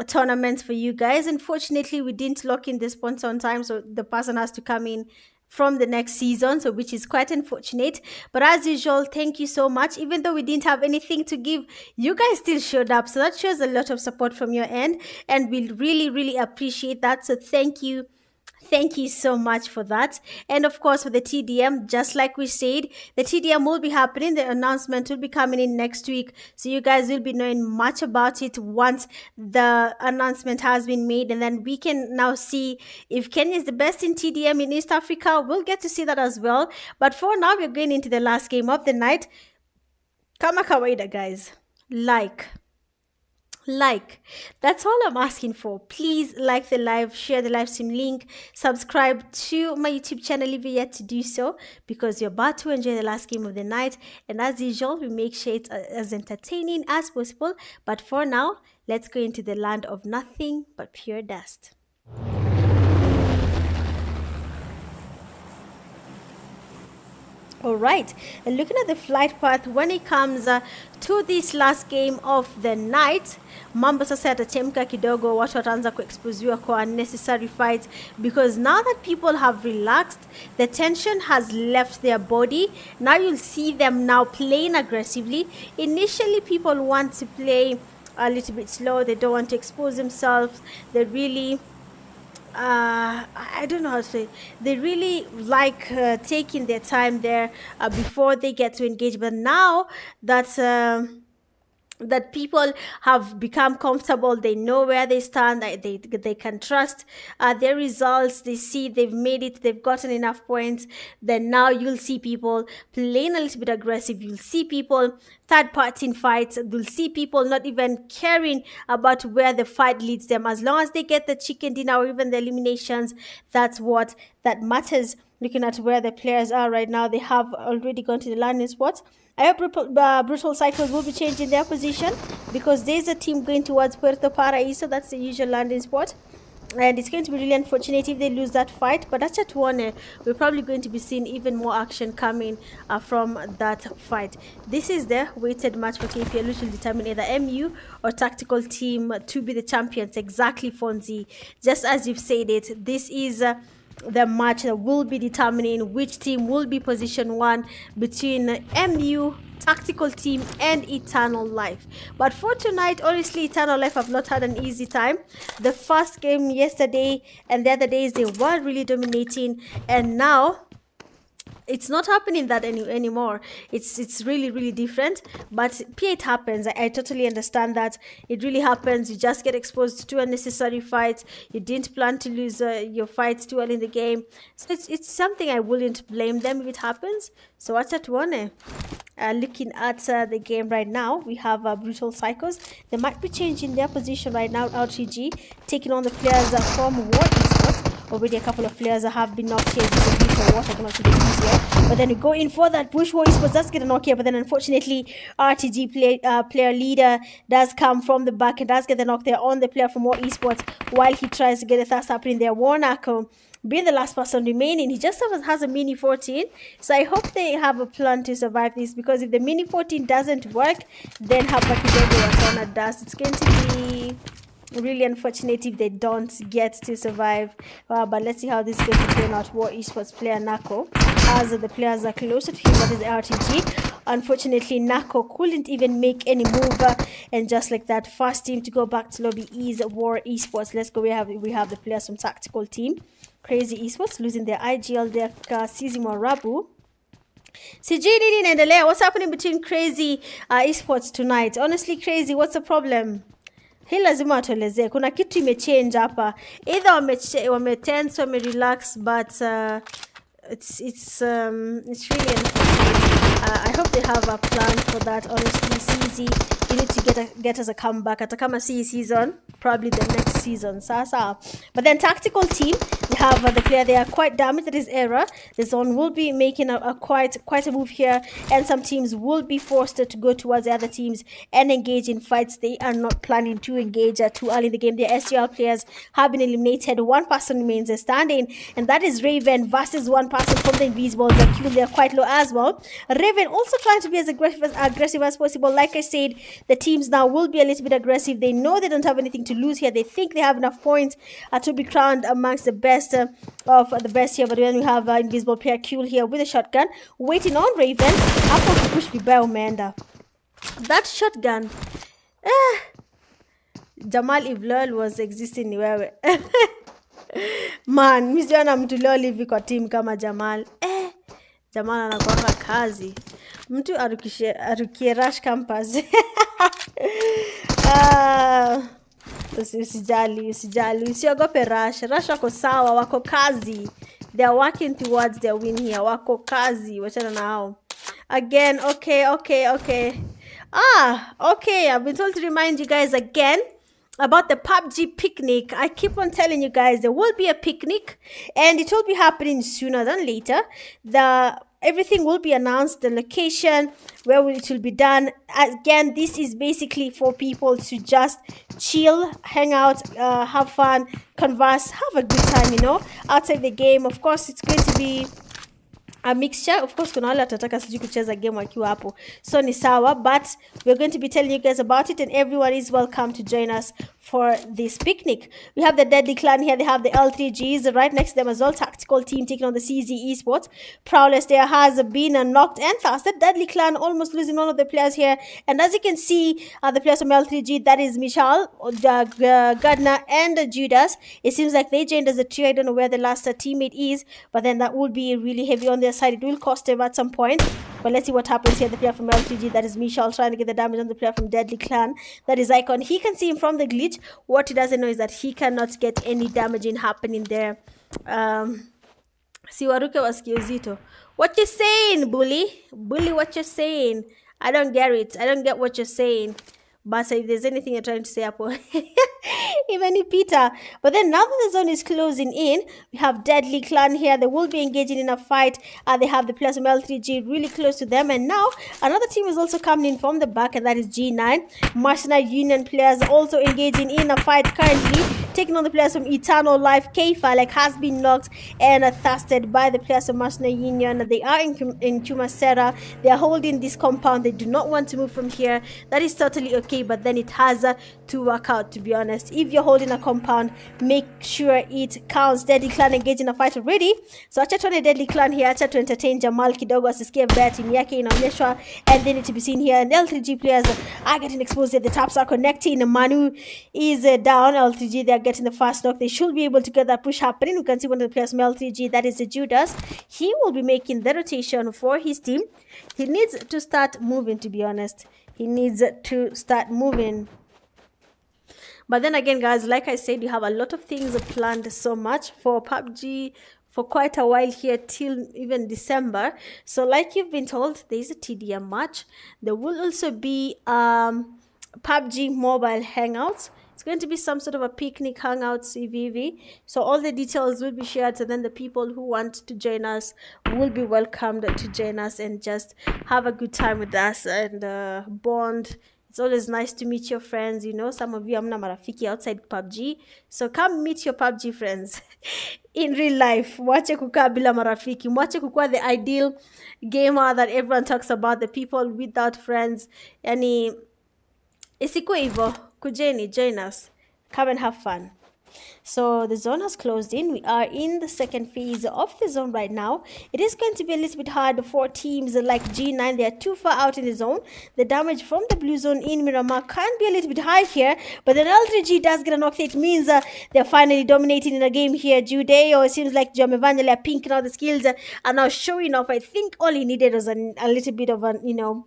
tournaments for you guys. Unfortunately, we didn't lock in the sponsor on time, so the person has to come in from the next season, so which is quite unfortunate. But as usual, thank you so much. Even though we didn't have anything to give, you guys still showed up, so that shows a lot of support from your end, and we really appreciate that. So thank you. Thank you so much for that. And of course, for the TDM, just like we said, the TDM will be happening. The announcement will be coming in next week. So you guys will be knowing much about it once the announcement has been made. And then we can now see if Kenya is the best in TDM in East Africa. We'll get to see that as well. But for now, we're going into the last game of the night. Kama kawaida, guys. Like, that's all I'm asking for. Please like the live, share the live stream link, subscribe to my YouTube channel if you're yet to do so, because you're about to enjoy the last game of the night. And as usual, we make sure it's as entertaining as possible. But for now, let's go into the land of nothing but pure dust. All right, and looking at the flight path when it comes to this last game of the night, mambo sasa yatachemka kidogo, watu wataanza kuexposewa kwa unnecessary fights, because now that people have relaxed, the tension has left their body. Now you'll see them now playing aggressively. Initially, people want to play a little bit slow. They don't want to expose themselves. They really I don't know how to say. They really like taking their time there before they get to engage. But now that people have become comfortable, they know where they stand, they can trust their results, they see they've made it, they've gotten enough points, then now you'll see people playing a little bit aggressive. You'll see people third party in fights. You'll see people not even caring about where the fight leads them. As long as they get the chicken dinner or even the eliminations, that's what that matters. Looking at where the players are right now, they have already gone to the landing spots. I hope Brutal Cycles will be changing their position, because there's a team going towards Puerto Paraíso. That's the usual landing spot. And it's going to be really unfortunate if they lose that fight. But that's just one. We're probably going to be seeing even more action coming from that fight. This is the weighted match for KPL, which will determine either MU or tactical team to be the champions. Exactly, Fonzie. Just as you've said it, this is the match that will be determining which team will be position 1 between MU, tactical team, and Eternal Life. But for tonight, honestly, Eternal Life have not had an easy time. The first game yesterday and the other days, they were really dominating, and now it's not happening that anymore. It's really different. But it happens. I totally understand that. It really happens. You just get exposed to unnecessary fights. You didn't plan to lose your fights too early in the game. So it's something I wouldn't blame them if it happens. So what's that one? Looking at the game right now, we have Brutal Psychos. They might be changing their position right now. L3G taking on the players from War Esports. Already a couple of players have been knocked here. This is a for what I cannot see the easier. But then we go in for that push. War Esports does get a knock here, but then unfortunately RTG player leader does come from the back and does get the knock there on the player from War Esports while he tries to get the thirst happening there. Warnako being the last person remaining, he just has a mini 14, so I hope they have a plan to survive this, because if the mini 14 doesn't work, then Hapakidogo does. It's going to be really unfortunate if they don't get to survive. But let's see how this is going to turn out. War Esports player Nako, as the players are closer to him, that is RTG. Unfortunately, Nako couldn't even make any move, and just like that, first team to go back to lobby is War Esports. Let's go. We have the players from tactical team. Crazy Esports losing their IGL, their Sizimo Rabu. Sijui nini inaendelea? What's happening between Crazy Esports tonight? Honestly, Crazy, what's the problem? Hii lazima watuelezee. Kuna kitu imechange hapa. Either wame-tense, wame-relax, but it's really unfortunate. I hope they have a plan for that. Honestly, CZ you need to get us a comeback. Atakama C season, probably the next season. Sasa. But then tactical team, we have the player, they are quite damaged. That is error. The zone will be making a quite a move here, and some teams will be forced to go towards the other teams and engage in fights they are not planning to engage too early in the game. The STR players have been eliminated. One person remains standing, and that is Raven versus one person from the Invisibles. They are quite low as well. Raven also trying to be as aggressive as possible. Like I said, the teams now will be a little bit aggressive. They know they don't have anything to lose here. They think they have enough points to be crowned amongst the best of the best here. But then we have Invisible player Q here with a shotgun, waiting on Raven. Hapo push vibaya umeenda. That shotgun. Jamal if lol was existing ni wewe. Man, mimi sijaona mtu lol hivi kwa team kama Jamal. Jamal anakuanga kazi. Mtu arukie rush campus. Usijali. Usiogope rush. Rush wako sawa, wako kazi. They are working towards their win here. Wako kazi. Wachana na hao. Again, okay. Okay, I've been told to remind you guys again about the PUBG picnic. I keep on telling you guys there will be a picnic, and it will be happening sooner than later. Everything will be announced, the location, where it will be done. Again, this is basically for people to just chill, hang out, have fun, converse, have a good time, outside the game. Of course, it's going to be a mixture. Of course, kuna wale watataka sijui kucheza game wakiwa hapo, so ni sawa, but we're going to be telling you guys about it, and everyone is welcome to join us for this picnic. We have the Deadly Clan here. They have the L3Gs right next to them as well. Tactical team taking on the CZ Esports. Prowless there has been knocked and thirsted. Deadly Clan almost losing one of the players here, and as you can see, the players from L3G, that is Michal, Gardner, and Judas. It seems like they joined as a trio. I don't know where the last teammate is, but then that would be really heavy on their side. It will cost them at some point, but let's see what happens here. The player from L3G, that is Michal, trying to get the damage on the player from Deadly Clan, that is Icon. He can see him from the glitch. What he doesn't know is that he cannot get any damaging happening there. Siwaruke wasikie uzito. What you saying, bully? Bully, what you saying? I don't get it. I don't get what you're saying. But if there's anything you're trying to say, Apple, even Peter. But then now that the zone is closing in, we have Deadly Clan here. They will be engaging in a fight. They have the players from L3G really close to them. And now another team is also coming in from the back, and that is G9. Mercenary Union players also engaging in a fight currently, taking on the players from Eternal Life. Keifa has been knocked and thirsted by the players of Mercenary Union. They are in Kumasera. They are holding this compound. They do not want to move from here. That is totally okay, but then it has to work out, to be honest. If you're holding a compound, make sure it counts. Deadly Clan engaged in a fight already. So acha tuone Deadly Clan here, acha to entertain Jamal kidogo asisikie vibaya timu yake inaonyeshwa, and then it to be seen here. And L3G players are getting exposed here. The taps are connecting. Manu is down. L3G, they are getting the fast knock. They should be able to get that push happening. We can see one of the players from L3G, that is the Judas. He will be making the rotation for his team. He needs to start moving, to be honest. He needs to start moving. But then again, guys, like I said, you have a lot of things planned so much for PUBG for quite a while here till even December. So like you've been told, there's a TDM match. There will also be PUBG mobile hangouts. It's going to be some sort of a picnic hangout CVV. So all the details will be shared, and then the people who want to join us will be welcomed to join us and just have a good time with us and bond. It's always nice to meet your friends. Some of you hamna marafiki outside PUBG. So come meet your PUBG friends in real life. Mwache kukaa bila marafiki. Mwache kukua the ideal gamer that everyone talks about, the people without friends. Yani, isikuwe hivyo. Kujeni, join us. Come and have fun. So the zone has closed in. We are in the second phase of the zone right now. It is going to be a little bit hard for teams like G9. They are too far out in the zone. The damage from the blue zone in Miramar can be a little bit high here, but then L3G does get a knock. It means they're finally dominating in the game here. Judeo, it seems like Jamevangeli are pinking out the skills and now showing off. I think all he needed was a little bit of an,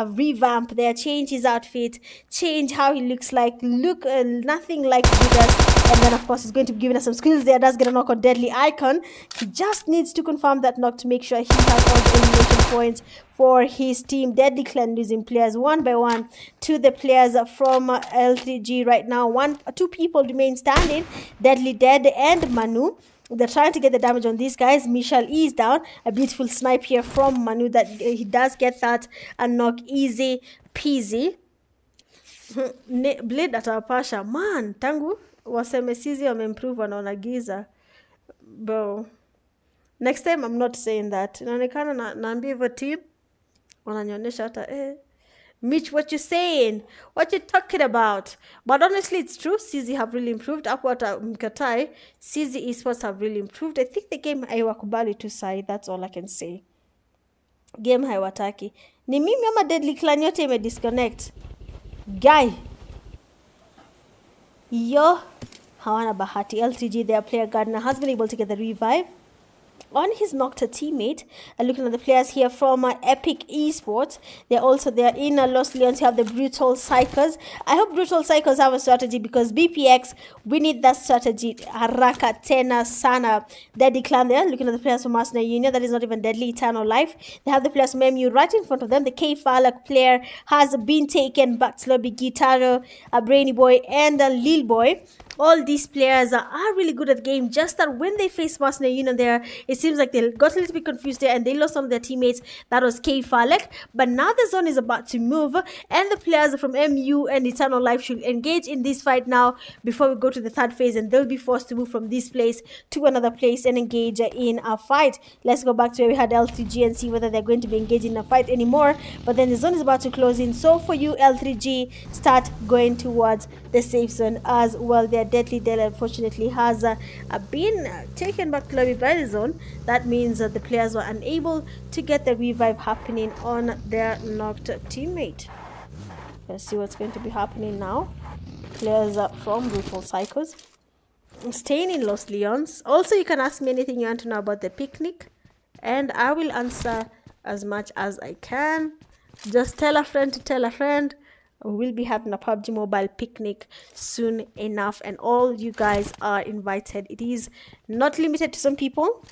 revamp there, change his outfit, change how he looks like, look nothing like Judas. And then of course he's going to be giving us some skills there. Does get a knock on Deadly Icon. He just needs to confirm that knock to make sure he has all the elimination points for his team. Deadly Clan losing players one by one to the players from L3G right now. Two people remain standing, Deadly Dead and Manu. They're trying to get the damage on these guys. Michelle is down. A beautiful snipe here from Manu that he does get that and knock easy peasy. Blade atawapasha. Man, tangu waseme Sizi wameimprove wanaona giza. Bro. Next time I'm not saying that. Inaonekana naambia hivyo team wananionyesha hata Mitch, what you saying? What you talking about? But honestly, it's true. CZ have really improved. Akwata mkatai. CZ Esports have really improved. I think the game haiwakubali tu sai. That's all I can say. Game haiwataki. Ni mimi ama Deadly Clan yote ime disconnect. Guy. Yo. Hawana bahati. L3G, their player Gardner, has been able to get the revive on his knocked teammate. Looking at the players here from Epic Esports, they're in Los Leons. You have the Brutal Psychers. I hope Brutal Psychers have a strategy, because BPX, we need that strategy. Haraka tena sana. Deadly Clan there. Looking at the players from Mercenary Union, that is not even Deadly Eternal Life. They have the players from MU right in front of them. The K Falak player has been taken back to lobby. Guitaro, Brainy Boy, and Lil Boy. All these players are really good at the game, just that when they face Mercenary Union there, it seems like they got a little bit confused there and they lost some of their teammates. That was K Falek. But now the zone is about to move, and the players from MU and Eternal Life should engage in this fight now before we go to the third phase, and they'll be forced to move from this place to another place and engage in a fight. Let's go back to where we had L3G and see whether they're going to be engaging in a fight anymore. But then the zone is about to close in. So for you, L3G, start going towards the safe zone as well. Their Deadly Dead unfortunately has been taken back to lobby by the zone. That means that the players were unable to get the revive happening on their knocked teammate. Let's see what's going to be happening now. Players from Brutal Psychos staying in Los Leons. Also, you can ask me anything you want to know about the picnic, and I will answer as much as I can. Just tell a friend to tell a friend. We'll be having a Pubg mobile picnic soon enough, and all you guys are invited. It is not limited to some people.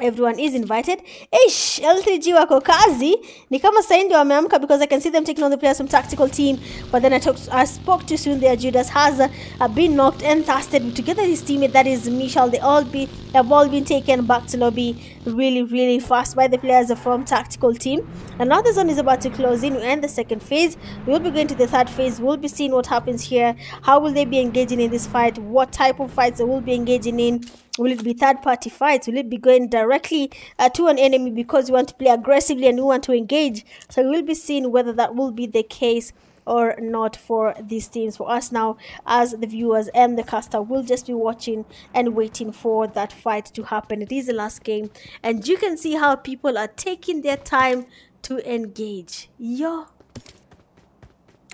Everyone is invited. Ish, L3G wako kazi. Ni kama saindi wameamka, because I can see them taking on the players from Tactical Team. But then I spoke too soon there. Judas has been knocked and thirsted. Together his teammate, that is Michelle, have all been taken back to lobby really fast by the players from Tactical Team. And now the zone is about to close in. We end the second phase. We will be going to the third phase. We'll be seeing what happens here. How will they be engaging in this fight? What type of fights they will be engaging in? Will it be third-party fights? Will it be going directly to an enemy because we want to play aggressively and we want to engage? So we will be seeing whether that will be the case or not for these teams. For us now, as the viewers and the caster, we'll just be watching and waiting for that fight to happen. It is the last game, and you can see how people are taking their time to engage. Yo,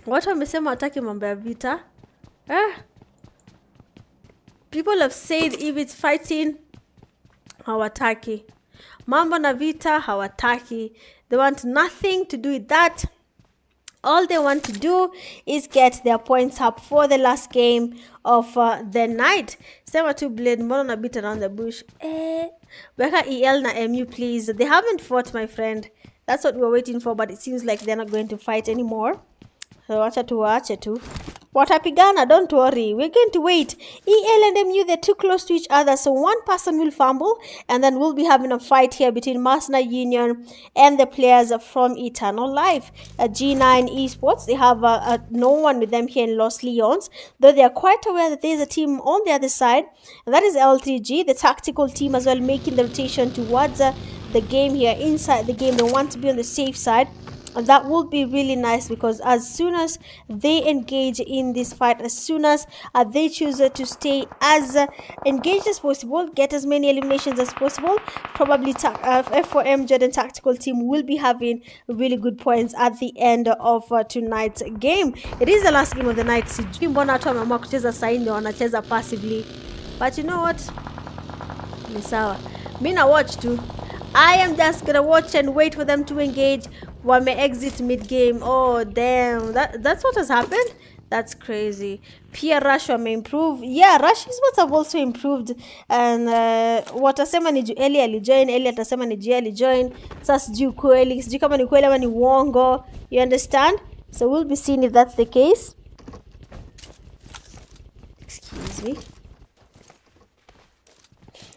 watu wamesema wataki mambo ya vita. People have said if it's fighting, hawataki. Mambo na vita, hawataki. They want nothing to do with that. All they want to do is get their points up for the last game of the night. Sema tu Blade, mbona na beat around the bush. Weka EL na MU, please. They haven't fought, my friend. That's what we were waiting for, but it seems like they're not going to fight anymore. So wacha tu. Watapigana, don't worry. We're going to wait. EL and MU, they're too close to each other, so one person will fumble, and then we'll be having a fight here between Mercenary Union and the players from Eternal Life. G9 Esports, they have no one with them here in Los Leons, though they are quite aware that there's a team on the other side, and that is L3G, the tactical team as well, making the rotation towards the game here. Inside the game, they want to be on the safe side. And that will be really nice, because as soon as they engage in this fight, as soon as they choose to stay as engaged as possible, get as many eliminations as possible, probably F4M Jordan Tactical Team will be having really good points at the end of tonight's game. It is the last game of the night. Sijui mbona watu wameamua kucheza saa nne wanacheza passively. But you know what? Ni sawa. Mimi na watch too. I am just gonna watch and wait for them to engage. One may exit mid-game. Oh damn, that's what has happened. That's crazy. Pia Rush may improve. Yeah, Rush Esports have also improved. And watasema ni Eli alijoin, Eli atasema ni G alijoin. Sasa sijui kweli, sijui kama ni kweli ama ni uongo. You understand? So we'll be seeing if that's the case. Excuse me.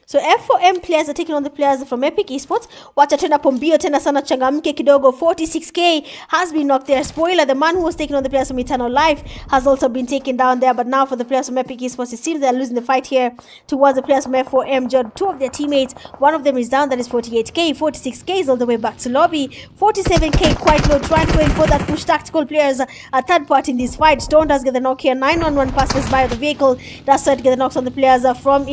So F4M players are taking on the players from Epic Esports. Wacha tena pombio tena sana changamke kidogo. 46k has been knocked there. Spoiler, the man who was taking on the players from Eternal Life has also been taken down there. But now for the players from Epic Esports, it seems they're losing the fight here towards the players from F4M. Two of their teammates, one of them is down, that is 48k. 46k is all the way back to lobby. 47k quite low, trying to go in for that push. Tactical players are third part in this fight. Stone does get the knock here. 911 passes by the vehicle. That's try to get the knocks on the players from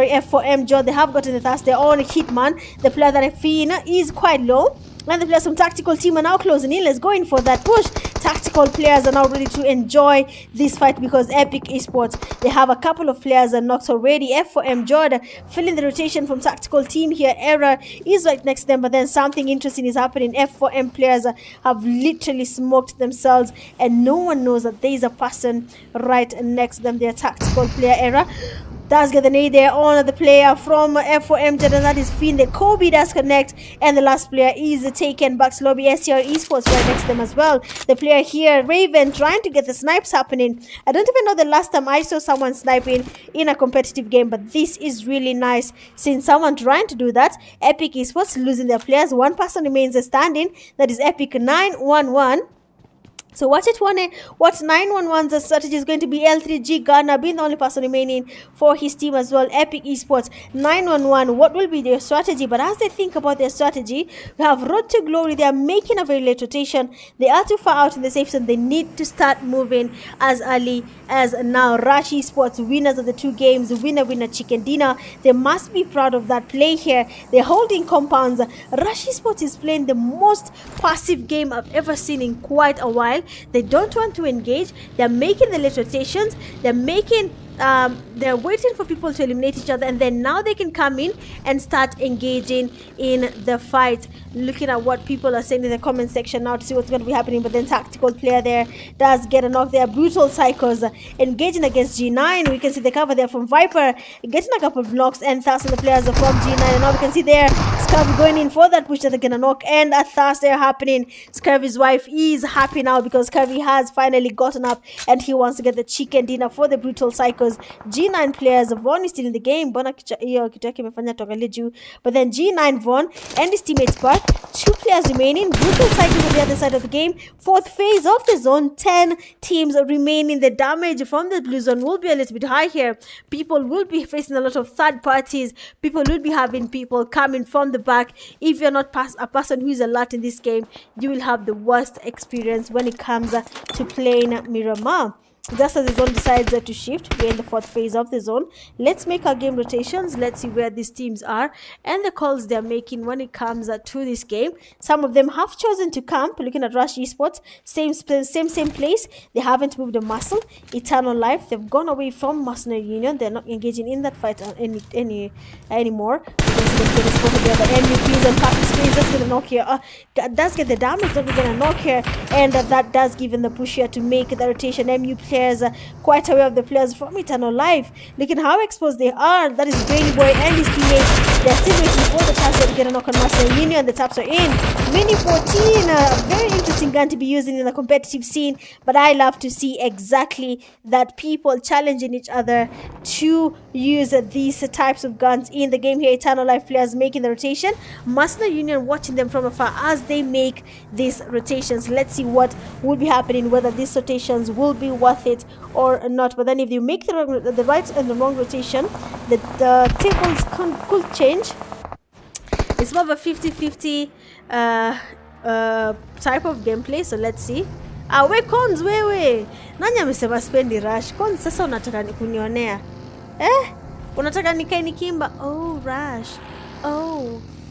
F4M Joe. They have gotten the task. Their own Hitman. The player that I feel is quite low. And the players from Tactical team are now closing in. Let's go in for that push. Tactical players are now ready to enjoy this fight because Epic Esports, they have a couple of players that knocked already. F4M Jordan filling the rotation from Tactical team here. Error is right next to them, but then something interesting is happening. F4M players have literally smoked themselves, and no one knows that there is a person right next to them. Their Tactical player Error does get the nade there on the player from F4M Jordan, that is Finn. The Kobe does connect, and the last player is taken back to lobby. STR Esports right next to them as well. The player here, Raven, trying to get the snipes happening. I don't even know the last time I saw someone sniping in a competitive game, but this is really nice seeing someone trying to do that. Epic Esports losing their players. One person remains standing, that is Epic 911. So watch it one. What 911's strategy is going to be. L3G Ghana being the only person remaining for his team as well. Epic Esports 911. What will be their strategy? But as they think about their strategy, we have Road to Glory. They are making a very late rotation. They are too far out in the safe zone. They need to start moving as early as now. Rush Esports, winners of the two games, winner chicken dinner. They must be proud of that play here. They're holding compounds. Rush Esports is playing the most passive game I've ever seen in quite a while. They don't want to engage. They're making the late rotations. They're waiting for people to eliminate each other, and then now they can come in and start engaging in the fight. Looking at what people are saying in the comment section now to see what's going to be happening. But then Tactical player there does get a knock there. Brutal Psychos engaging against G9. We can see the cover there from Viper getting a couple of knocks, and Thas and the players are from G9. And now we can see there Scurvy going in for that push that they're gonna knock, and a Thas there happening. Scurvy's wife is happy now because Scurvy has finally gotten up and he wants to get the chicken dinner for the Brutal Psychos. G9 players, Von is still in the game. But then G9 Von and his teammates back. Two players remaining. Brutal Cycles on the other side of the game. Fourth phase of the zone. 10 teams remaining. The damage from the blue zone will be a little bit high here. People will be facing a lot of third parties. People will be having people coming from the back. If you're not a person who is alert in this game, you will have the worst experience when it comes to playing Miramar. Just as the zone decides to shift, we're in the fourth phase of the zone. Let's make our game rotations. Let's see where these teams are and the calls they're making when it comes to this game. Some of them have chosen to camp. Looking at Rush Esports, same place. They haven't moved a muscle. Eternal Life, they've gone away from Mercenary Union. They're not engaging in that fight anymore. The MUPs and Patrick Space, that's gonna knock here. That does get the damage that we're gonna knock here, and that does give them the push here to make the rotation. MU players quite aware of the players from Eternal Life. Look at how exposed they are. That is Brainy Boy and his teammates. They're still waiting for the taps to get a knock on Mercenary Union. The taps are in. Mini 14, a very interesting gun to be using in the competitive scene, but I love to see exactly that, people challenging each other to use these types of guns in the game here. Eternal Life players making the rotation. Mercenary Union watching them from afar as they make these rotations. Let's see what will be happening, whether these rotations will be worth it or not. But then if you make the right and the wrong rotation, the tables could change. It's more of a 50-50 type of gameplay. So let's see. We Cons, wewe nani amesema spendi Rush? Cons, sasa unataka kunionea unataka nikae nikimba?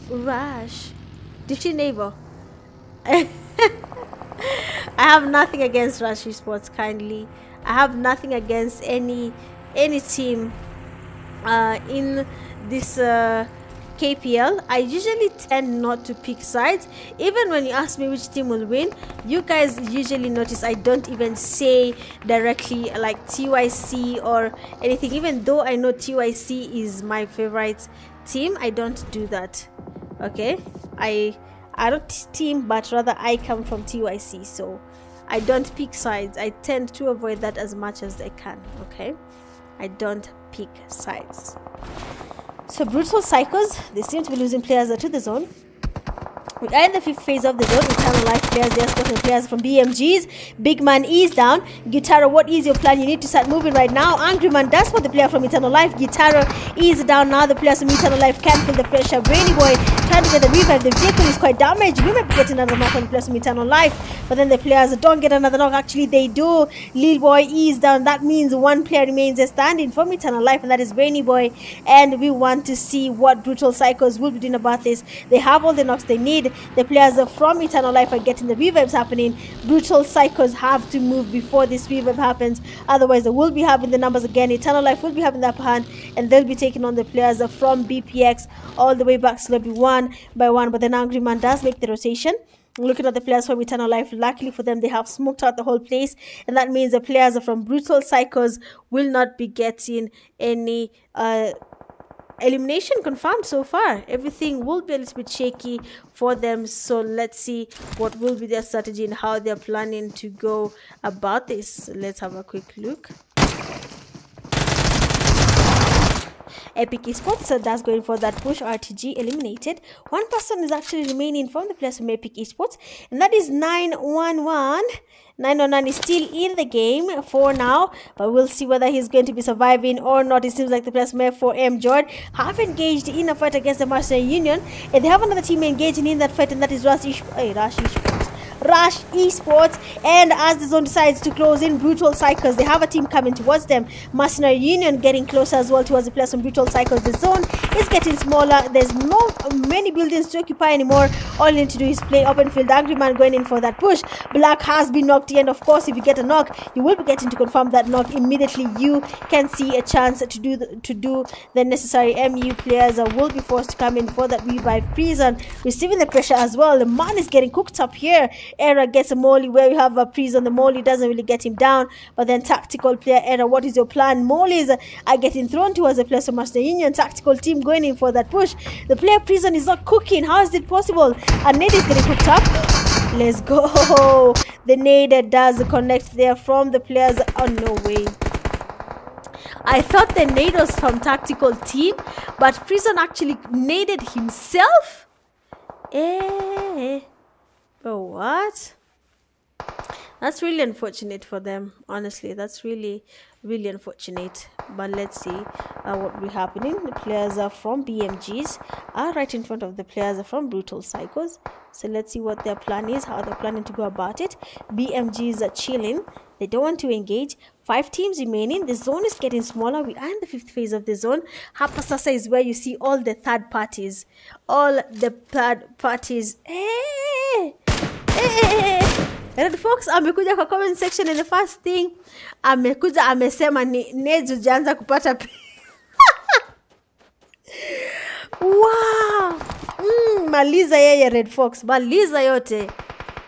Rush did she neighbor? I have nothing against Rush Esports, kindly. I have nothing against any team in this KPL, I usually tend not to pick sides. Even when you ask me which team will win, you guys usually notice I don't even say directly like TYC or anything. Even though I know TYC is my favorite team, I don't do that. Okay, I don't team, but rather I come from TYC, so I don't pick sides. I tend to avoid that as much as I can. Okay, I don't pick sides. So Brutal Psychos, they seem to be losing players to the zone. We are in the 5th phase of the zone. Eternal Life players, they are spotting players from BMGs. Big Man is down. Guitarra, what is your plan? You need to start moving right now. Angry Man does for the player from Eternal Life. Guitarra is down now. The players from Eternal Life can't feel the pressure. Brainy Boy trying to get the revive. The vehicle is quite damaged. We might be getting another knock on the players from Eternal Life, but then the players don't get another knock. Actually, they do. Lil Boy is down. That means one player remains standing from Eternal Life, and that is Brainy Boy. And we want to see what Brutal Psychos will be doing about this. They have all the knocks they need. The players from Eternal Life are getting the revives happening. Brutal Psychos have to move before this revive happens. Otherwise, they will be having the numbers again. Eternal Life will be having the upper hand, and they'll be taking on the players from BPX all the way back slowly one by one. But then Angry Man does make the rotation. Looking at the players from Eternal Life, luckily for them, they have smoked out the whole place, and that means the players from Brutal Psychos will not be getting any elimination confirmed so far. Everything will be a little bit shaky for them, so let's see what will be their strategy and how they're planning to go about this. Let's have a quick look. Epic Esports, so that's going for that push. RTG eliminated. One person is actually remaining from the players from Epic Esports, and that is 911. 909 is still in the game for now, but we'll see whether he's going to be surviving or not. It seems like the players from F4M Jord have engaged in a fight against the Mercenary Union, and they have another team engaging in that fight, and that is Rush Esports. And as the zone decides to close in, Brutal Psychos, they have a team coming towards them. Mercenary Union getting closer as well towards the players from Brutal Psychos. The zone is getting smaller. There's not many buildings to occupy anymore. All you need to do is play open field. Angry Man going in for that push. Black has been knocked in. Of course, if you get a knock, you will be getting to confirm that knock immediately. You can see a chance to do the necessary. MU players will be forced to come in for that revive. Prison receiving the pressure as well. The man is getting cooked up here. Era gets a molly where you have a Prison. The molly doesn't really get him down, but then tactical player Era, what is your plan? Mollies are getting thrown towards the players of Master Union. Tactical team going in for that push. The player Prison is not cooking. How is it possible? And Nade is getting cooked up. Let's go. The nade does connect there from the players. Oh, no way. I thought the nade was from tactical team, but Prison actually naded himself. Oh, what? That's really unfortunate for them. Honestly, that's really unfortunate. But let's see what will be happening. The players are from BMGs are right in front of the players from Brutal Psychos. So let's see what their plan is, how they're planning to go about it. BMGs are chilling. They don't want to engage. 5 teams remaining. The zone is getting smaller. We are in the 5th phase of the zone. Hapa sasa is where you see all the third parties. All the third parties. Red Fox amekuja kwa comment section, and the first thing amekuja amesema ni Neds hujaanza kupata wow. Maliza yeye Red Fox, maliza yote,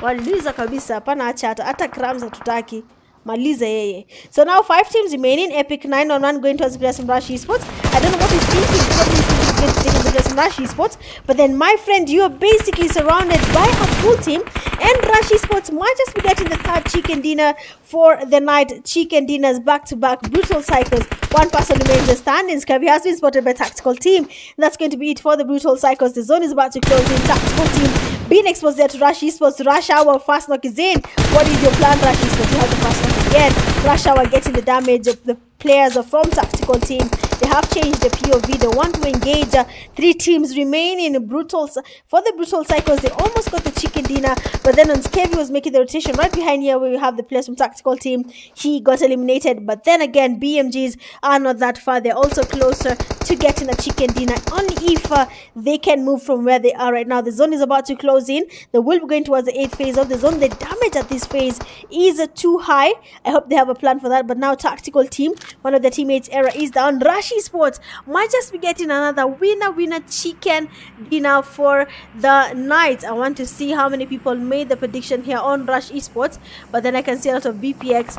maliza kabisa, hapana acha hata crumbs hatutaki, maliza yeye. So now 5 teams remaining. Epic 9-on-1 going towards the players from Rush Esports. I don't know what he's thinking. He's going to take the players from Rush Esports, but then my friend, you are basically surrounded by a full team, and Rush Esports might just be getting the 3rd chicken dinner for the night. Chicken dinners back to back. Brutal Psychos. One person remains standing. Scabby has been spotted by tactical team. And that's going to be it for the Brutal Psychos. The zone is about to close in. Tactical team being exposed there to Rush Esports. Rush Hour fast knock is in. What is your plan, Rush Esports? You have the fast knock again. Rush Hour getting the damage. The players are from tactical team. They have changed the POV. They want to engage. 3 teams remaining. For the Brutal Psychos, they almost got the chicken dinner, but then on Scavy was making the rotation right behind here where we have the players from tactical team. He got eliminated, but then again, BMGs are not that far. They're also closer to getting a chicken dinner, only if they can move from where they are right now. The zone is about to close in. They will be going towards the 8th phase of the zone. The damage at this phase is too high. I hope they have a plan for that, but now tactical team, one of the teammates, Era, is down. Rush Rush Esports might just be getting another winner chicken dinner for the night. I want to see how many people made the prediction here on Rush Esports, but then I can see a lot of BPX.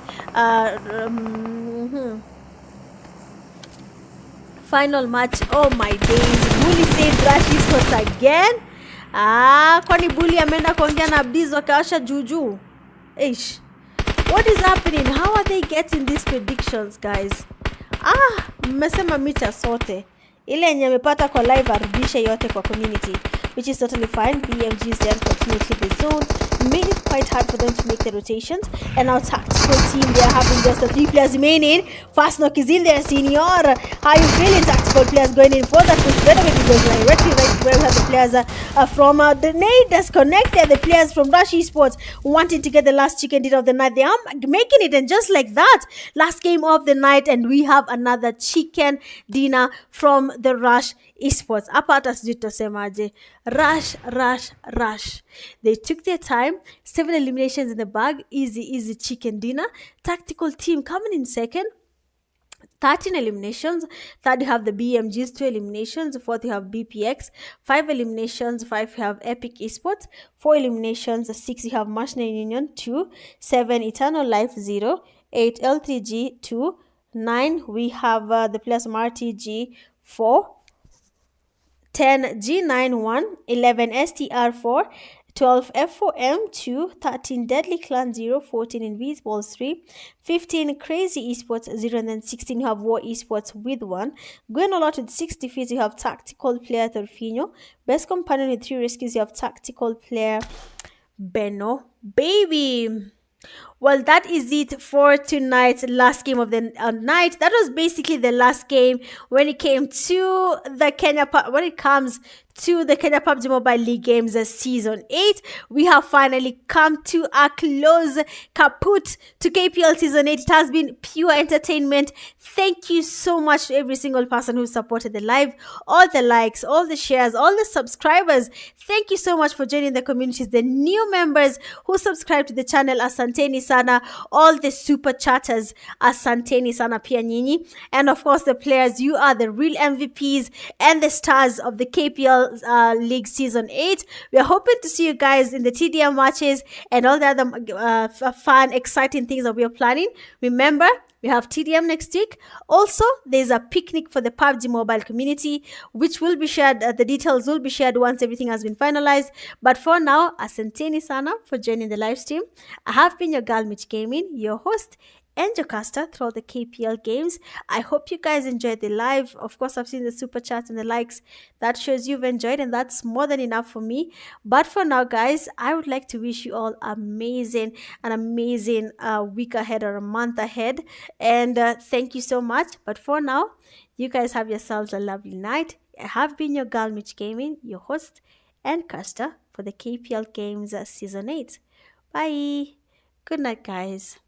Final match. Oh my days. Bully saved Rush Esports again. Kwani Bully ameenda kuongea na Abdiz wakawasha juju. Ish. What is happening? How are they getting these predictions, guys? Mmesema mita sote. Ile yenye amepata kwa live arudishe yote kwa community, which is totally fine. BMGS then continue to the zone. Made it quite hard for them to make the rotations. And our tactical team, they are having just the 3 players remaining. Fast Knock is in there, senior. How you feeling, tactical players going in for that push? Better maybe goes directly right where we have the players from the nade that's connected. The players from Rush Esports wanting to get the last chicken dinner of the night. They are making it, and just like that, last game of the night, and we have another chicken dinner from the Rush Esports. Apata sijui tutasemaje. Rush. They took their time. 7 eliminations in the bag. Easy chicken dinner. Tactical team coming in second. 13 eliminations. Third, you have the BMGs, 2 eliminations. Fourth, you have BPX, 5 eliminations. 5, you have Epic Esports, 4 eliminations. 6, you have Mercenary Union, 2. 7, Eternal Life, 0. 8, L3G, 2. 9, we have the players from RTG, 4. 10, G91, 11, STR4, 12, F4M, 2, 13, Deadly Clan, 0, 14, Invisible, 3, 15, Crazy Esports, 0, and then 16, you have War Esports with 1. Going all out with 6 defeats, you have Tactical Player Torfino. Best Companion with 3 rescues, you have Tactical Player Beno. Baby! Well, that is it for tonight's last game of the night. That was basically the last game when it came to the Kenya Pubg Mobile League Games Season 8. We have finally come to a close, kaput to KPL Season 8. It has been pure entertainment. Thank you so much to every single person who supported the live, all the likes, all the shares, all the subscribers. Thank you so much for joining the communities, the new members who subscribe to the channel. Asanteni sana. All the super chatters, asanteni sana pia nyinyi. And of course, the players, you are the real MVPs and the stars of the KPL League Season 8. We are hoping to see you guys in the TDM matches and all the other fun, exciting things that we are planning. Remember, we have TDM next week. Also, there's a picnic for the PUBG Mobile community, which will be shared. The details will be shared once everything has been finalized. But for now, asanteni sana for joining the live stream. I have been your girl, Mitch Gaming, your host and your caster throughout the KPL games. I hope you guys enjoyed the live. Of course, I've seen the super chats and the likes. That shows you've enjoyed, and that's more than enough for me. But for now, guys, I would like to wish you all an amazing week ahead or a month ahead. And thank you so much. But for now, you guys have yourselves a lovely night. I have been your girl, Mitch Gaming, your host and caster for the KPL games Season 8. Bye. Good night, guys.